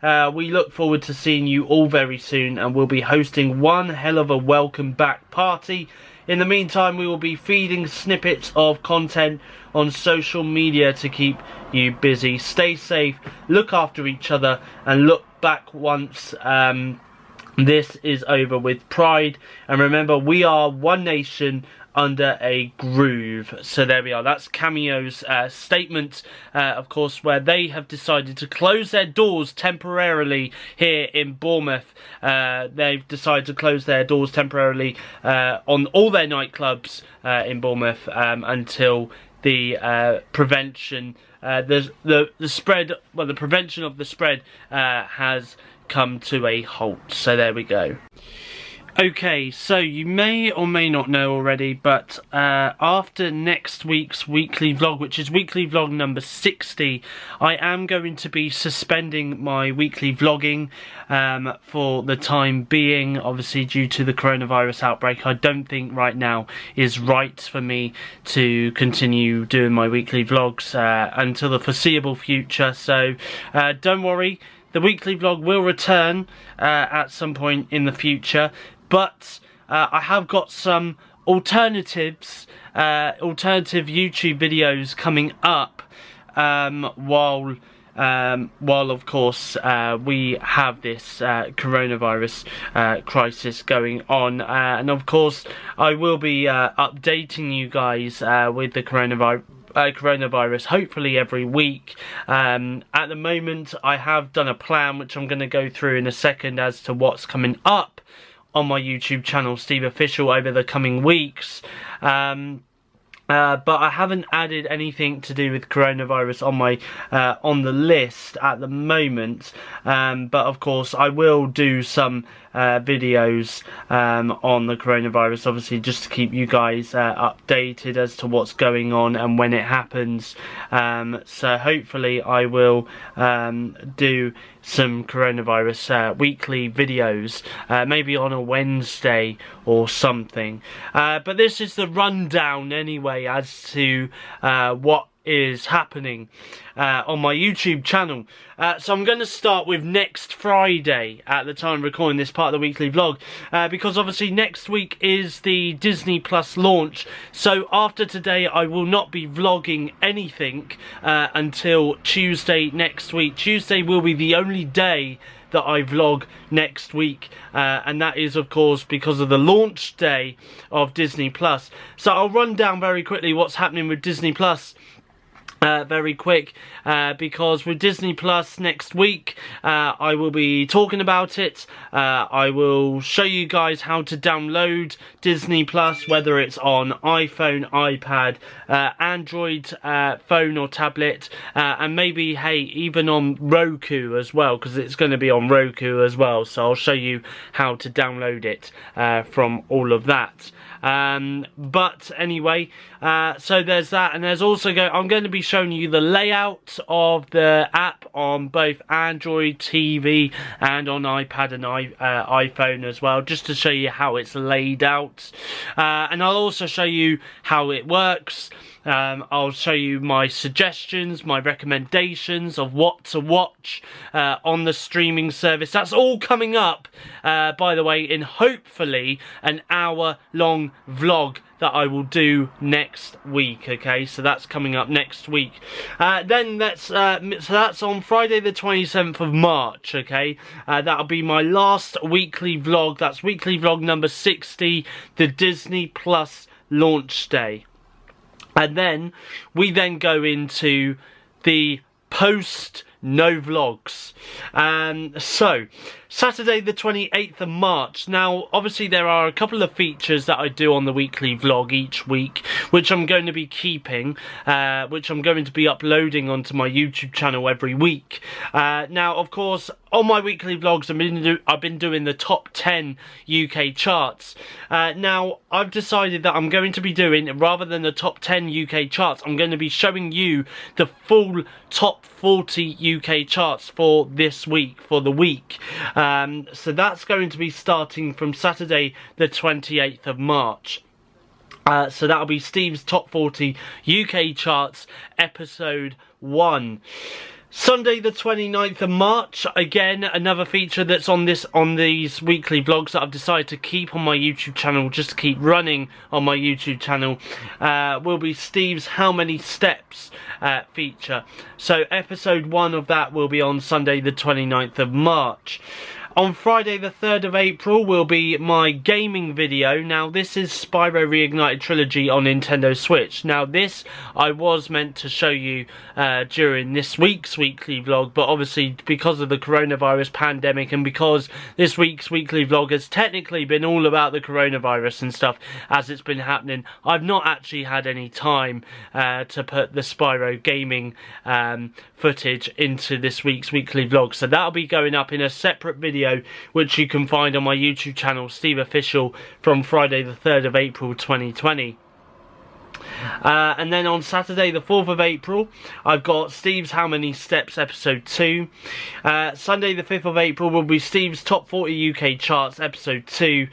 We look forward to seeing you all very soon, and we'll be hosting one hell of a welcome back party. In the meantime, we will be feeding snippets of content on social media to keep you busy. Stay safe, look after each other, and look back once this is over with pride. And remember, we are one nation under a groove. So there we are. That's Cameo's statement, of course, where they have decided to close their doors temporarily here in Bournemouth. They've decided to close their doors temporarily on all their nightclubs in Bournemouth until the prevention, the prevention of the spread has come to a halt. So there we go. Okay, so you may or may not know already, but after next week's weekly vlog, which is weekly vlog number 60, I am going to be suspending my weekly vlogging for the time being, obviously due to the coronavirus outbreak. I don't think right now is right for me to continue doing my weekly vlogs until the foreseeable future, so don't worry. The weekly vlog will return at some point in the future, but I have got some alternative YouTube videos coming up while of course we have this coronavirus crisis going on, and of course I will be updating you guys with the coronavirus hopefully every week. At the moment I have done a plan which I'm going to go through in a second as to what's coming up on my YouTube channel SteveOfficial over the coming weeks. But I haven't added anything to do with coronavirus on my on the list at the moment. But of course I will do some videos on the coronavirus, obviously just to keep you guys updated as to what's going on and when it happens. So hopefully I will do some coronavirus weekly videos, maybe on a Wednesday or something. But this is the rundown anyway as to what is happening on my YouTube channel. So I'm going to start with next Friday at the time of recording this part of the weekly vlog, because obviously next week is the Disney Plus launch. So after today I will not be vlogging anything until Tuesday next week. Tuesday will be the only day that I vlog next week, and that is of course because of the launch day of Disney Plus. So I'll run down very quickly what's happening with Disney Plus. very quick, because with Disney Plus next week, I will be talking about it. I will show you guys how to download Disney Plus, whether it's on iPhone, iPad, Android phone or tablet, and maybe, hey, even on Roku as well, because it's going to be on Roku as well. So I'll show you how to download it from all of that. But anyway, so there's that, and there's also I'm going to be showing you the layout of the app on both Android TV and on iPad and iPhone as well, just to show you how it's laid out, and I'll also show you how it works. I'll show you my suggestions, my recommendations of what to watch on the streaming service. That's all coming up, by the way, in hopefully an hour-long vlog that I will do next week. Okay, so that's coming up next week. Then so that's on Friday the 27th of March. Okay, that'll be my last weekly vlog. That's weekly vlog number 60, the Disney Plus launch day. And then we then go into the post no vlogs. So Saturday the 28th of March. Now obviously there are a couple of features that I do on the weekly vlog each week, which I'm going to be keeping, which I'm going to be uploading onto my YouTube channel every week. Now of course on my weekly vlogs I've been doing the top 10 UK charts. Now I've decided that I'm going to be doing, rather than the top 10 UK charts, I'm going to be showing you the full top 40 UK charts for this week, for the week. So that's going to be starting from Saturday the 28th of March. So that'll be Steve's Top 40 UK Charts, Episode 1. Sunday the 29th of March, again another feature that's on these weekly vlogs that I've decided to keep on my YouTube channel, just to keep running on my YouTube channel, will be Steve's How Many Steps feature. So episode 1 of that will be on Sunday the 29th of March. On Friday the 3rd of April will be my gaming video. Now this is Spyro Reignited Trilogy on Nintendo Switch. Now this I was meant to show you during this week's weekly vlog, but obviously because of the coronavirus pandemic, and because this week's weekly vlog has technically been all about the coronavirus and stuff as it's been happening, I've not actually had any time to put the Spyro gaming footage into this week's weekly vlog. So that'll be going up in a separate video, which you can find on my YouTube channel, SteveOfficial, from Friday the 3rd of April 2020. And then on Saturday the 4th of April I've got Steve's How Many Steps Episode 2. Sunday the 5th of April will be Steve's Top 40 UK Charts Episode 2.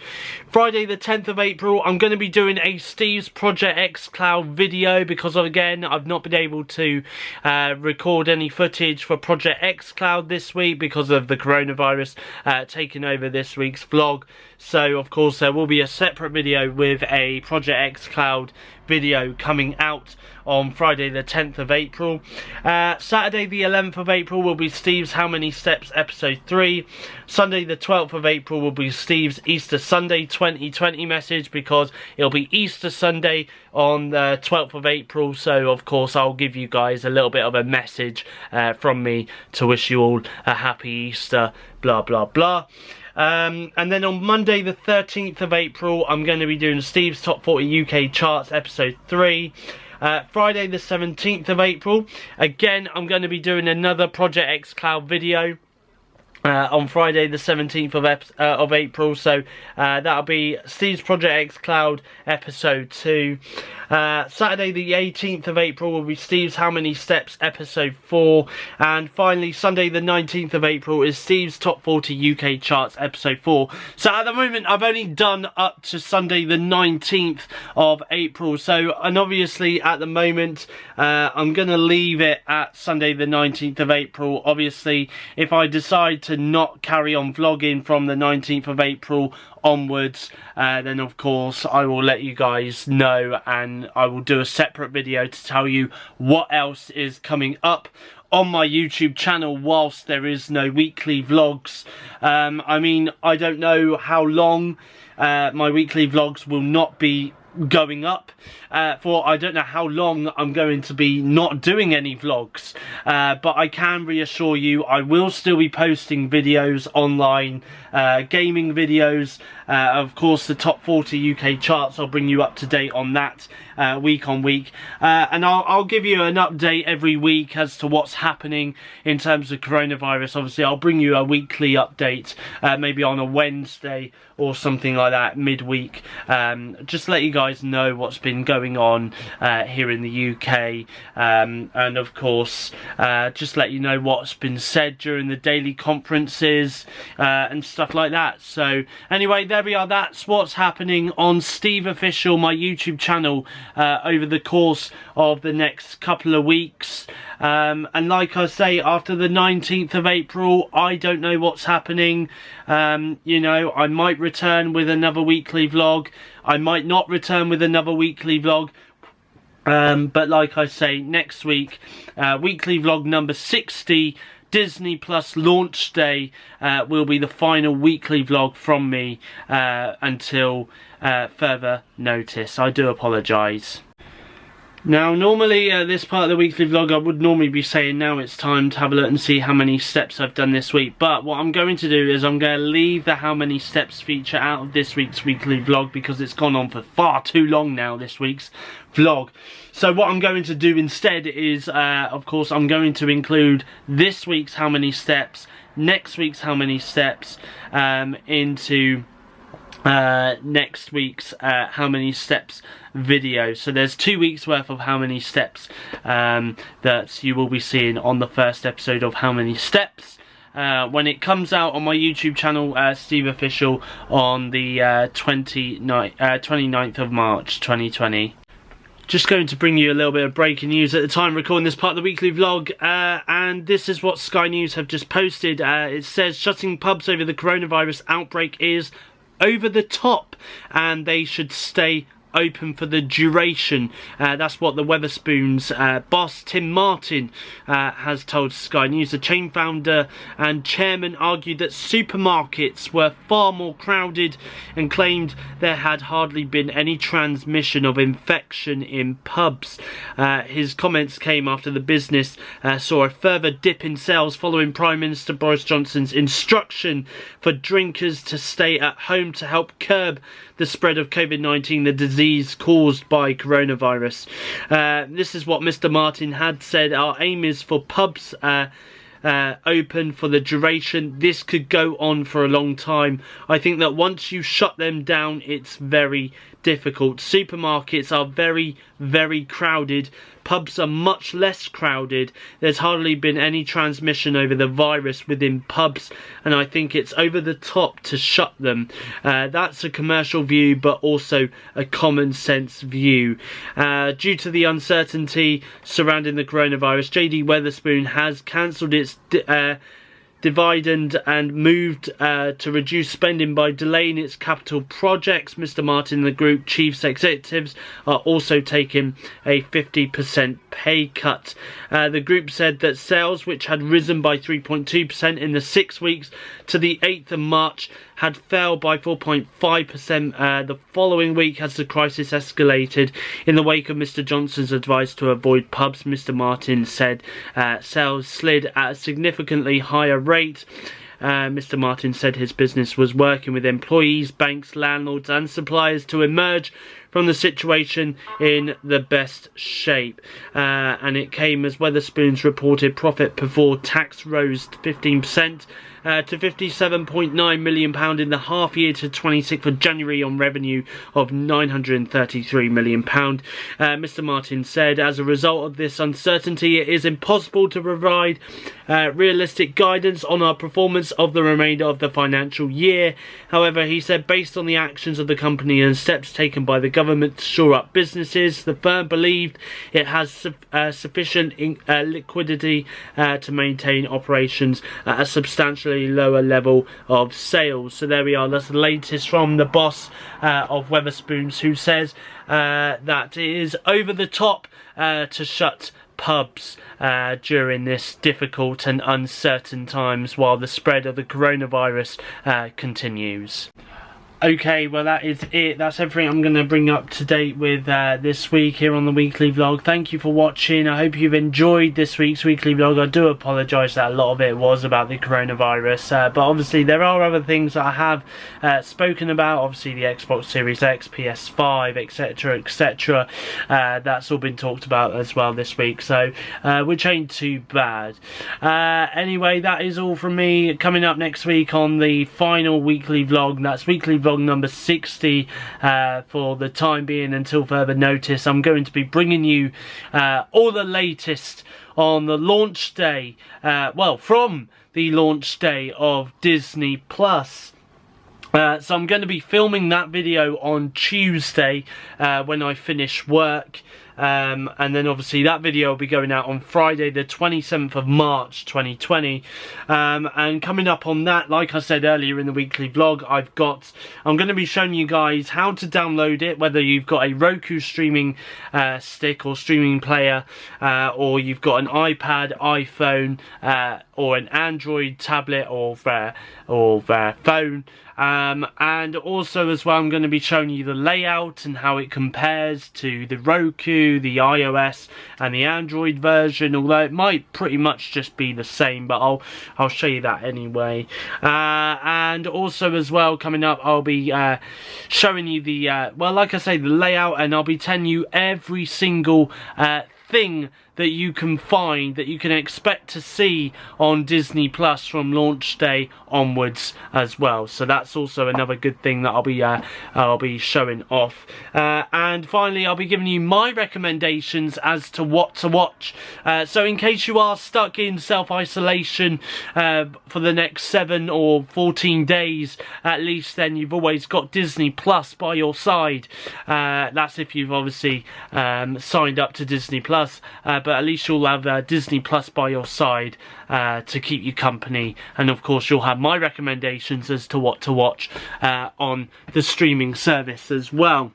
Friday the 10th of April I'm going to be doing a Steve's Project X Cloud video, because again I've not been able to record any footage for Project X Cloud this week because of the coronavirus taking over this week's vlog. So of course there will be a separate video with a Project X Cloud video coming out on Friday the 10th of April. Saturday the 11th of April will be Steve's How Many Steps Episode 3. Sunday the 12th of April will be Steve's Easter Sunday 2020 message, because it'll be Easter Sunday on the 12th of April, so of course I'll give you guys a little bit of a message from me to wish you all a happy Easter, blah blah blah. And then on Monday the 13th of April I'm going to be doing Steve's Top 40 UK Charts Episode 3. Friday the 17th of April, again I'm going to be doing another Project X Cloud video on Friday the 17th of April, so that'll be Steve's Project X Cloud Episode 2. Saturday the 18th of April will be Steve's How Many Steps Episode 4. And finally Sunday the 19th of April is Steve's Top 40 UK Charts Episode 4. So at the moment I've only done up to Sunday the 19th of April, so, and obviously at the moment I'm going to leave it at Sunday the 19th of April. Obviously if I decide to not carry on vlogging from the 19th of April onwards, then of course I will let you guys know, and I will do a separate video to tell you what else is coming up on my YouTube channel whilst there is no weekly vlogs. I mean, I don't know how long my weekly vlogs will not be going up for I don't know how long I'm going to be not doing any vlogs, but I can reassure you I will still be posting videos online, gaming videos, of course the top 40 UK charts. I'll bring you up to date on that week on week, and I'll give you an update every week as to what's happening in terms of coronavirus. Obviously I'll bring you a weekly update, maybe on a Wednesday or something like that, midweek, just let you guys know what's been going on here in the UK, and of course just let you know what's been said during the daily conferences and stuff like that. So anyway, there we are. That's what's happening on SteveOfficial, my YouTube channel, over the course of the next couple of weeks. And like I say, after the 19th of April, I don't know what's happening. You know, I might return with another weekly vlog. I might not return with another weekly vlog. But like I say, next week, weekly vlog number 60, Disney Plus launch day, will be the final weekly vlog from me until further notice. I do apologise. Now, normally this part of the weekly vlog I would normally be saying now it's time to have a look and see how many steps I've done this week, but what I'm going to do is I'm going to leave the how many steps feature out of this week's weekly vlog because it's gone on for far too long now, this week's vlog. So what I'm going to do instead is of course I'm going to include this week's how many steps, next week's how many steps, into next week's how many steps video. So there's 2 weeks worth of how many steps that you will be seeing on the first episode of how many steps when it comes out on my YouTube channel, SteveOfficial, on the 29th of March 2020. Just going to bring you a little bit of breaking news at the time recording this part of the weekly vlog, and this is what Sky News have just posted. It says shutting pubs over the coronavirus outbreak is over the top and they should stay open for the duration. That's what the Wetherspoons boss Tim Martin has told Sky News. The chain founder and chairman argued that supermarkets were far more crowded and claimed there had hardly been any transmission of infection in pubs. His comments came after the business saw a further dip in sales following Prime Minister Boris Johnson's instruction for drinkers to stay at home to help curb the spread of COVID-19, the disease caused by coronavirus. This is what Mr. Martin had said. Our aim is for pubs open for the duration. This could go on for a long time. I think that once you shut them down, it's very difficult. Supermarkets are very, very crowded. Pubs are much less crowded. There's hardly been any transmission over the virus within pubs, and I think it's over the top to shut them. That's a commercial view, but also a common sense view. Due to the uncertainty surrounding the coronavirus, JD Wetherspoon has cancelled its dividend and moved to reduce spending by delaying its capital projects. Mr. Martin and the group chief's executives are also taking a 50% pay cut. The group said that sales, which had risen by 3.2% in the 6 weeks to the 8th of March, had fell by 4.5% the following week as the crisis escalated. In the wake of Mr. Johnson's advice to avoid pubs, Mr. Martin said sales slid at a significantly higher rate. Mr. Martin said his business was working with employees, banks, landlords and suppliers to emerge from the situation in the best shape. And it came as Wetherspoon's reported profit before tax rose 15% to £57.9 million in the half year to 26th of January on revenue of £933 million. Mr. Martin said, as a result of this uncertainty, it is impossible to provide realistic guidance on our performance of the remainder of the financial year. However, he said, based on the actions of the company and steps taken by the government to shore up businesses, the firm believed it has sufficient liquidity to maintain operations at a substantially lower level of sales. So there we are. That's the latest from the boss of Wetherspoons, who says that it is over the top to shut pubs during this difficult and uncertain times while the spread of the coronavirus continues. Okay, well that is it. That's everything I'm going to bring up to date with this week here on the weekly vlog. Thank you for watching. I hope you've enjoyed this week's weekly vlog. I do apologise that a lot of it was about the coronavirus, but obviously there are other things that I have spoken about. Obviously the Xbox Series X, PS5, etc, etc. That's all been talked about as well this week, so which ain't too bad. Anyway, that is all from me. Coming up next week on the final weekly vlog, that's weekly vlog number 60 for the time being until further notice. I'm going to be bringing you all the latest on the launch day, well, from the launch day of Disney Plus. So I'm going to be filming that video on Tuesday when I finish work. And then obviously that video will be going out on Friday the 27th of March 2020, and coming up on that, like I said earlier in the weekly vlog, I'm going to be showing you guys how to download it, whether you've got a Roku streaming stick or streaming player, or you've got an iPad, iPhone, or an Android tablet or phone. And also as well, I'm going to be showing you the layout and how it compares to the Roku, the iOS and the Android version, although it might pretty much just be the same, but I'll show you that anyway. And also as well, coming up, I'll be showing you the well, like I say, the layout, and I'll be telling you every single thing that you can find, that you can expect to see on Disney Plus from launch day onwards as well. So that's also another good thing that I'll be showing off. And finally, I'll be giving you my recommendations as to what to watch. So in case you are stuck in self-isolation for the next 7 or 14 days at least, then you've always got Disney Plus by your side. That's if you've obviously signed up to Disney Plus. But at least you'll have Disney Plus by your side to keep you company, and of course you'll have my recommendations as to what to watch on the streaming service as well.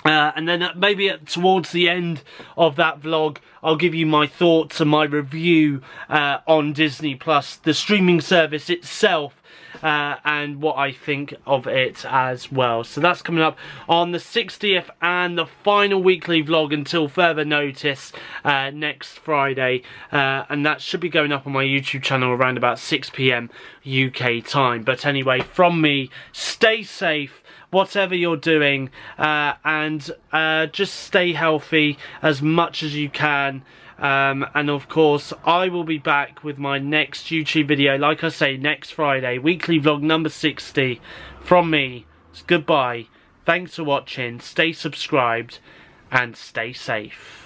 And then maybe towards the end of that vlog, I'll give you my thoughts and my review on Disney Plus, the streaming service itself, and what I think of it as well. So that's coming up on the 60th and the final weekly vlog until further notice next Friday, and that should be going up on my YouTube channel around about 6 PM UK time. But anyway, from me, stay safe whatever you're doing, and just stay healthy as much as you can. And of course, I will be back with my next YouTube video, like I say, next Friday, weekly vlog number 60. From me, it's goodbye. Thanks for watching, stay subscribed, and stay safe.